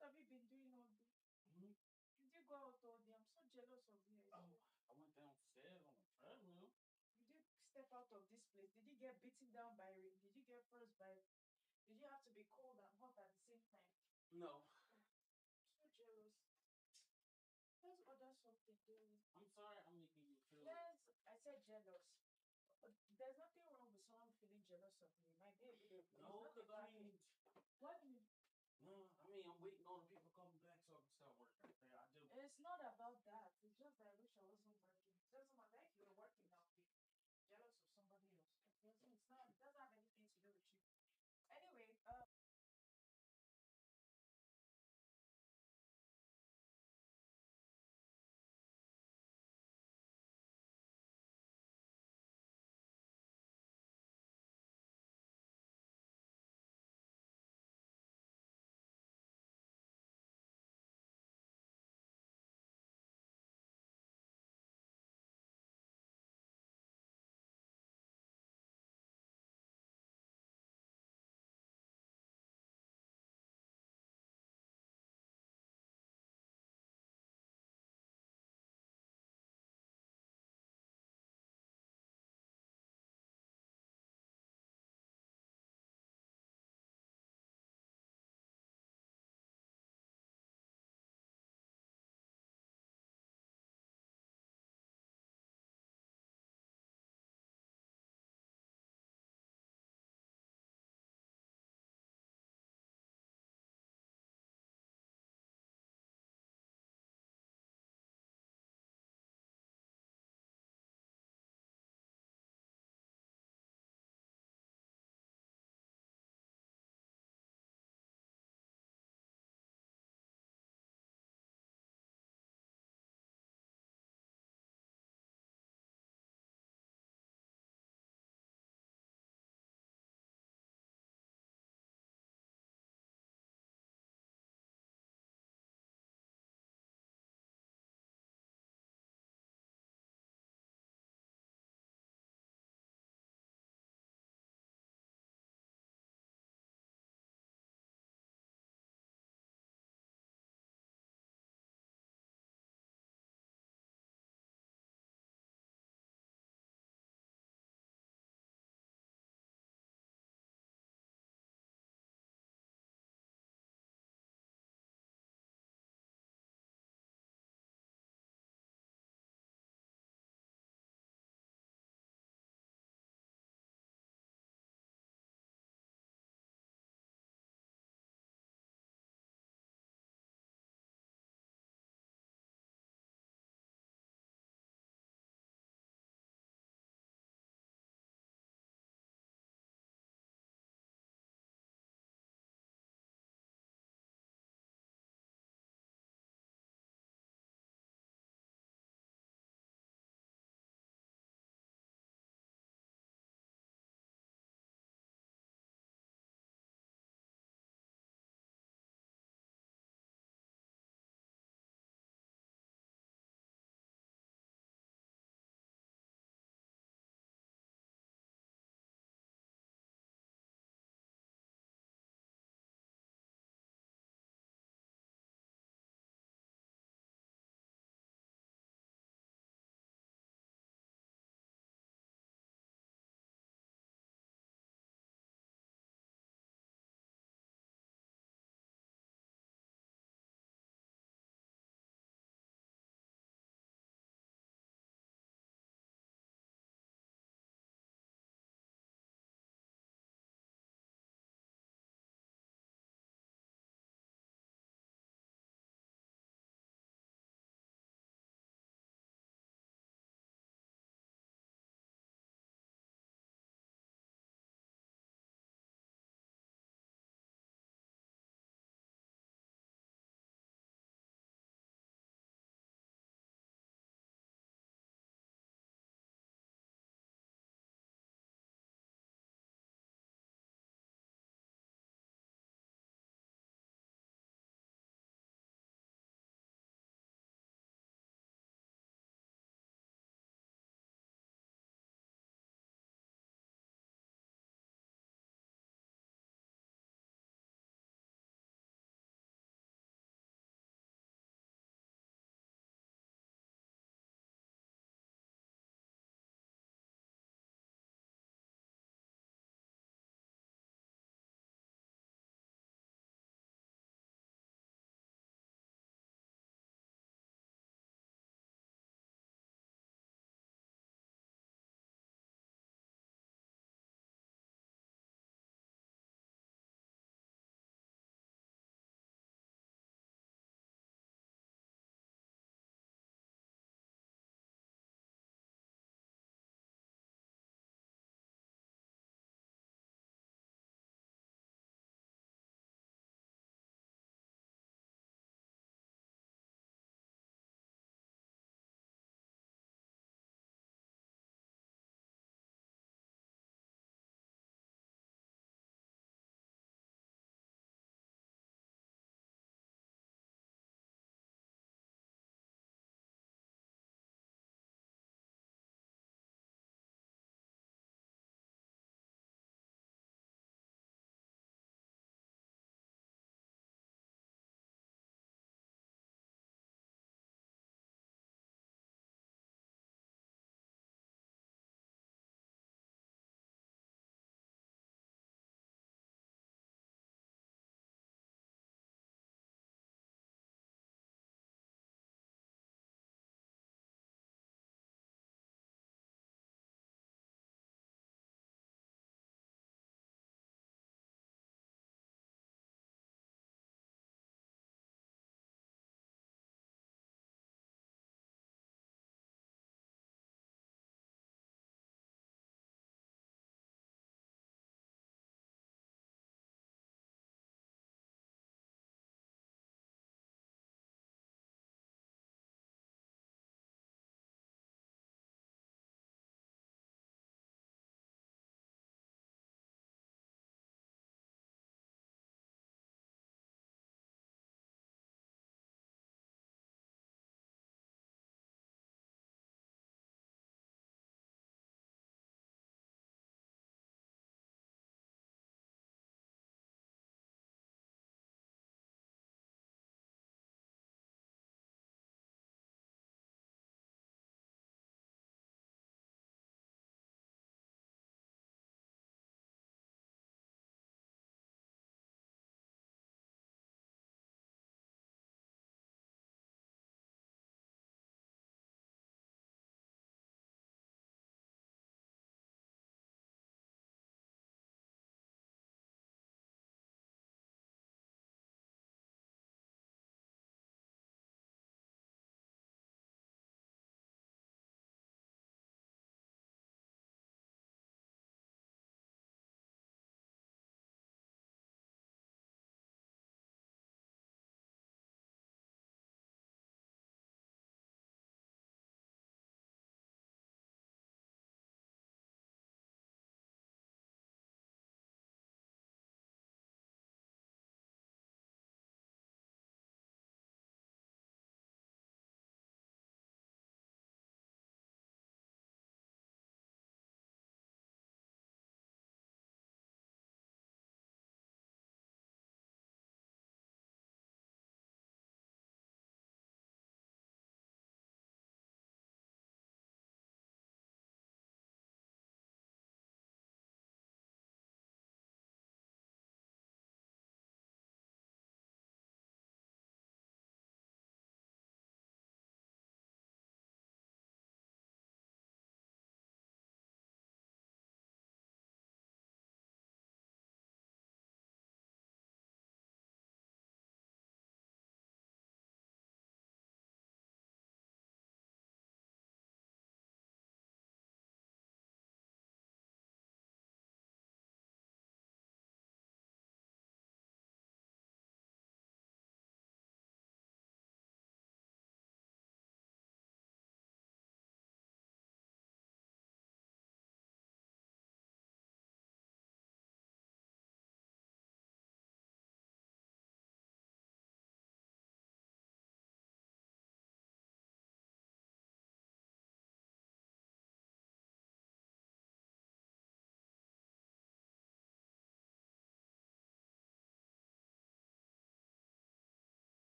have you been doing all day? Did you go out all day? I'm so jealous of you. Oh, I went downstairs on the treadmill. Did you step out of this place? Did you get beaten down by rain? Did you get frostbite? Did you have to be cold and hot at the same time? No. I'm so jealous. Let's order something, Doris. I'm sorry I'm making you feel. Yes, I said jealous. But there's nothing wrong with someone feeling jealous of me. My day, No, because I mean. What do you mean? No, I mean, I'm waiting on the people coming back so I can start working. I do. It's not about that. It's just that I wish I wasn't working. It doesn't matter if you're working now. Be jealous of somebody else. It's not. It doesn't have anything to do with you. Anyway,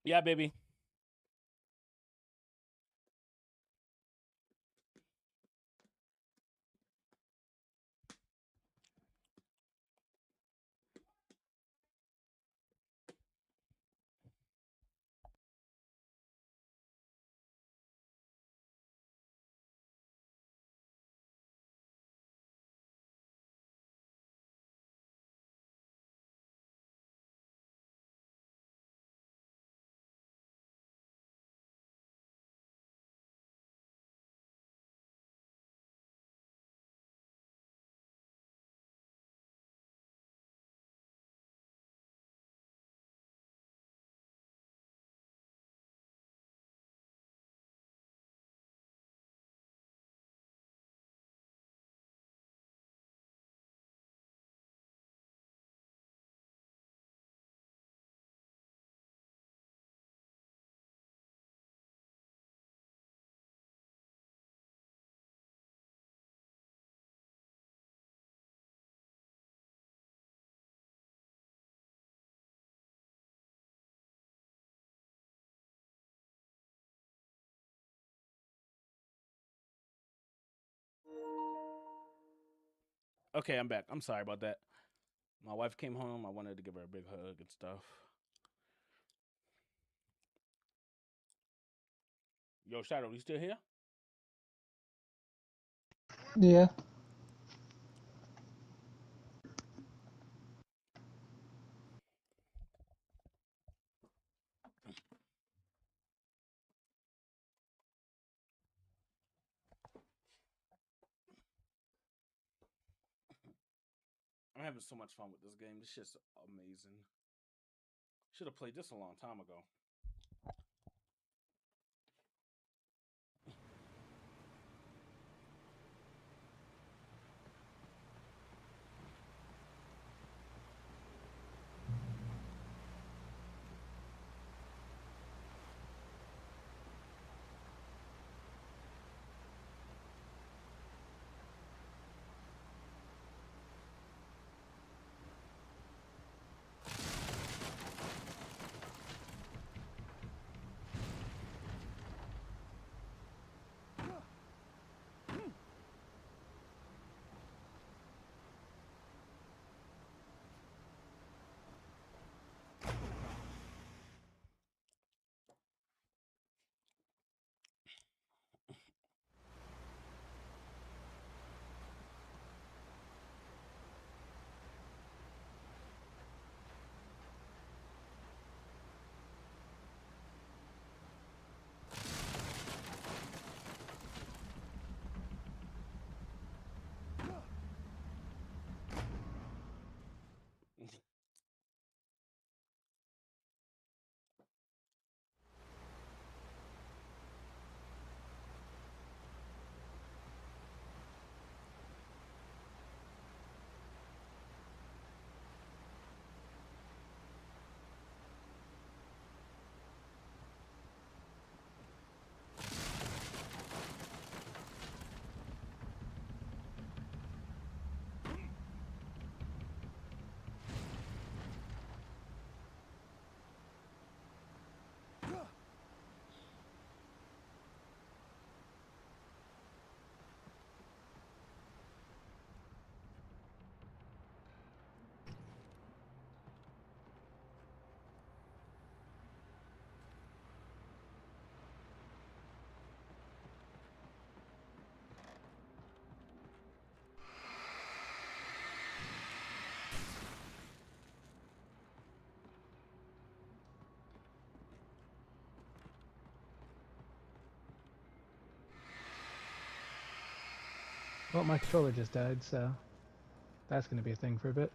Yeah, baby. Okay, I'm back. I'm sorry about that. My wife came home. I wanted to give her a big hug and stuff. Yo, Shadow, you still here? Yeah. I'm having so much fun with this game. This shit's amazing. Should have played this a long time ago. Well, my controller just died, so that's going to be a thing for a bit.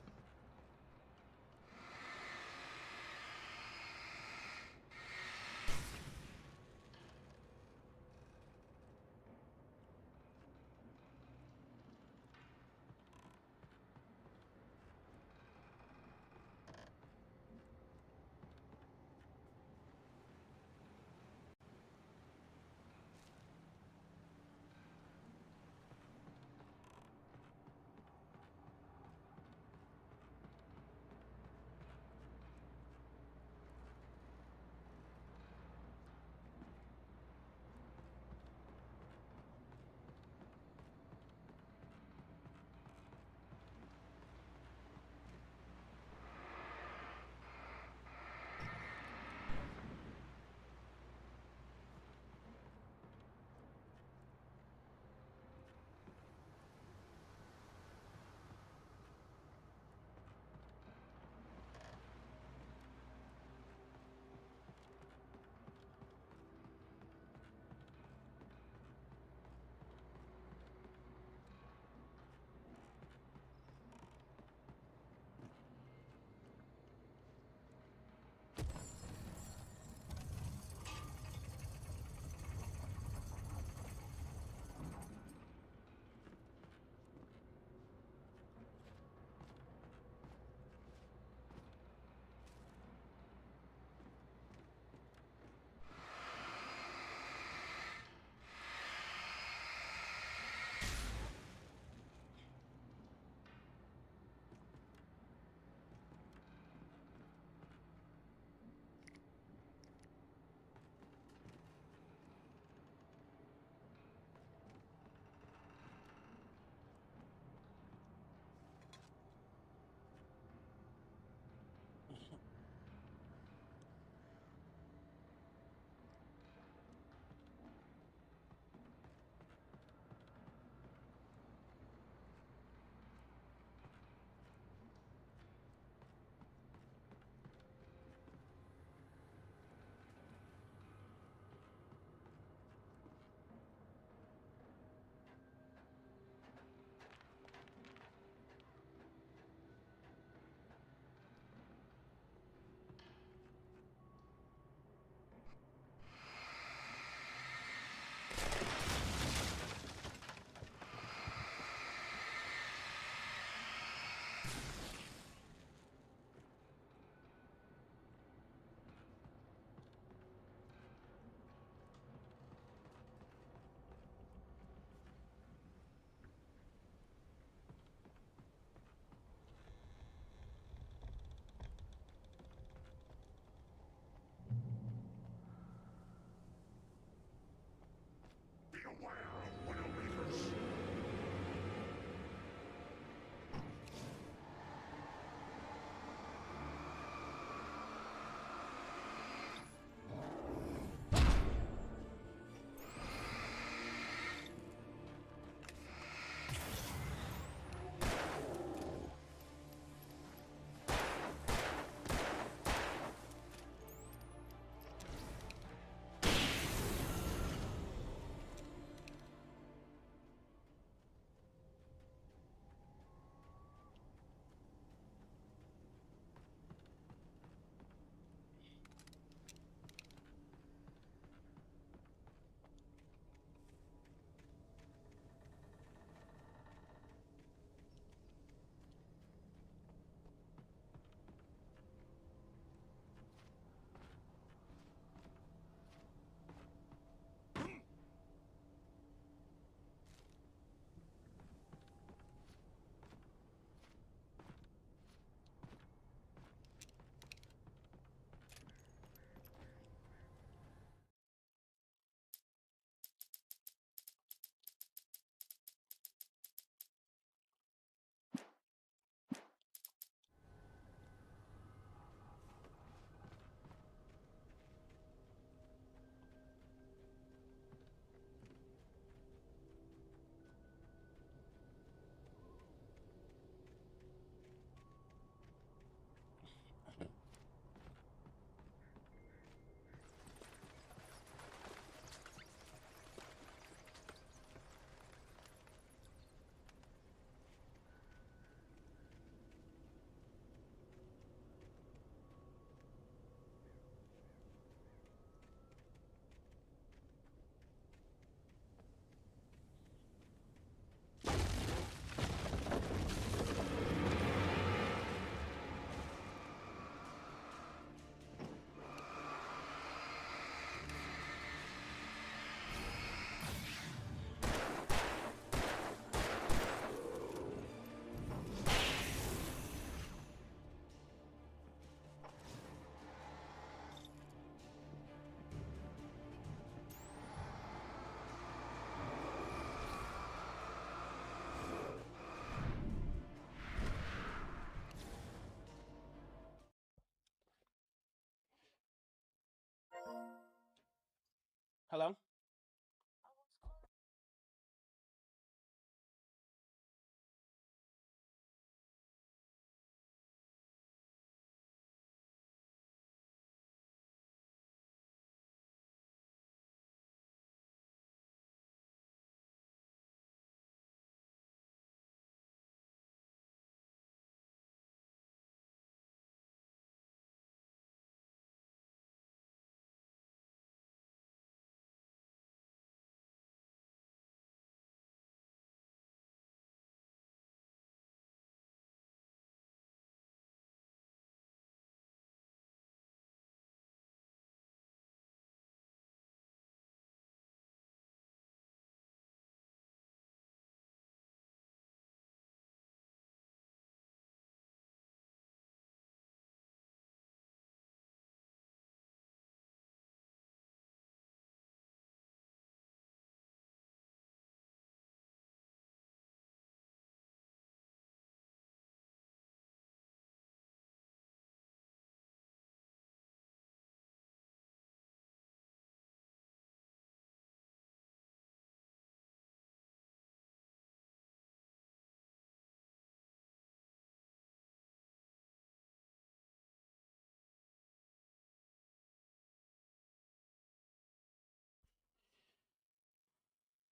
Hello?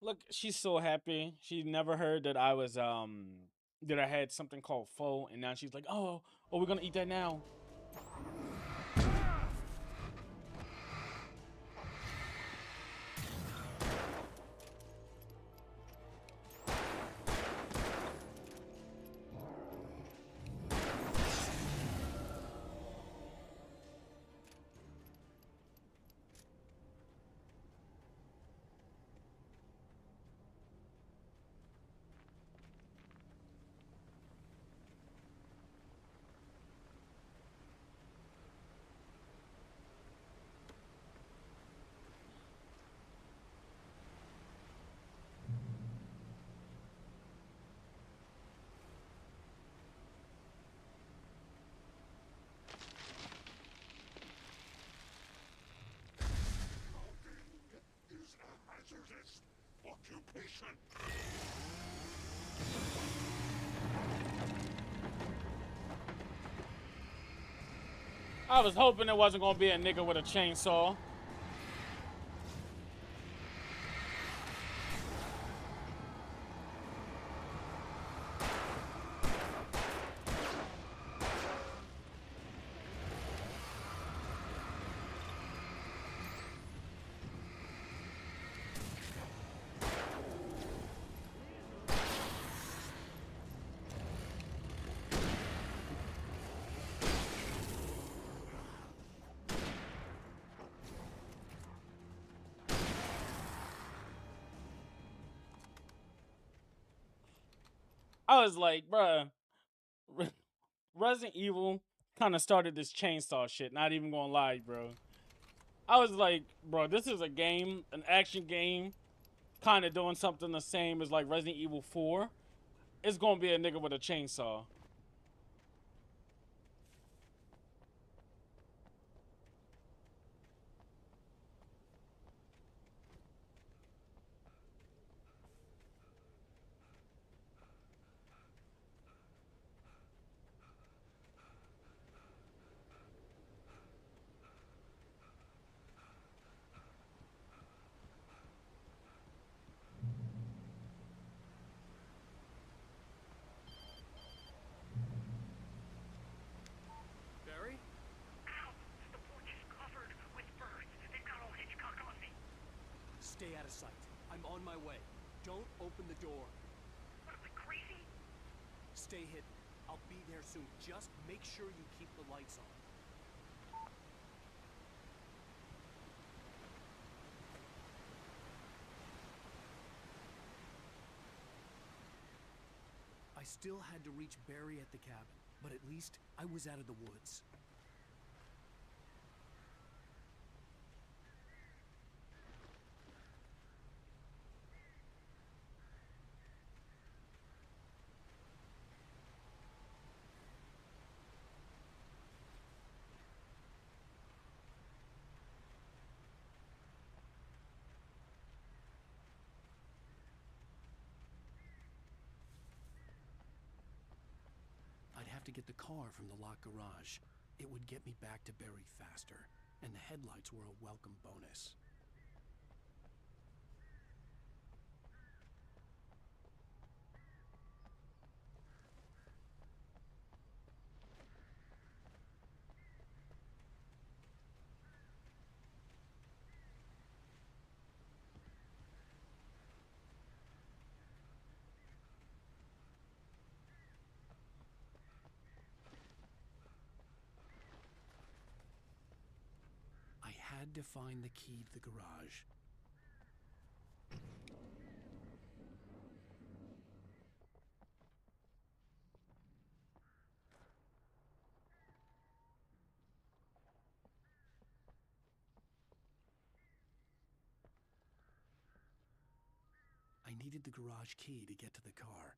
Look, she's so happy. She never heard that I was that I had something called pho, and now she's like, oh, we're gonna eat that now. Is a hazardous occupation. I was hoping it wasn't gonna be a nigga with a chainsaw. I was like, bruh, Resident Evil kind of started this chainsaw shit. Not even gonna lie, bro. I was like, bro, this is a game, an action game, kind of doing something the same as like Resident Evil 4. It's gonna be a nigga with a chainsaw. Barry? Ow! The porch is covered with birds. They've got old Hitchcock on me. Stay out of sight. I'm on my way. Don't open the door. What am I, crazy? Stay hidden. I'll be there soon. Just make sure you keep the lights on. I still had to reach Barry at the cabin, but at least I was out of the woods. to get the car from the locked garage. It would get me back to Barry faster, and the headlights were a welcome bonus. I had to find the key to the garage. I needed the garage key to get to the car.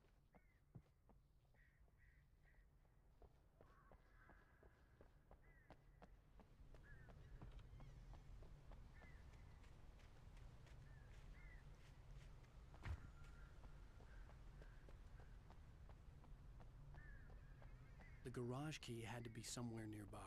The garage key had to be somewhere nearby.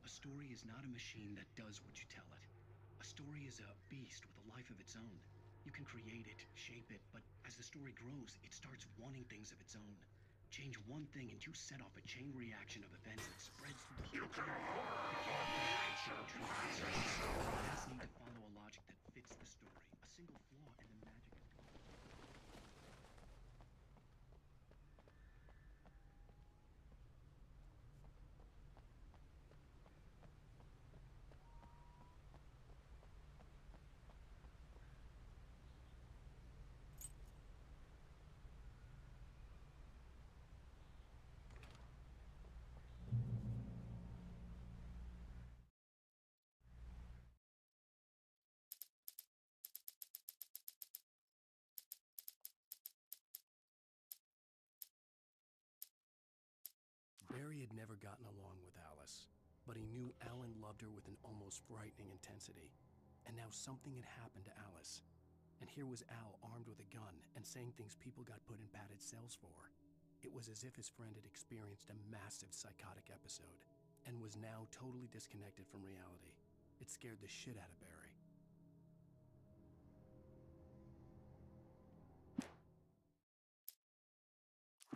A story is not a machine that does what you tell it. A story is a beast with a life of its own. You can create it, shape it, but as the story grows, it starts wanting things of its own. Change one thing and you set off a chain reaction of events that spreads through the whole genre. The characters show true insights. The events need to follow a logic that fits the story. A single flaw and the magic is gone. Barry had never gotten along with Alice, but he knew Alan loved her with an almost frightening intensity. And now something had happened to Alice. And here was Al armed with a gun and saying things people got put in padded cells for. It was as if his friend had experienced a massive psychotic episode and was now totally disconnected from reality. It scared the shit out of Barry.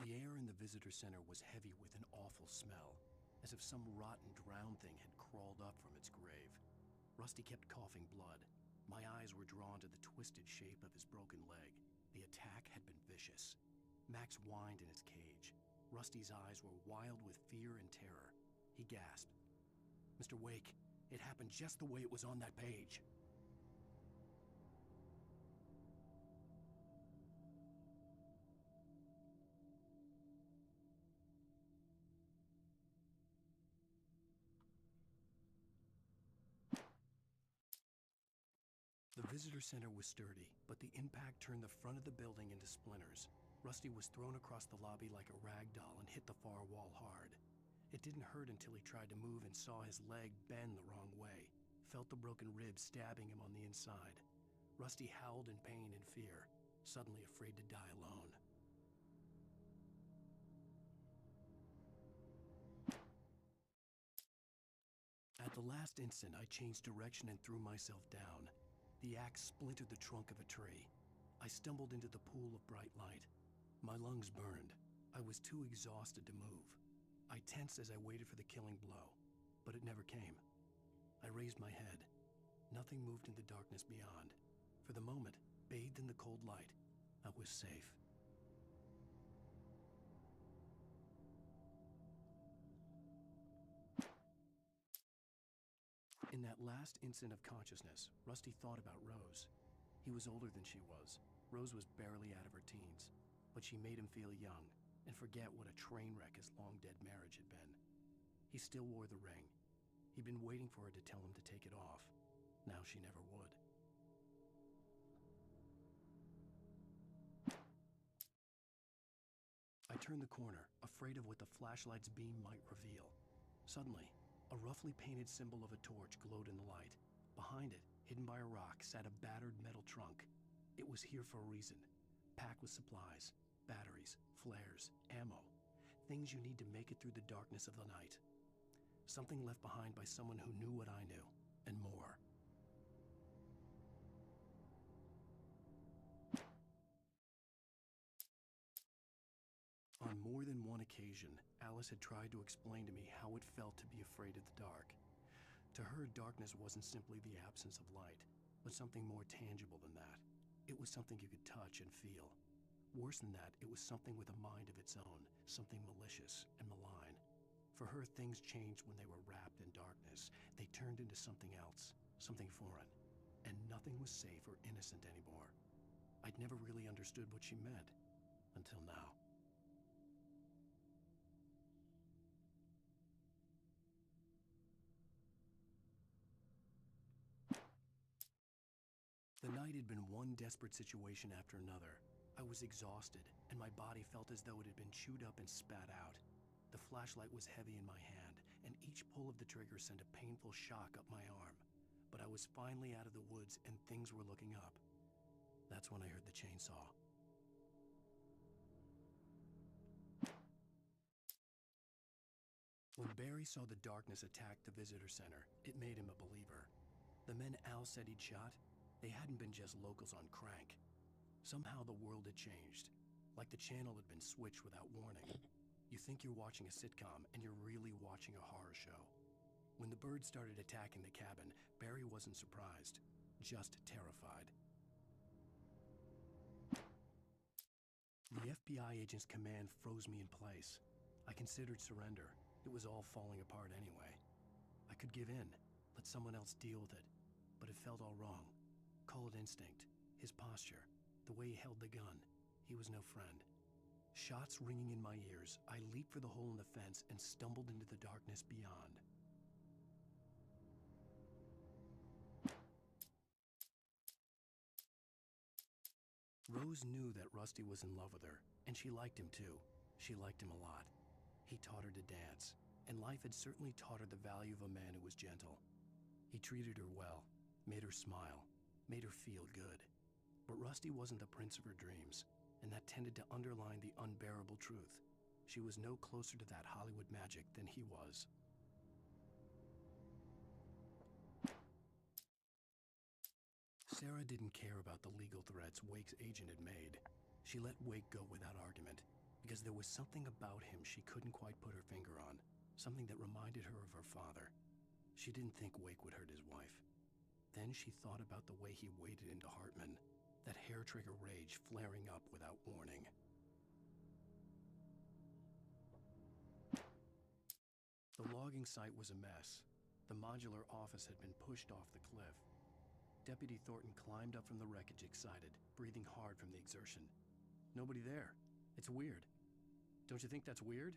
The air in the visitor center was heavy with an awful smell, as if some rotten drowned thing had crawled up from its grave. Rusty kept coughing blood. My eyes were drawn to the twisted shape of his broken leg. The attack had been vicious. Max whined in his cage. Rusty's eyes were wild with fear and terror. He gasped. "Mr. Wake, it happened just the way it was on that page." The visitor center was sturdy, but the impact turned the front of the building into splinters. Rusty was thrown across the lobby like a rag doll and hit the far wall hard. It didn't hurt until he tried to move and saw his leg bend the wrong way, felt the broken ribs stabbing him on the inside. Rusty howled in pain and fear, suddenly afraid to die alone. At the last instant, I changed direction and threw myself down. The axe splintered the trunk of a tree. I stumbled into the pool of bright light. My lungs burned. I was too exhausted to move. I tensed as I waited for the killing blow, but it never came. I raised my head. Nothing moved in the darkness beyond. For the moment, bathed in the cold light, I was safe. In that last instant of consciousness, Rusty thought about Rose. He was older than she was. Rose was barely out of her teens, but she made him feel young. and forget what a train wreck his long-dead marriage had been. He still wore the ring. He'd been waiting for her to tell him to take it off. Now she never would. I turned the corner, afraid of what the flashlight's beam might reveal. Suddenly, a roughly painted symbol of a torch glowed in the light. Behind it, hidden by a rock, sat a battered metal trunk. It was here for a reason, packed with supplies, batteries, flares, ammo, things you need to make it through the darkness of the night. Something left behind by someone who knew what I knew, and more. On more than one occasion, Alice had tried to explain to me how it felt to be afraid of the dark. To her, darkness wasn't simply the absence of light, but something more tangible than that. It was something you could touch and feel. Worse than that, it was something with a mind of its own, something malicious and malign. For her, things changed when they were wrapped in darkness. They turned into something else, something foreign, and nothing was safe or innocent anymore. I'd never really understood what she meant, until now. The night had been one desperate situation after another. I was exhausted, and my body felt as though it had been chewed up and spat out. The flashlight was heavy in my hand, and each pull of the trigger sent a painful shock up my arm. But I was finally out of the woods, and things were looking up. That's when I heard the chainsaw. When Barry saw the darkness attack the visitor center, it made him a believer. The men Al said he'd shot, they hadn't been just locals on crank. Somehow the world had changed, like the channel had been switched without warning. You think you're watching a sitcom, and you're really watching a horror show. When the birds started attacking the cabin, Barry wasn't surprised, just terrified. The FBI agent's command froze me in place. I considered surrender. It was all falling apart anyway. I could give in, let someone else deal with it, but it felt all wrong. Call it instinct, his posture, the way he held the gun. He was no friend. Shots ringing in my ears, I leaped for the hole in the fence and stumbled into the darkness beyond. Rose knew that Rusty was in love with her, and she liked him too. She liked him a lot. He taught her to dance, and life had certainly taught her the value of a man who was gentle. He treated her well, made her smile, made her feel good. But Rusty wasn't the prince of her dreams, and that tended to underline the unbearable truth. She was no closer to that Hollywood magic than he was. Sarah didn't care about the legal threats Wake's agent had made. She let Wake go without argument, because there was something about him she couldn't quite put her finger on, something that reminded her of her father. She didn't think Wake would hurt his wife. Then she thought about the way he waded into Hartman, that hair-trigger rage flaring up without warning. The logging site was a mess. The modular office had been pushed off the cliff. Deputy Thornton climbed up from the wreckage excited, breathing hard from the exertion. Nobody there. It's weird. Don't you think that's weird?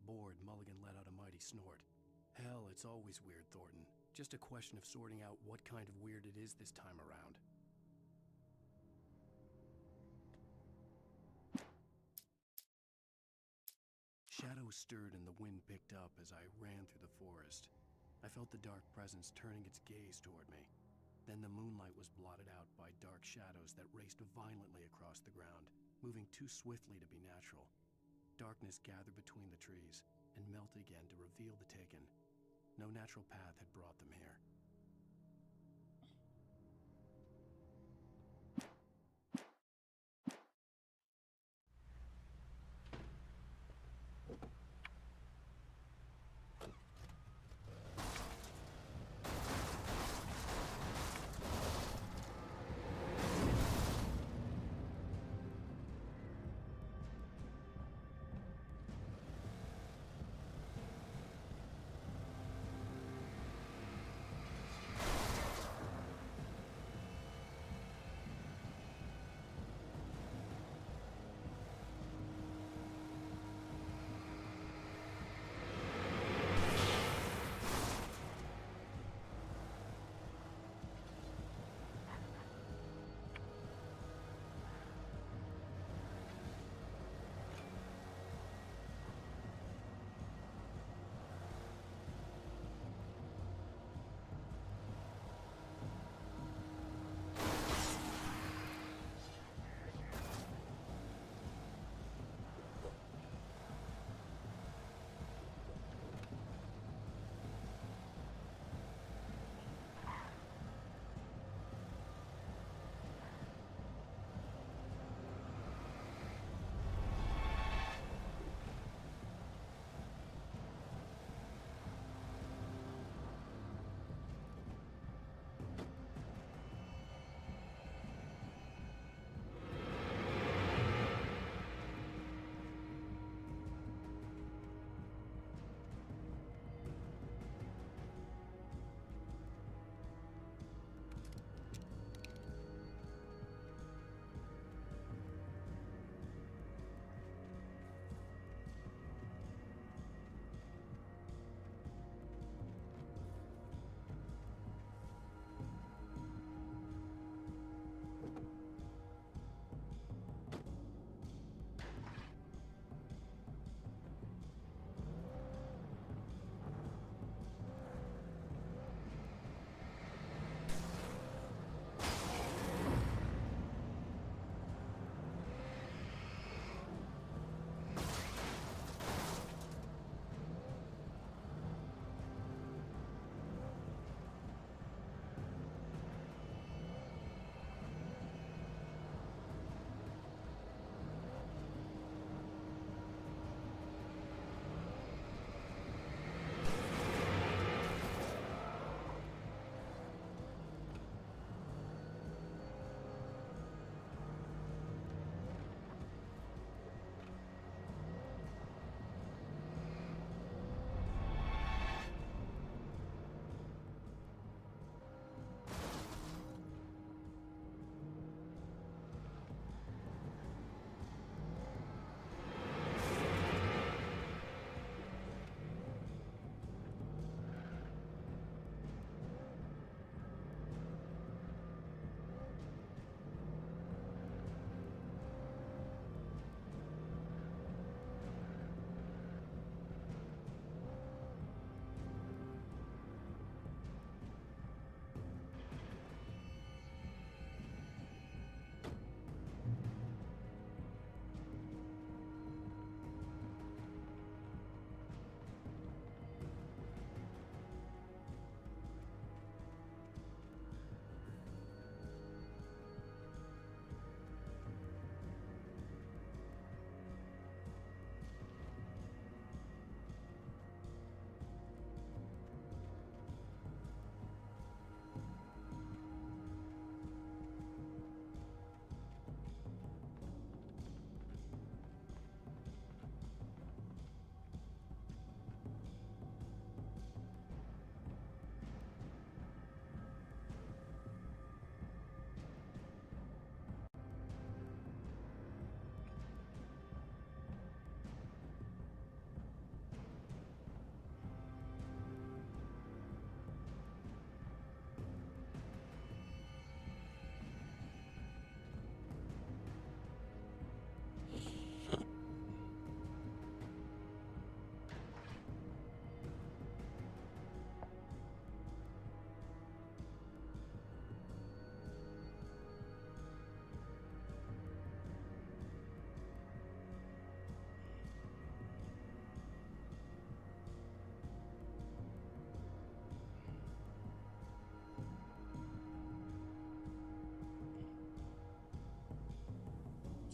Bored, Mulligan let out a mighty snort. Hell, it's always weird, Thornton. Just a question of sorting out what kind of weird it is this time around. Shadows stirred and the wind picked up as I ran through the forest. I felt the dark presence turning its gaze toward me. Then the moonlight was blotted out by dark shadows that raced violently across the ground, moving too swiftly to be natural. Darkness gathered between the trees and melted again to reveal the Taken. No natural path had brought them here.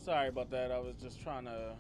Sorry about that. I was just trying to.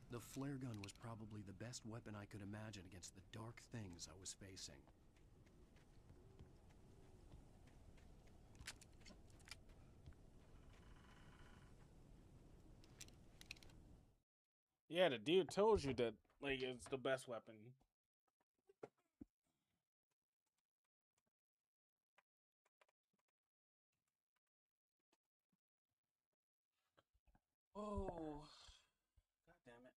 The flare gun was probably the best weapon I could imagine against the dark things I was facing. Yeah, the dude told you that like it's the best weapon. Oh, god damn it!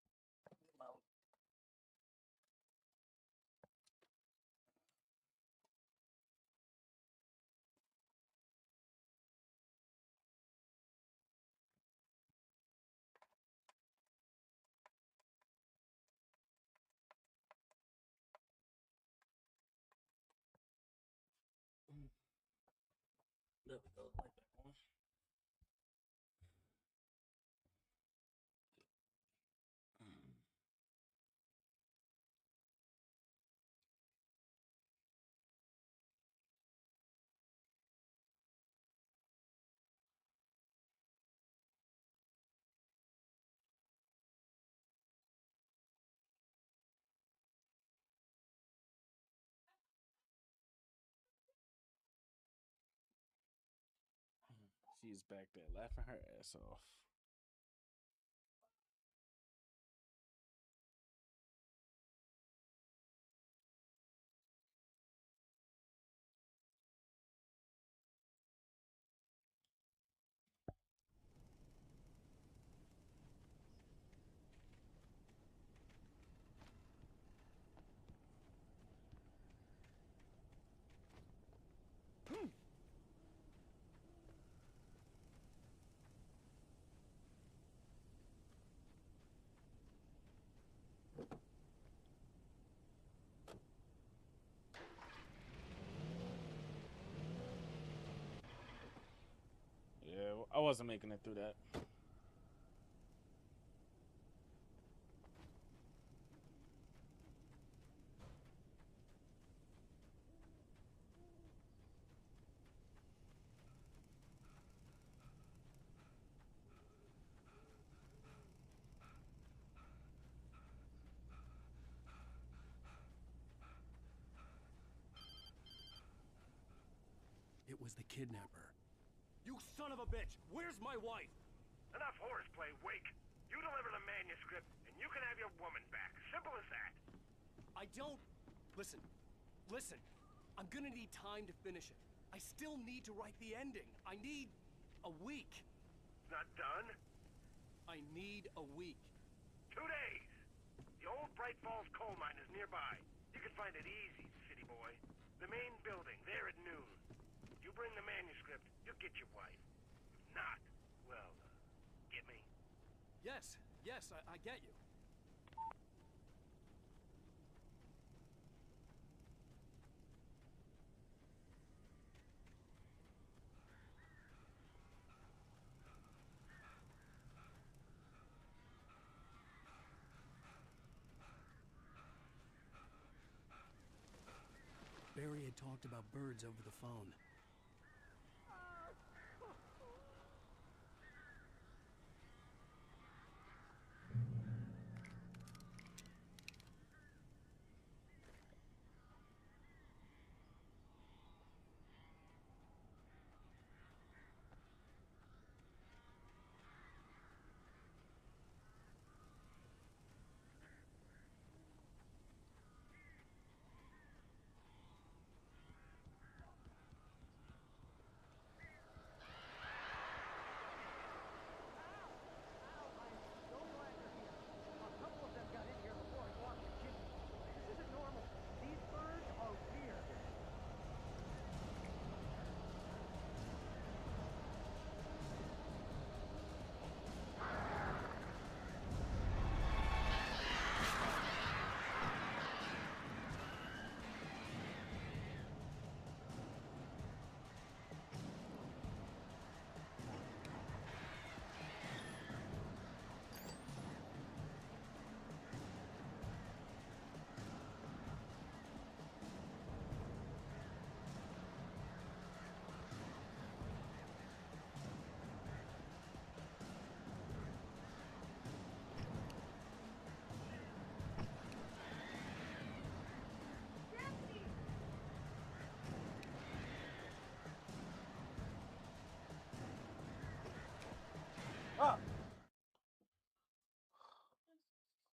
There we go. Like that one. She's back there laughing her ass off. Yeah, I wasn't making it through that. It was the kidnapper. You son of a bitch! Where's my wife? Enough horseplay, Wake. You deliver the manuscript, and you can have your woman back. Simple as that. I don't... Listen. Listen. I'm gonna need time to finish it. I still need to write the ending. I need a week. Not done? I need a week. 2 days. The old Bright Falls coal mine is nearby. You can find it easy, city boy. The main building, there at noon. You bring the manuscript, you'll get your wife. If not, well, get me? Yes, I get you. Barry had talked about birds over the phone.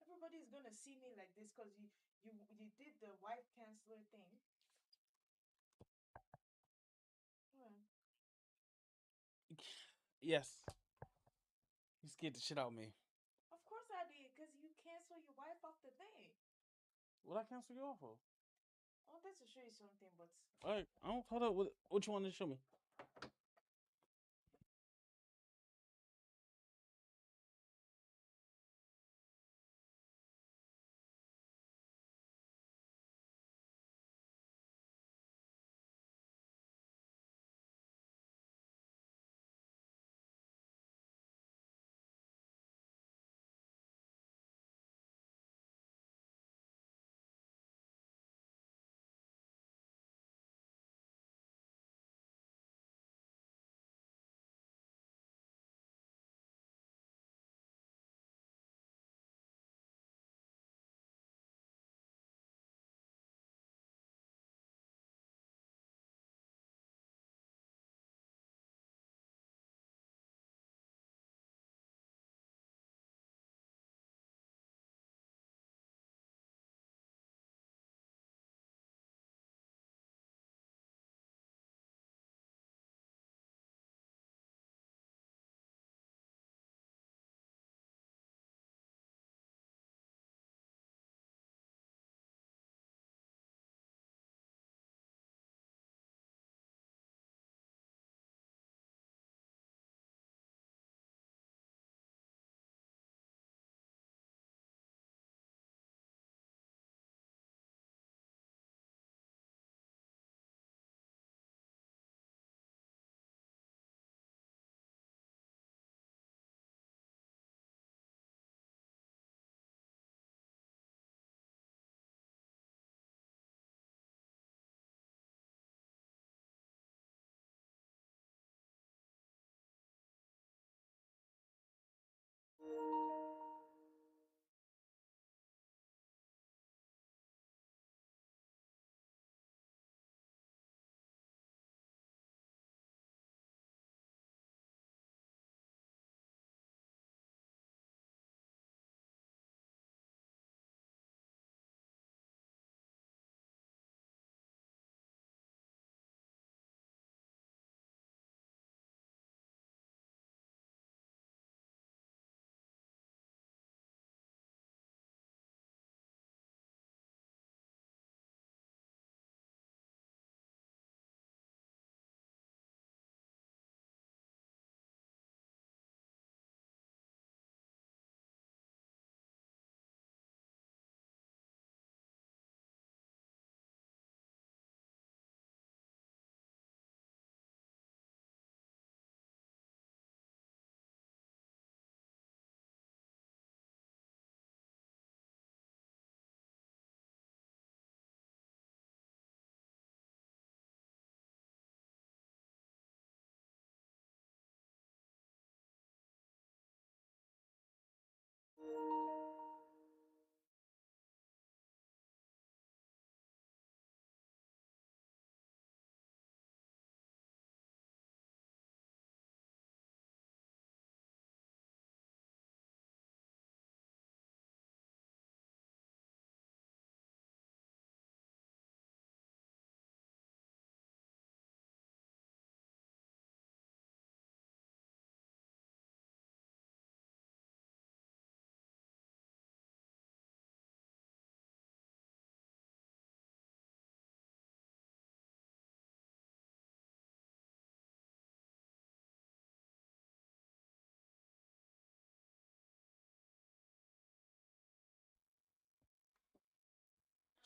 Everybody's gonna see me like this because you did the wife canceler thing. Well, Yes. You scared the shit out of me. of course I did, because you cancel your wife off the thing. What I cancel you off of? I wanted to show you something, but Alright, I don't hold up. What you want to show me?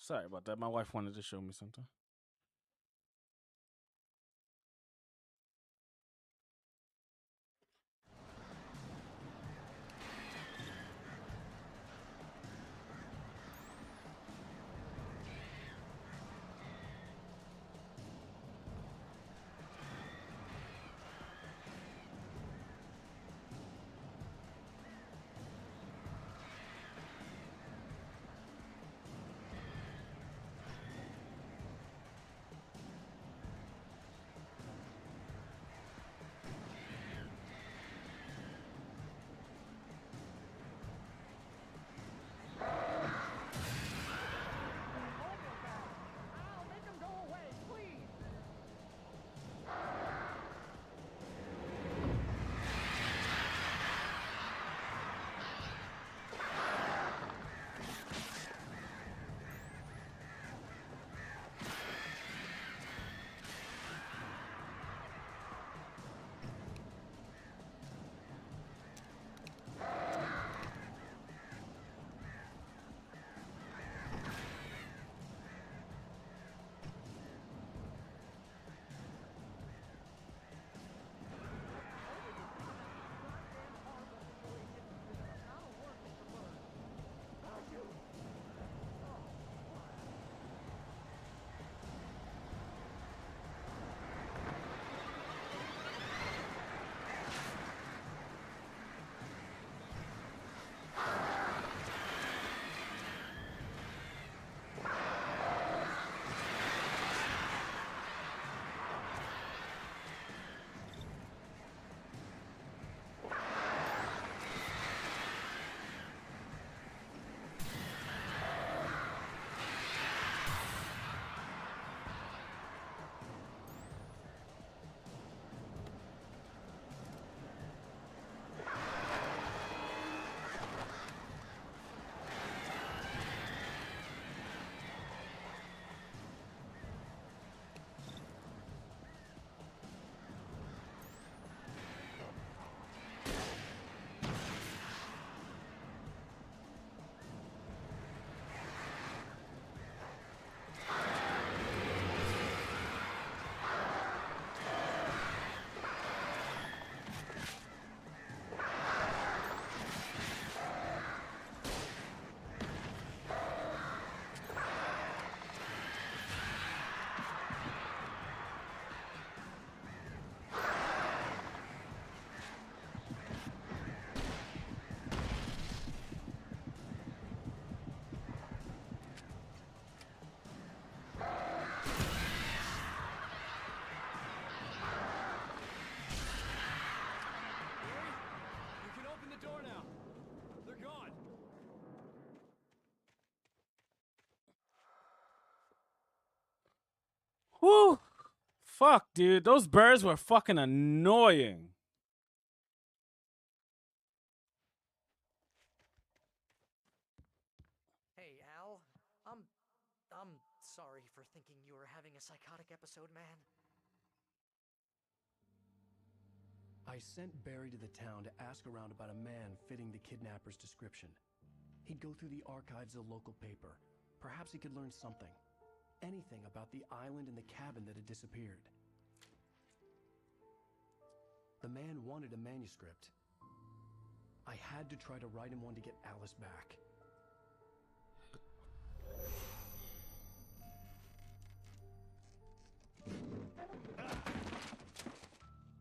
Sorry about that. My wife wanted to show me something. Whew. Fuck, dude. Those birds were fucking annoying. Hey, Al. I'm sorry for thinking you were having a psychotic episode, man. I sent Barry to the town to ask around about a man fitting the kidnapper's description. He'd go through the archives of the local paper. Perhaps he could learn something. Anything about the island and the cabin that had disappeared. The man wanted a manuscript. I had to try to write him one to get Alice back.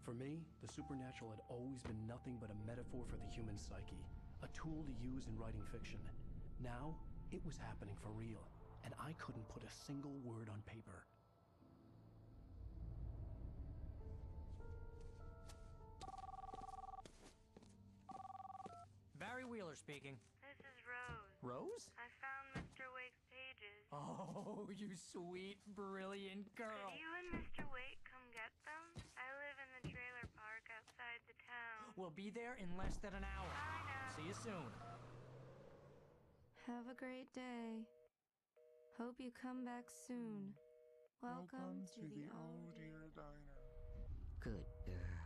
For me, the supernatural had always been nothing but a metaphor for the human psyche, a tool to use in writing fiction. Now, it was happening for real, and I couldn't put a single word on paper. Barry Wheeler speaking. This is Rose. Rose? I found Mr. Wake's pages. Oh, you sweet, brilliant girl. Could you and Mr. Wake come get them? I live in the trailer park outside the town. We'll be there in less than an hour. I know. See you soon. Have a great day. Hope you come back soon. Welcome to the Oh Dear Diner. Good girl.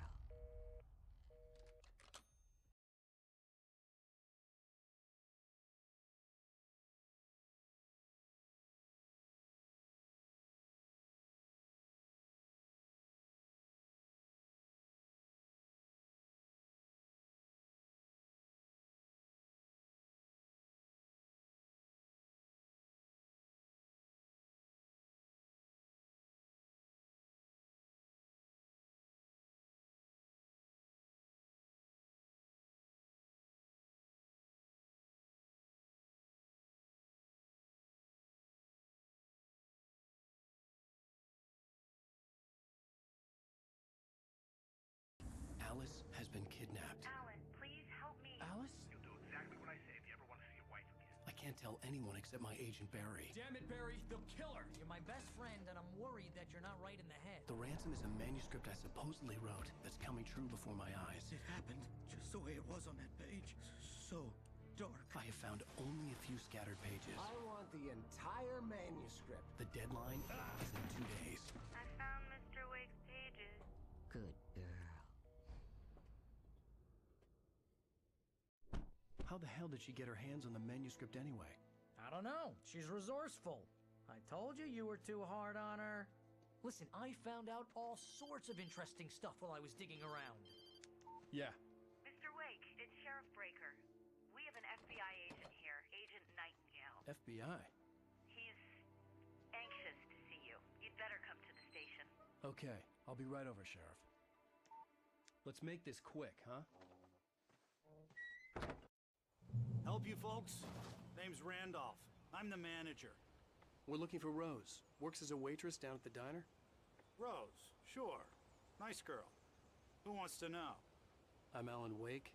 tell anyone except my agent Barry. Damn it, Barry, they'll kill her. You're my best friend, and I'm worried that you're not right in the head. The ransom is a manuscript I supposedly wrote that's coming true before my eyes. It happened just the way it was on that page. So dark. I have found only a few scattered pages. I want the entire manuscript. The deadline is in 2 days. I found Mr. Wake's pages. Good girl. How the hell did she get her hands on the manuscript anyway? I don't know. She's resourceful. I told you you were too hard on her. Listen, I found out all sorts of interesting stuff while I was digging around. Yeah. Mr. Wake, it's Sheriff Breaker. We have an FBI agent here, Agent Nightingale. FBI? He's anxious to see you. You'd better come to the station. Okay, I'll be right over, Sheriff. Let's make this quick, huh? Help you folks? Name's Randolph. I'm the manager. We're looking for Rose. Works as a waitress down at the diner? Rose, sure. Nice girl. Who wants to know? I'm Alan Wake.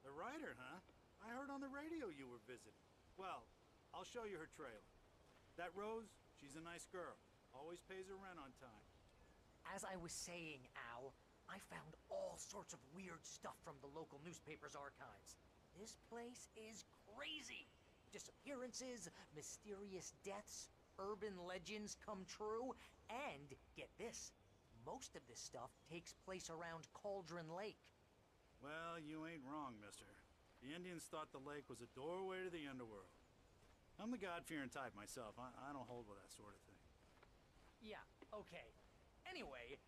The writer, huh? I heard on the radio you were visiting. Well, I'll show you her trailer. That Rose, she's a nice girl. Always pays her rent on time. As I was saying, Al, I found all sorts of weird stuff from the local newspaper's archives. This place is crazy. Disappearances, mysterious deaths, urban legends come true, and, get this, most of this stuff takes place around Cauldron Lake. Well, you ain't wrong, mister. The Indians thought the lake was a doorway to the underworld. I'm the God-fearing type myself. I don't hold with that sort of thing. Yeah, okay. Anyway,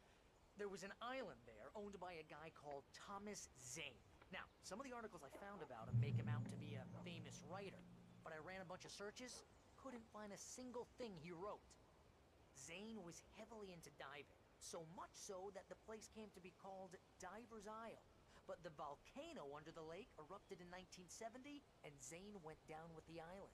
there was an island there owned by a guy called Thomas Zane. Now, some of the articles I found about him make him out to be a famous writer, but I ran a bunch of searches, couldn't find a single thing he wrote. Zane was heavily into diving, so much so that the place came to be called Diver's Isle. But the volcano under the lake erupted in 1970, and Zane went down with the island.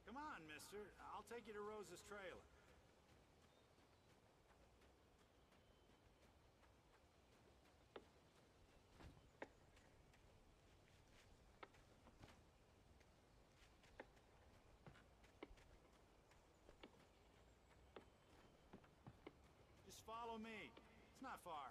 Come on, mister. I'll take you to Rose's trailer. Just follow me. It's not far.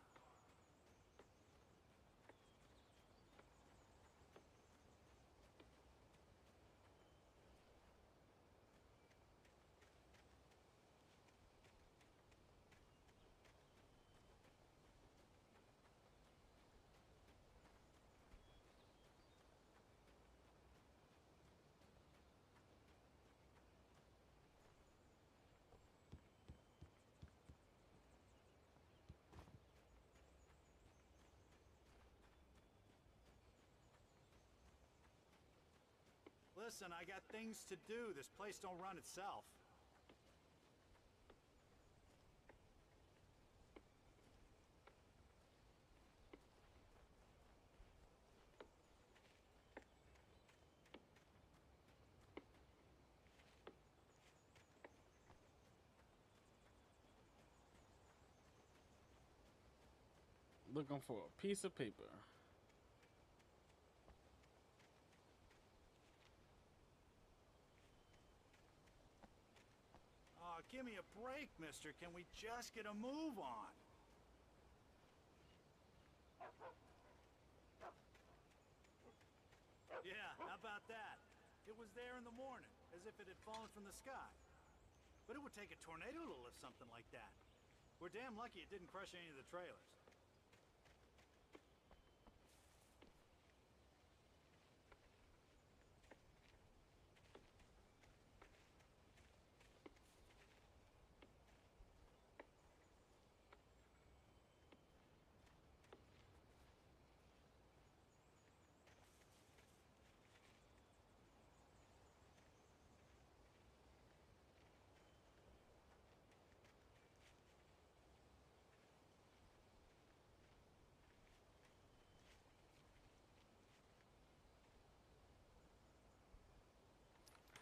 Listen, I got things to do. This place don't run itself. Looking for a piece of paper. Oh, give me a break, mister. Can we just get a move on? Yeah, how about that? It was there in the morning, as if it had fallen from the sky. But it would take a tornado to lift something like that. We're damn lucky it didn't crush any of the trailers.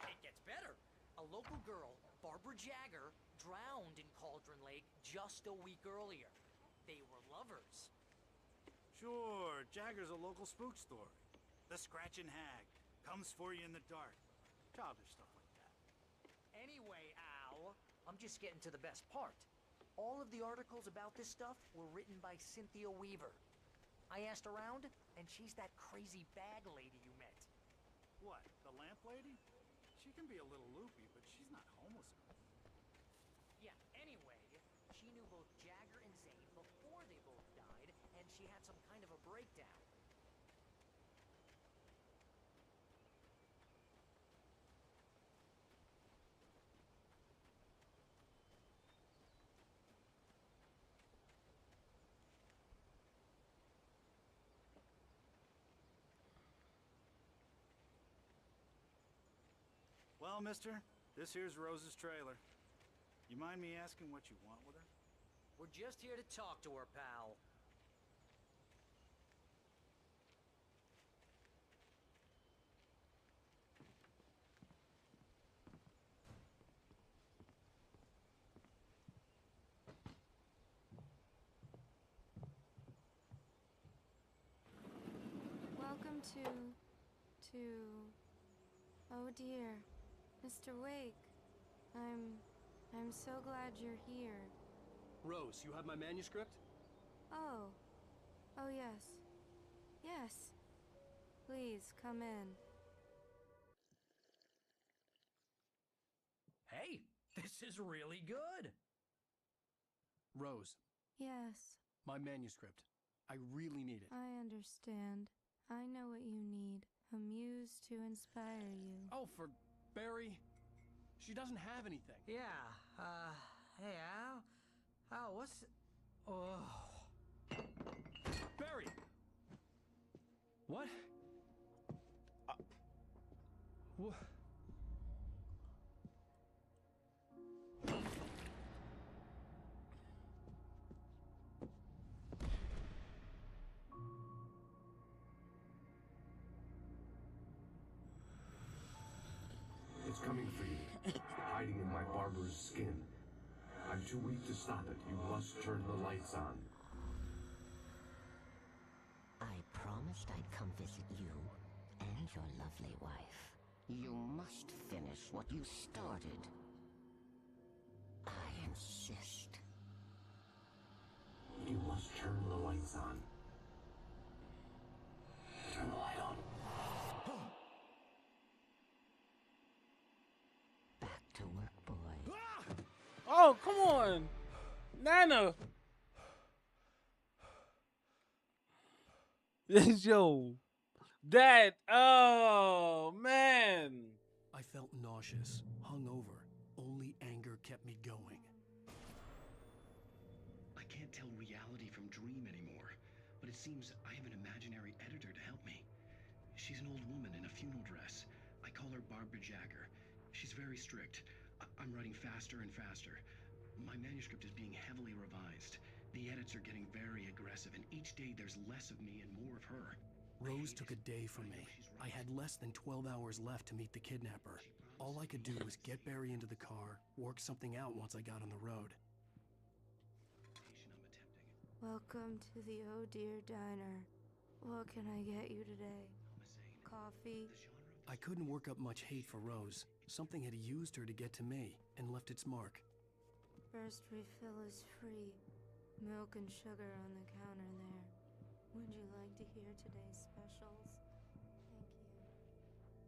It gets better. A A local girl, Barbara Jagger, drowned in Cauldron Lake just a week earlier. They were lovers. Sure, Jagger's a local spook story. The Scratching Hag. Comes for you in the dark. Childish stuff like that. Anyway, Al, I'm just getting to the best part. All of the articles about this stuff were written by Cynthia Weaver. I asked around, and she's that crazy bag lady you met. What, the lamp lady? She can be a little loopy, but she's not homeless enough. Yeah, anyway, she knew both Jagger and Zane before they both died, and she had some kind of a breakdown. Well, mister, this here's Rose's trailer. You mind me asking what you want with her? We're just here to talk to her, pal. Welcome oh dear, Mr. Wake. I'm so glad you're here. Rose, you have my manuscript? Oh. Oh, yes. Yes. Please, come in. Hey, this is really good. Rose, Yes, my manuscript. I really need it. I understand. I know what you need. A muse to inspire you. Oh, for Barry? She doesn't have anything. Yeah, hey, Al, what's... Oh... Barry! What? What? It's coming for you, hiding in my barber's skin. I'm too weak to stop it. You must turn the lights on. I promised I'd come visit you and your lovely wife. You must finish what you started. I insist. You must turn the lights on. Turn the light on. Back to work, boy. Oh, come on. Nana. Yo. That. Oh, man. I felt nauseous, hungover. Only anger kept me going. I can't tell reality from dream anymore, but it seems I have an imaginary editor to help me. She's an old woman in a funeral dress. I call her Barbara Jagger. She's very strict. I'm writing faster and faster. My manuscript is being heavily revised. The edits are getting very aggressive, and each day there's less of me and more of her. Rose took a day from me. I had less than 12 hours left to meet the kidnapper. All I could do was get Barry into the car, work something out once I got on the road. Welcome to the Oh Dear Diner. What can I get you today? Coffee? I couldn't work up much hate for Rose. Something had used her to get to me and left its mark. First refill is free. Milk and sugar on the counter there. Would you like to hear today's specials? Thank you.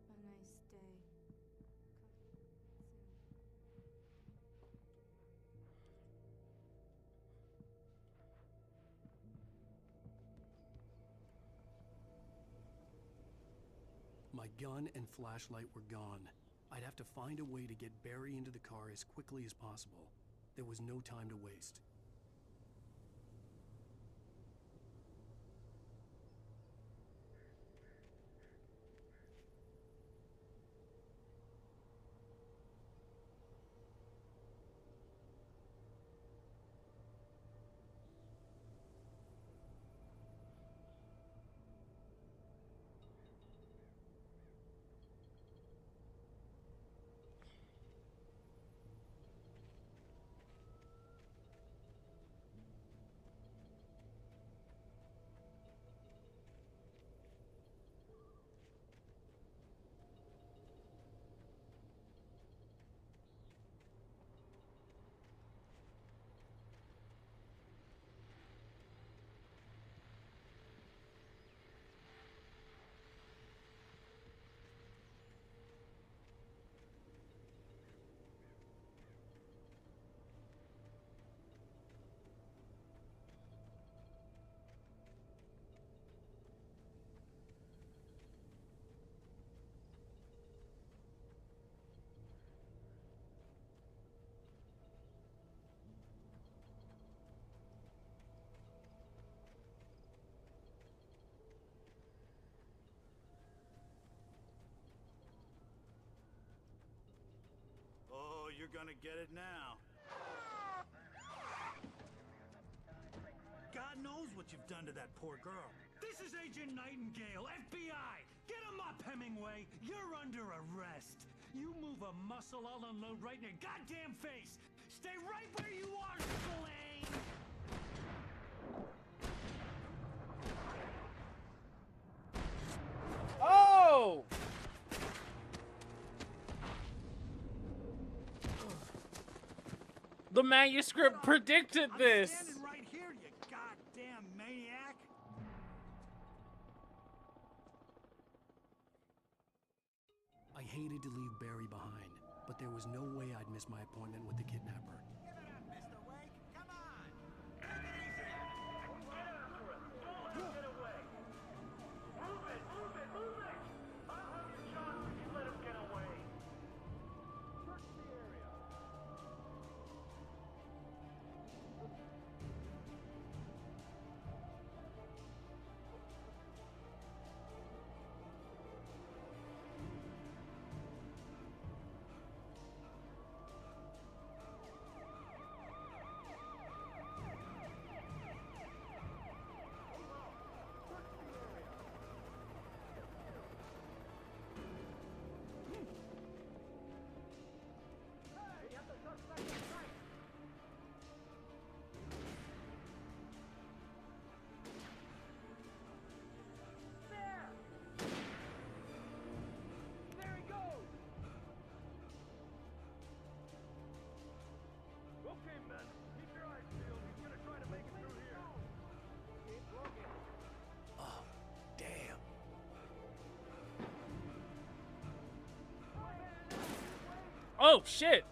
A nice day. My gun and flashlight were gone. I'd have to find a way to get Barry into the car as quickly as possible. There was no time to waste. you're gonna get it now. God knows what you've done to that poor girl. This is Agent Nightingale, FBI! Get him up, Hemingway! You're under arrest! You move a muscle, I'll unload right in your goddamn face! Stay right where you are, Spillane! Oh! The manuscript predicted this. I'm standing right here, you goddamn maniac! I hated to leave Barry behind, but there was no way I'd miss my appointment with the kidnapper. Oh, damn. Oh, shit.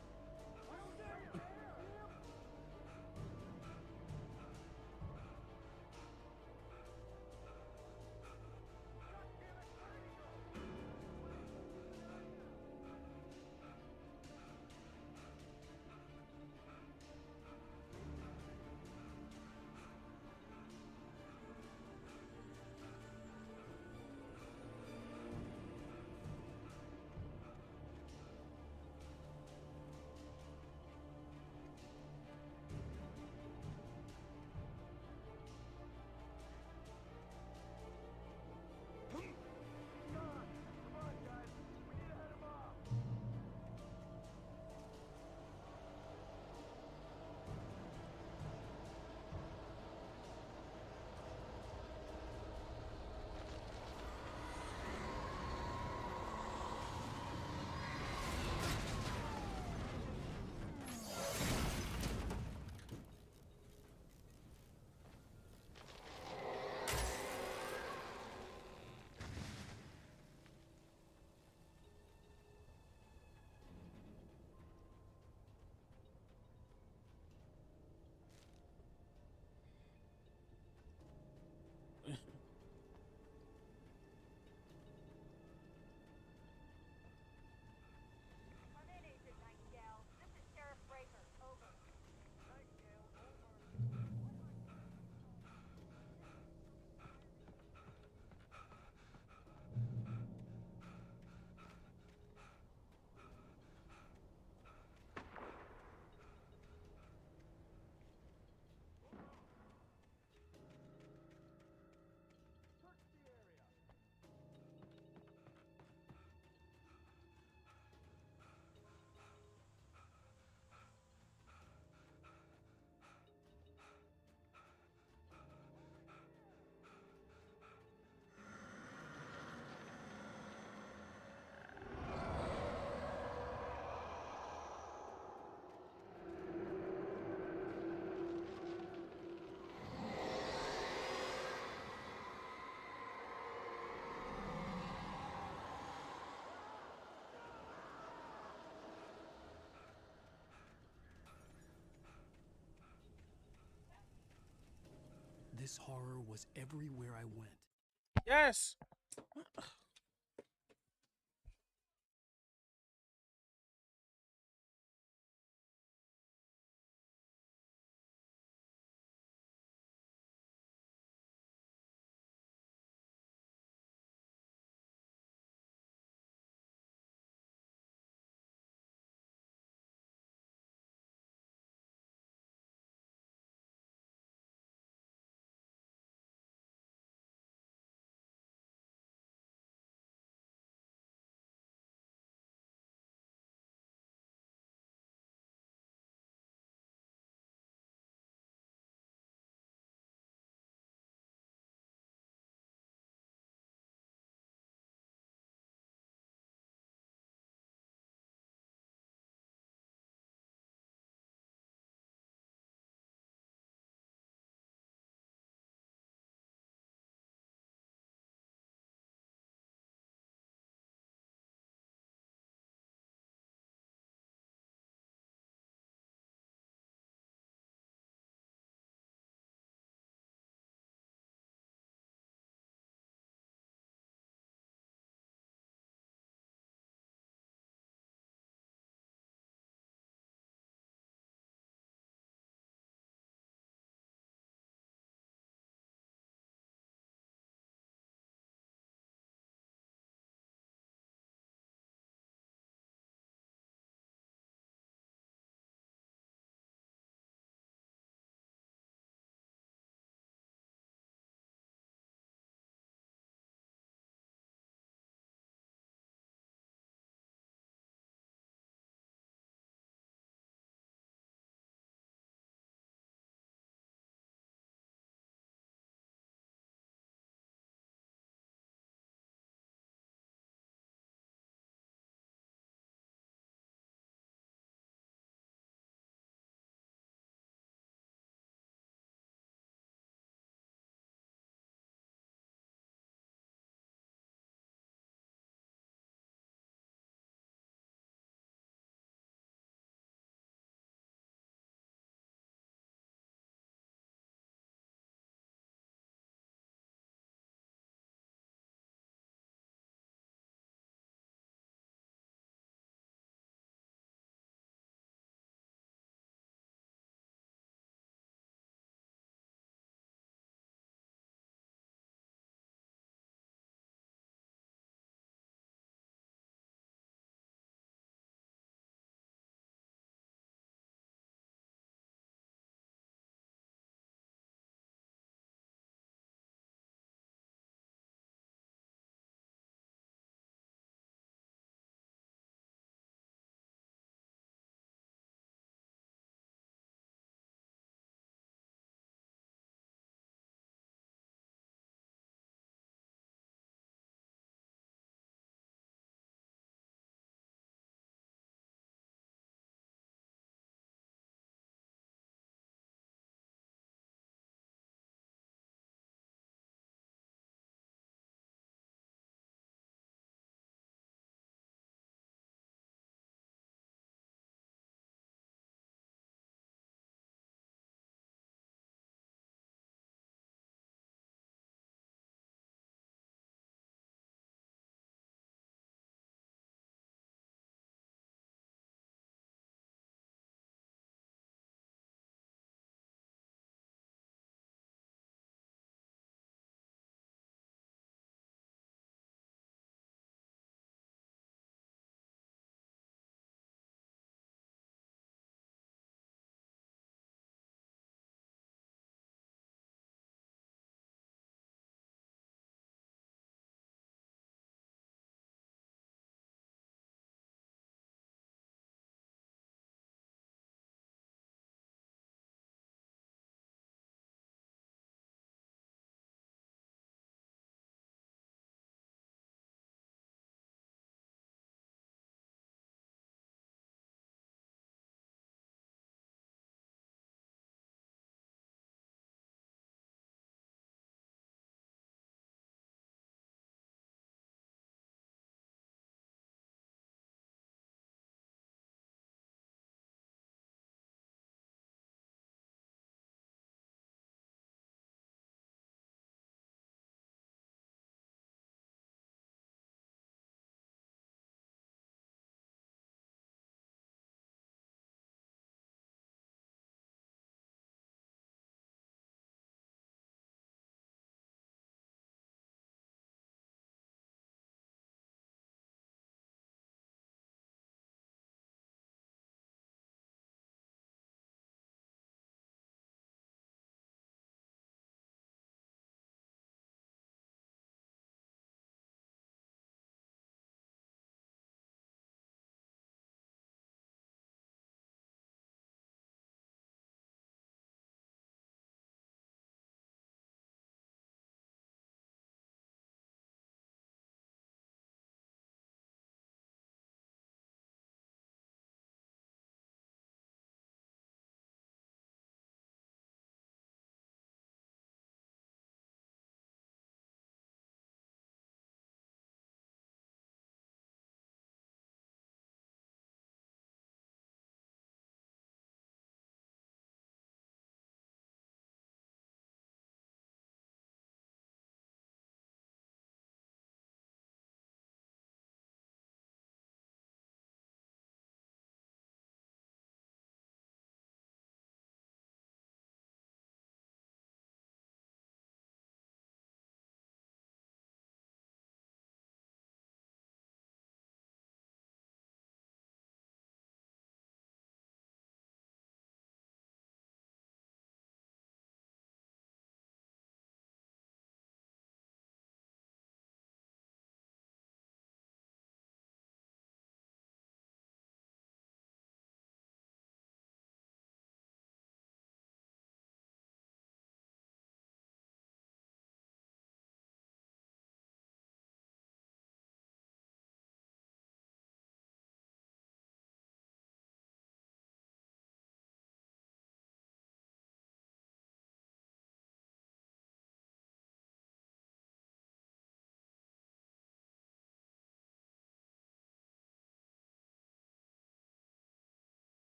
This horror was everywhere I went. Yes.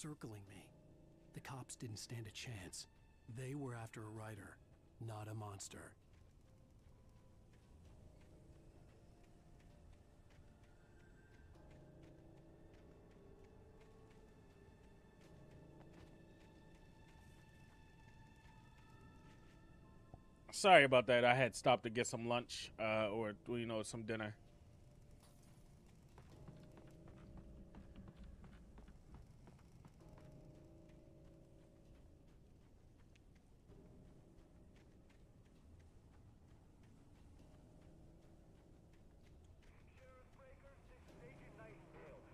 circling me. The cops didn't stand a chance. They were after a writer, not a monster. Sorry about that. I had stopped to get some lunch, or you know, some dinner.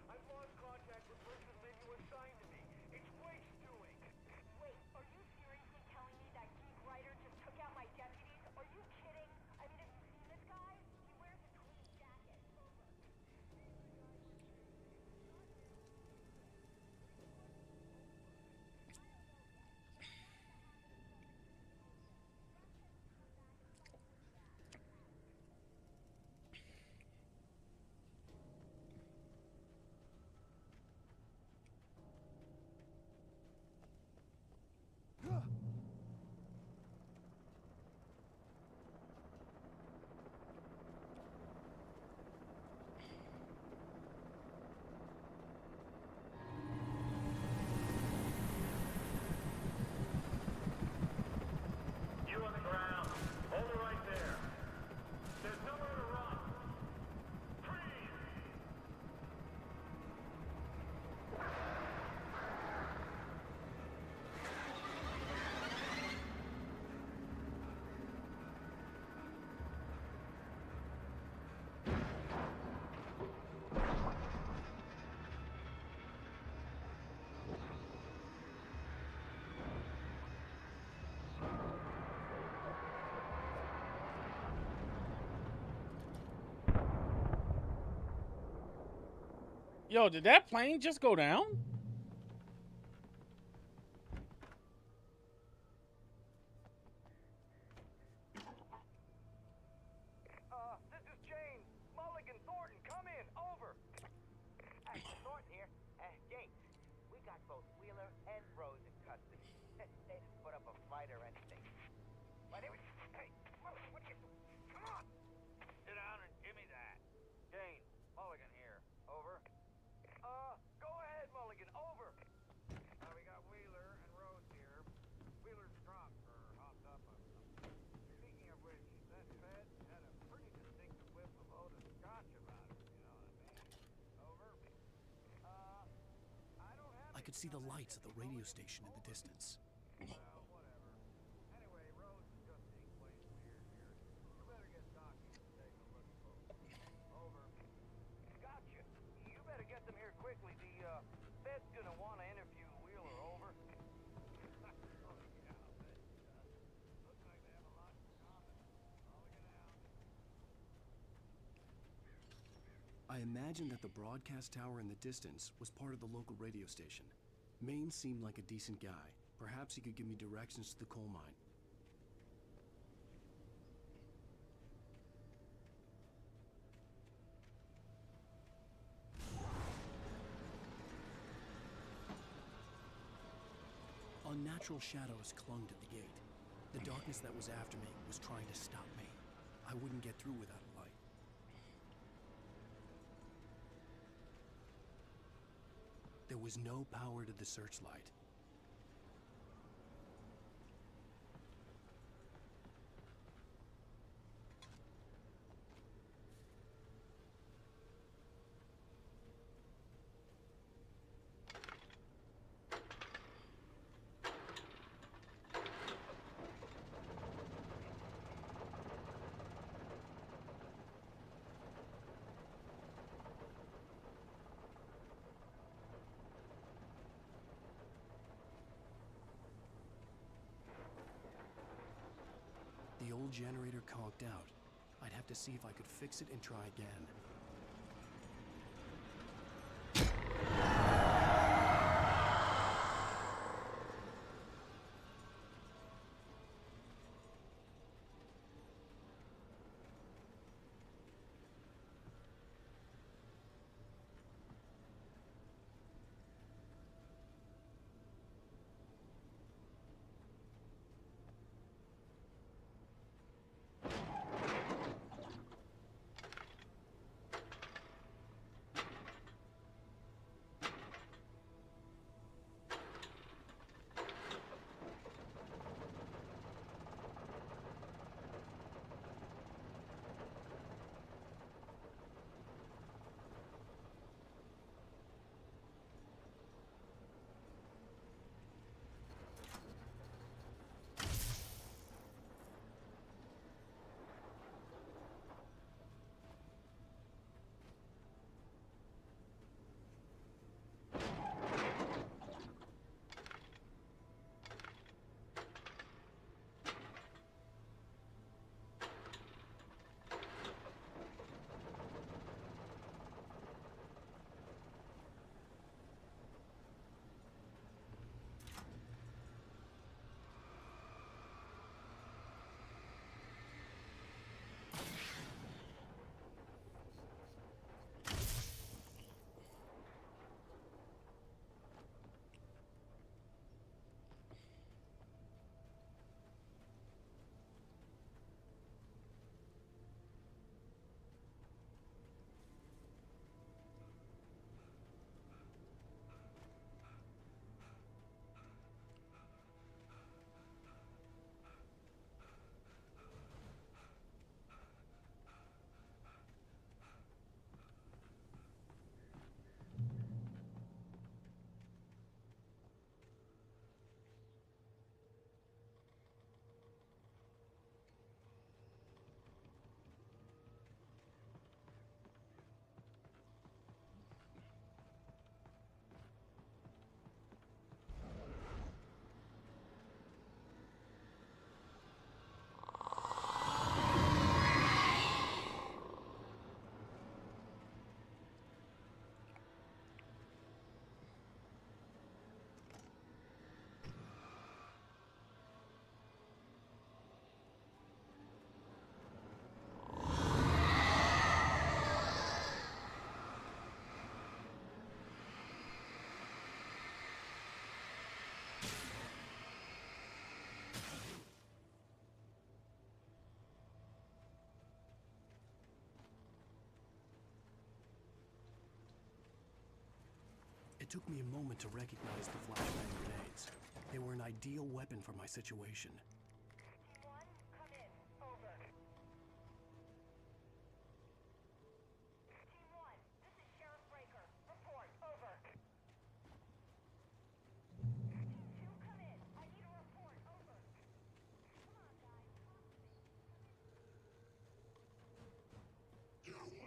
I've lost contact with person Lynn you assigned to me. It's Wake's doing. Wait, are you seriously telling me that geek writer just took out my deputies? Are you kidding? I mean, have you seen this guy? He wears a clean jacket. You on the ground. Hold it right there. There's nowhere to run. Freeze! Yo, did that plane just go down? This is James. Mulligan, Thornton, come in. Over. Thornton here. James, we got both Wheeler and Rose in custody. They didn't put up a fight or anything. But it was... Hey, what you... Come on! Sit down and give me that. Jane, Mulligan here. Over. Go ahead, Mulligan. Over. We got Wheeler and Rose here. Wheeler's drunk or hopped up on something. Speaking of which, that Fed had a pretty distinctive whiff of Otis Scotch about him, you know what I mean? Over. I don't have I could see the lights of the radio station in the distance. whatever. Anyway, Rose is just being plain weird here. You better get Docky to take a look at both. Over. Gotcha. You better get them here quickly. The Fed's gonna want to interview Wheeler. Over. I imagined that the broadcast tower in the distance was part of the local radio station. Maine seemed like a decent guy. Perhaps he could give me directions to the coal mine. Unnatural shadows clung to the gate. The darkness that was after me was trying to stop me. I wouldn't get through without a light. There was no power to the searchlight. The old generator conked out. I'd have to see if I could fix it and try again. It took me a moment to recognize the flashbang grenades. They were an ideal weapon for my situation. Team 1, come in. Over. Team 1, this is Sheriff Breaker. Report. Over. Team 2, come in. I need a report. Over. Come on, guys. Talk to me.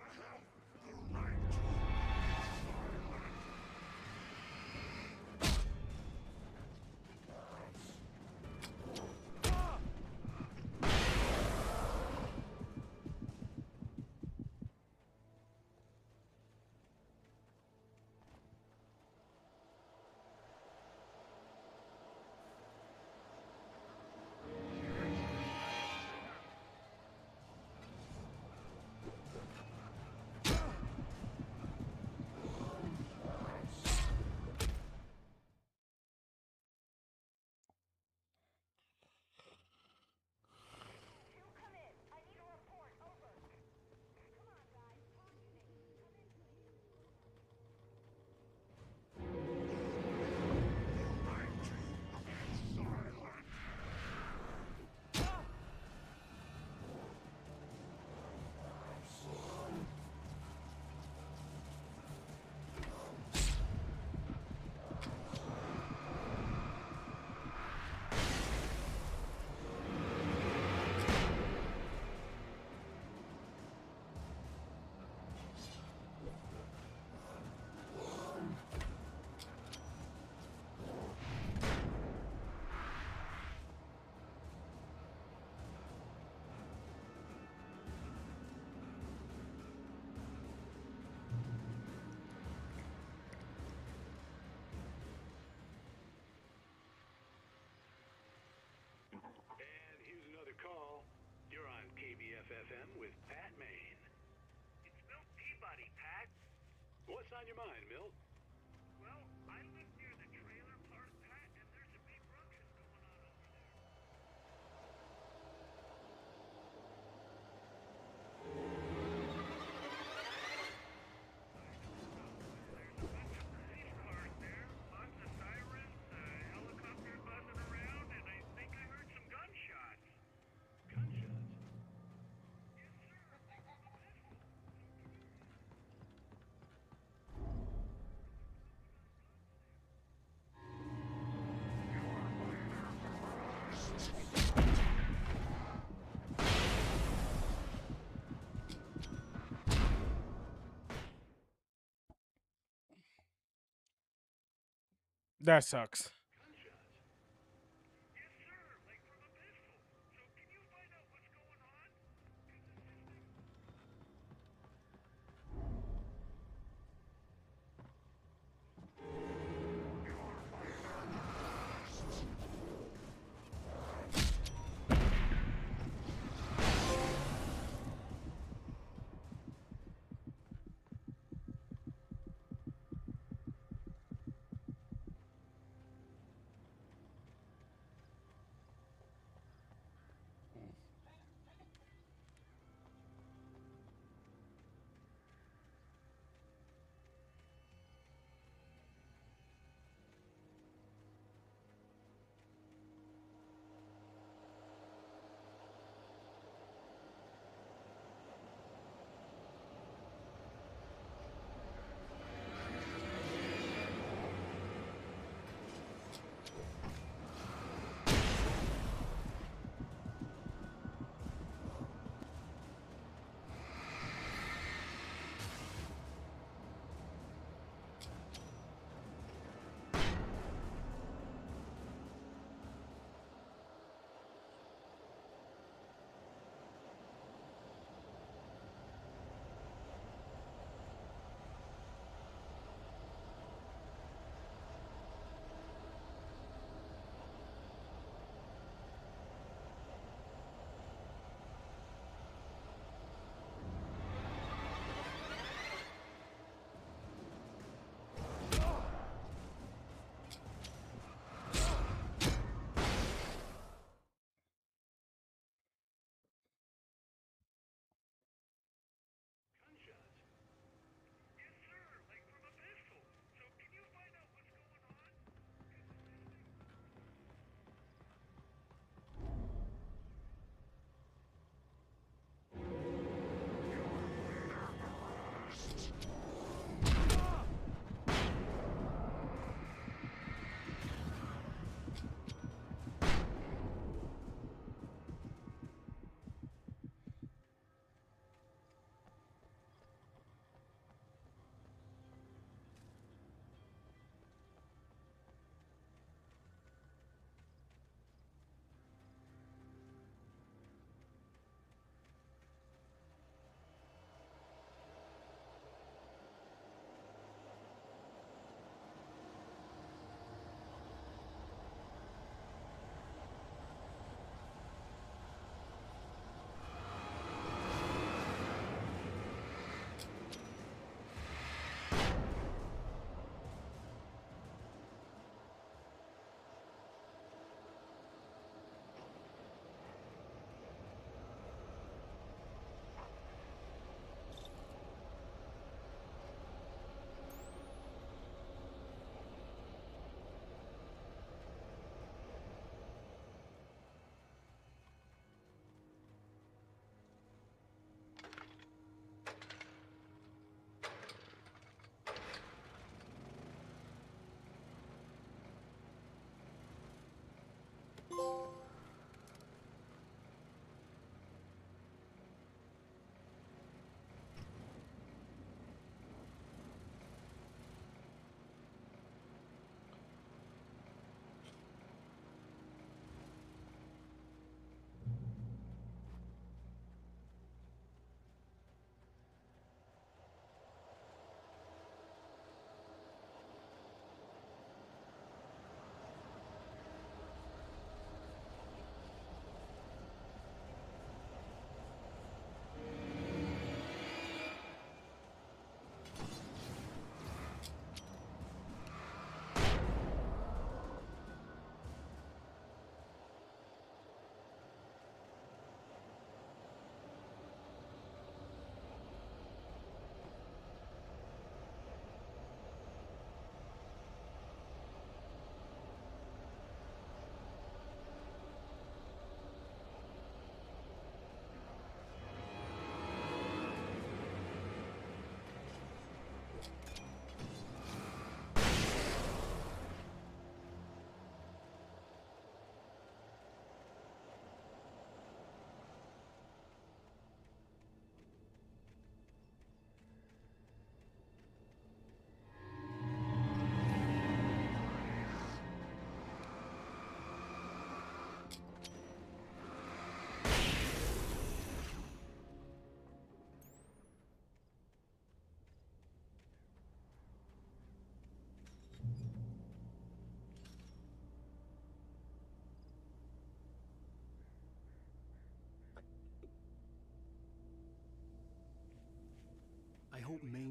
Call. You're on KBF-FM with Pat Maine. It's Milt Peabody, Pat. What's on your mind, Milt? Well, I live near the trailer park, Pat, and there's a big ruckus going on over there. There's a bunch of police cars there, lots of sirens, helicopters buzzing around, and I think I heard some gunshots. That sucks.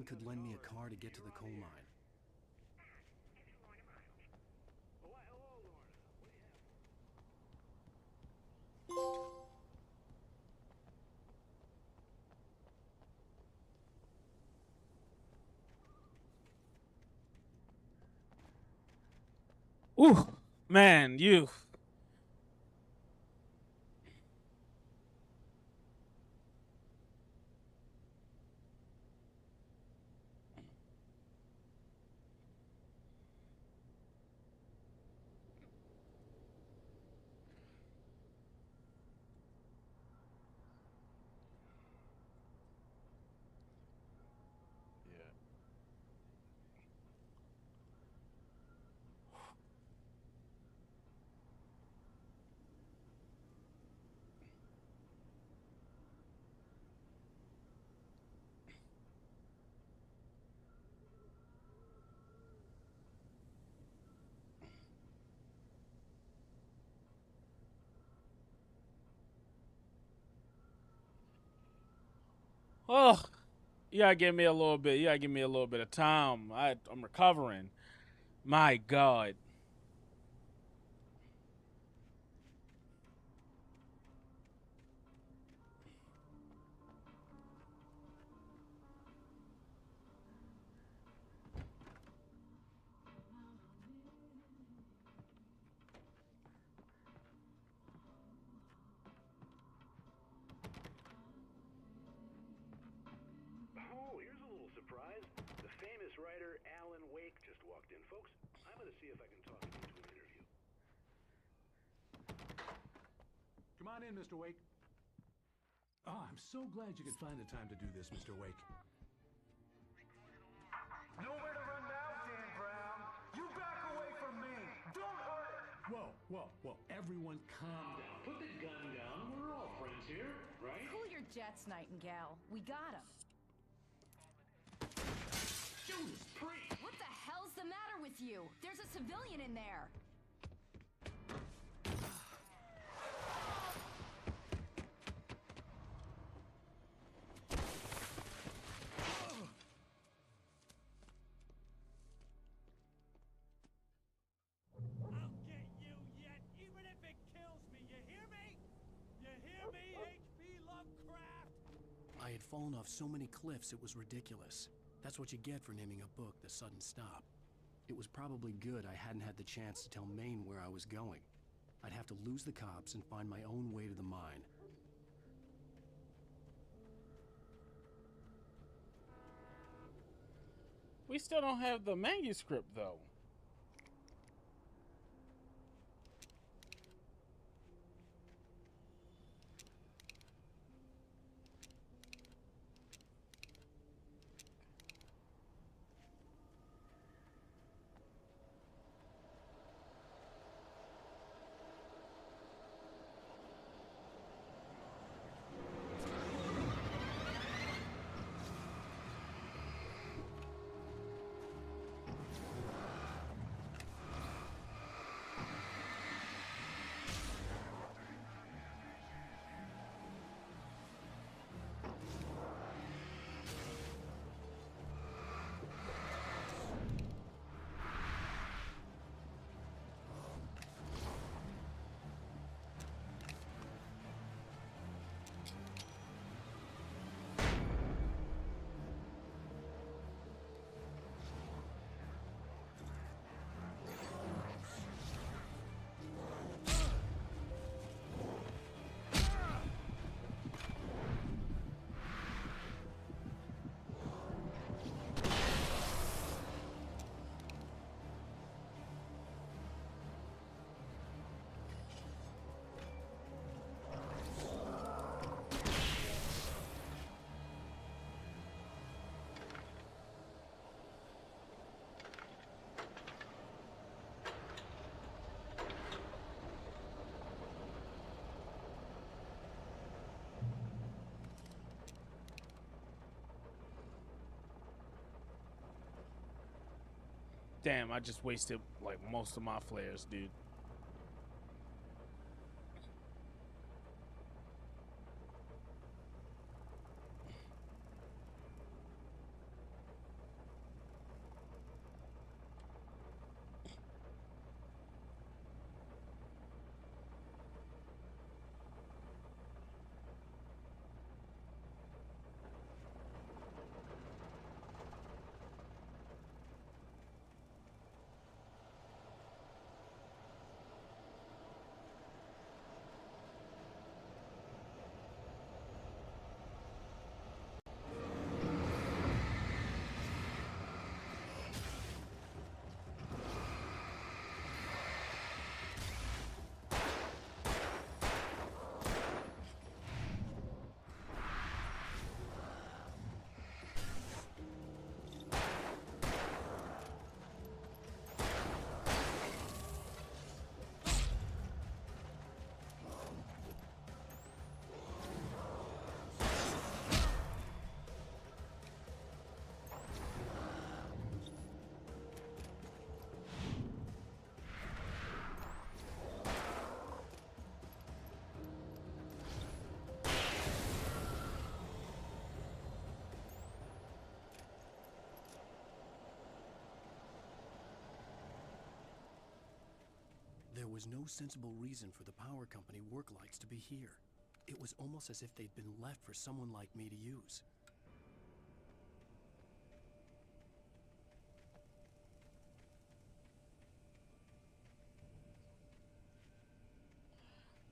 could lend me a car to get to the coal mine. Ooh, man, you. Oh, you gotta give me a little bit. You gotta give me a little bit of time. I'm recovering. My God. Oh, here's a little surprise. The famous writer Alan Wake just walked in, folks. I'm gonna see if I can talk him into an interview. Come on in, Mr. Wake. Oh, I'm so glad you could find the time to do this, Mr. Wake. Nowhere to run now, Dan Brown. You back away from me. Don't hurt it. Whoa. Everyone calm down. Put the gun down. We're all friends here, right? Cool your jets, Nightingale. We got him. Judas Priest! What the hell's the matter with you? There's a civilian in there. I'll get you yet, even if it kills me. You hear me? You hear me, H.P. Lovecraft? I had fallen off so many cliffs it was ridiculous. That's what you get for naming a book The Sudden Stop. It was probably good I hadn't had the chance to tell Maine where I was going. I'd have to lose the cops and find my own way to the mine. We still don't have the manuscript, though. Damn, I just wasted like most of my flares, dude. was no sensible reason for the power company work lights to be here. It was almost as if they'd been left for someone like me to use.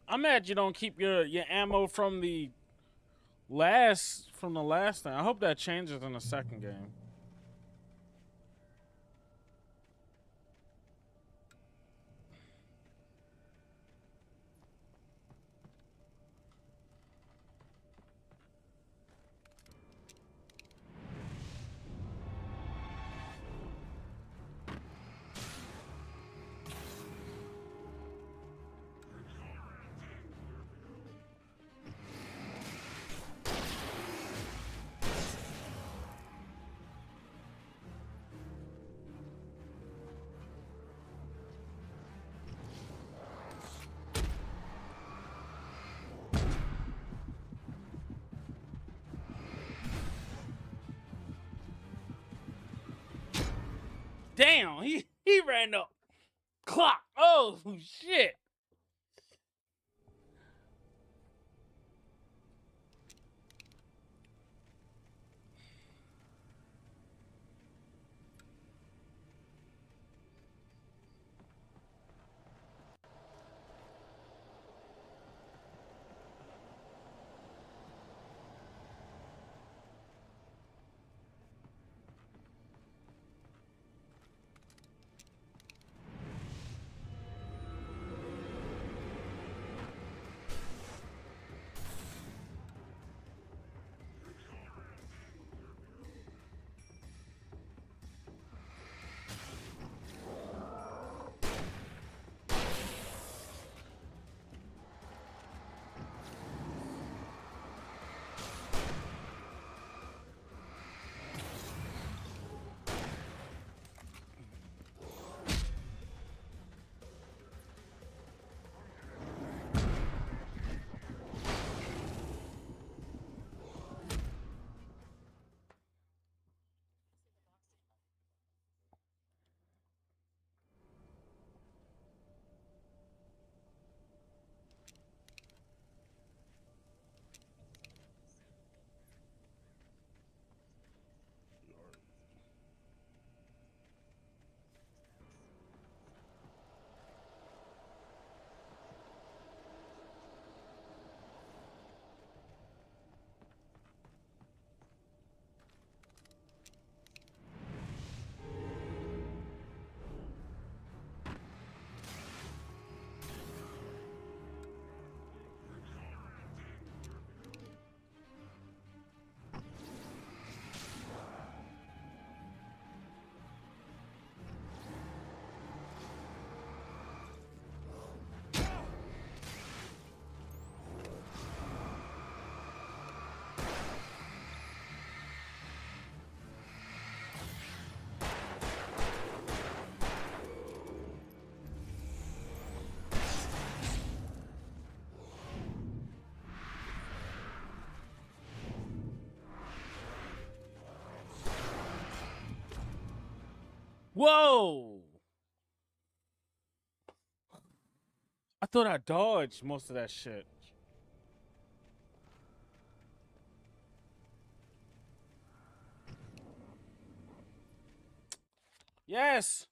I'm mad you don't keep your ammo from the last thing. I hope that changes in the second game. Damn, he ran up clock. Oh shit. Whoa! I thought I dodged most of that shit. Yes!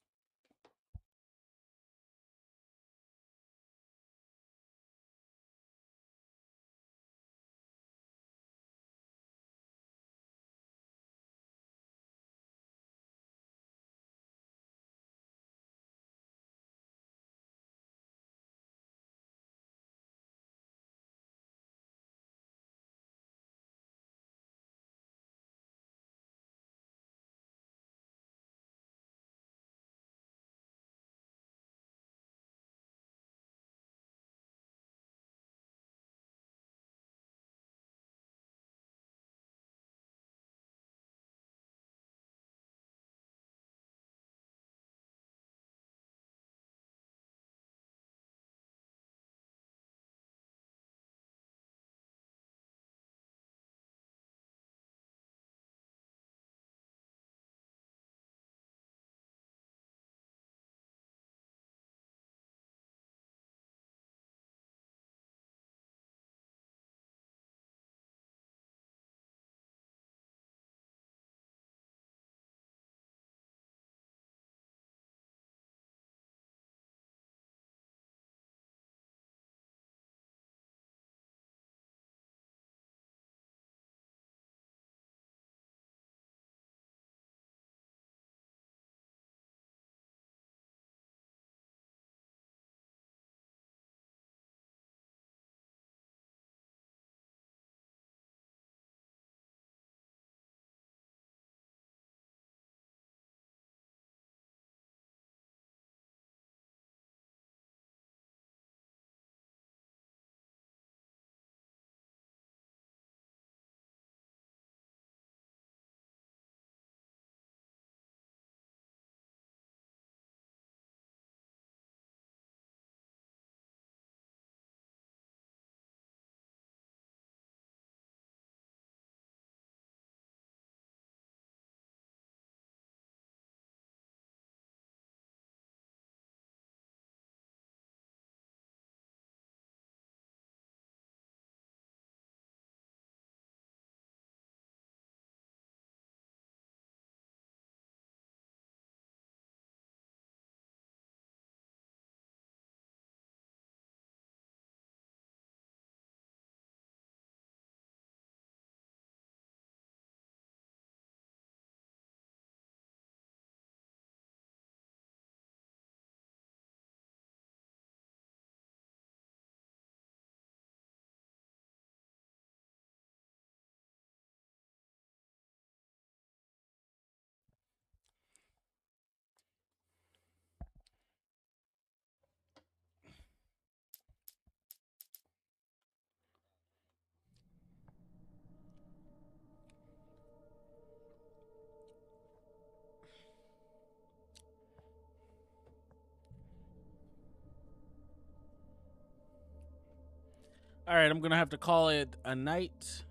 All right, I'm gonna have to call it a night.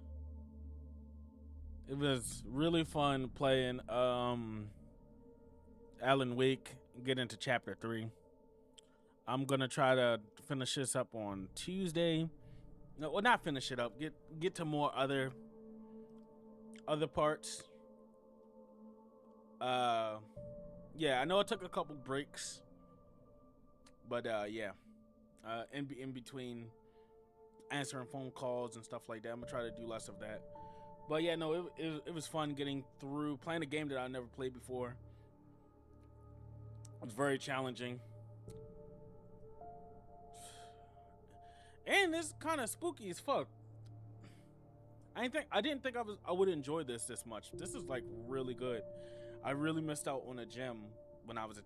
It was really fun playing Alan Wake, get into chapter 3. I'm gonna try to finish this up on Tuesday. No, well, not finish it up. Get to more other parts. Yeah, I know it took a couple breaks, but yeah, in between answering phone calls and stuff like that, I'm gonna try to do less of that. But yeah, no, it was fun getting through playing a game that I never played before. It was very challenging. And it's kind of spooky as fuck. I didn't think I would enjoy this much. This is like really good. I really missed out on a gem when I was a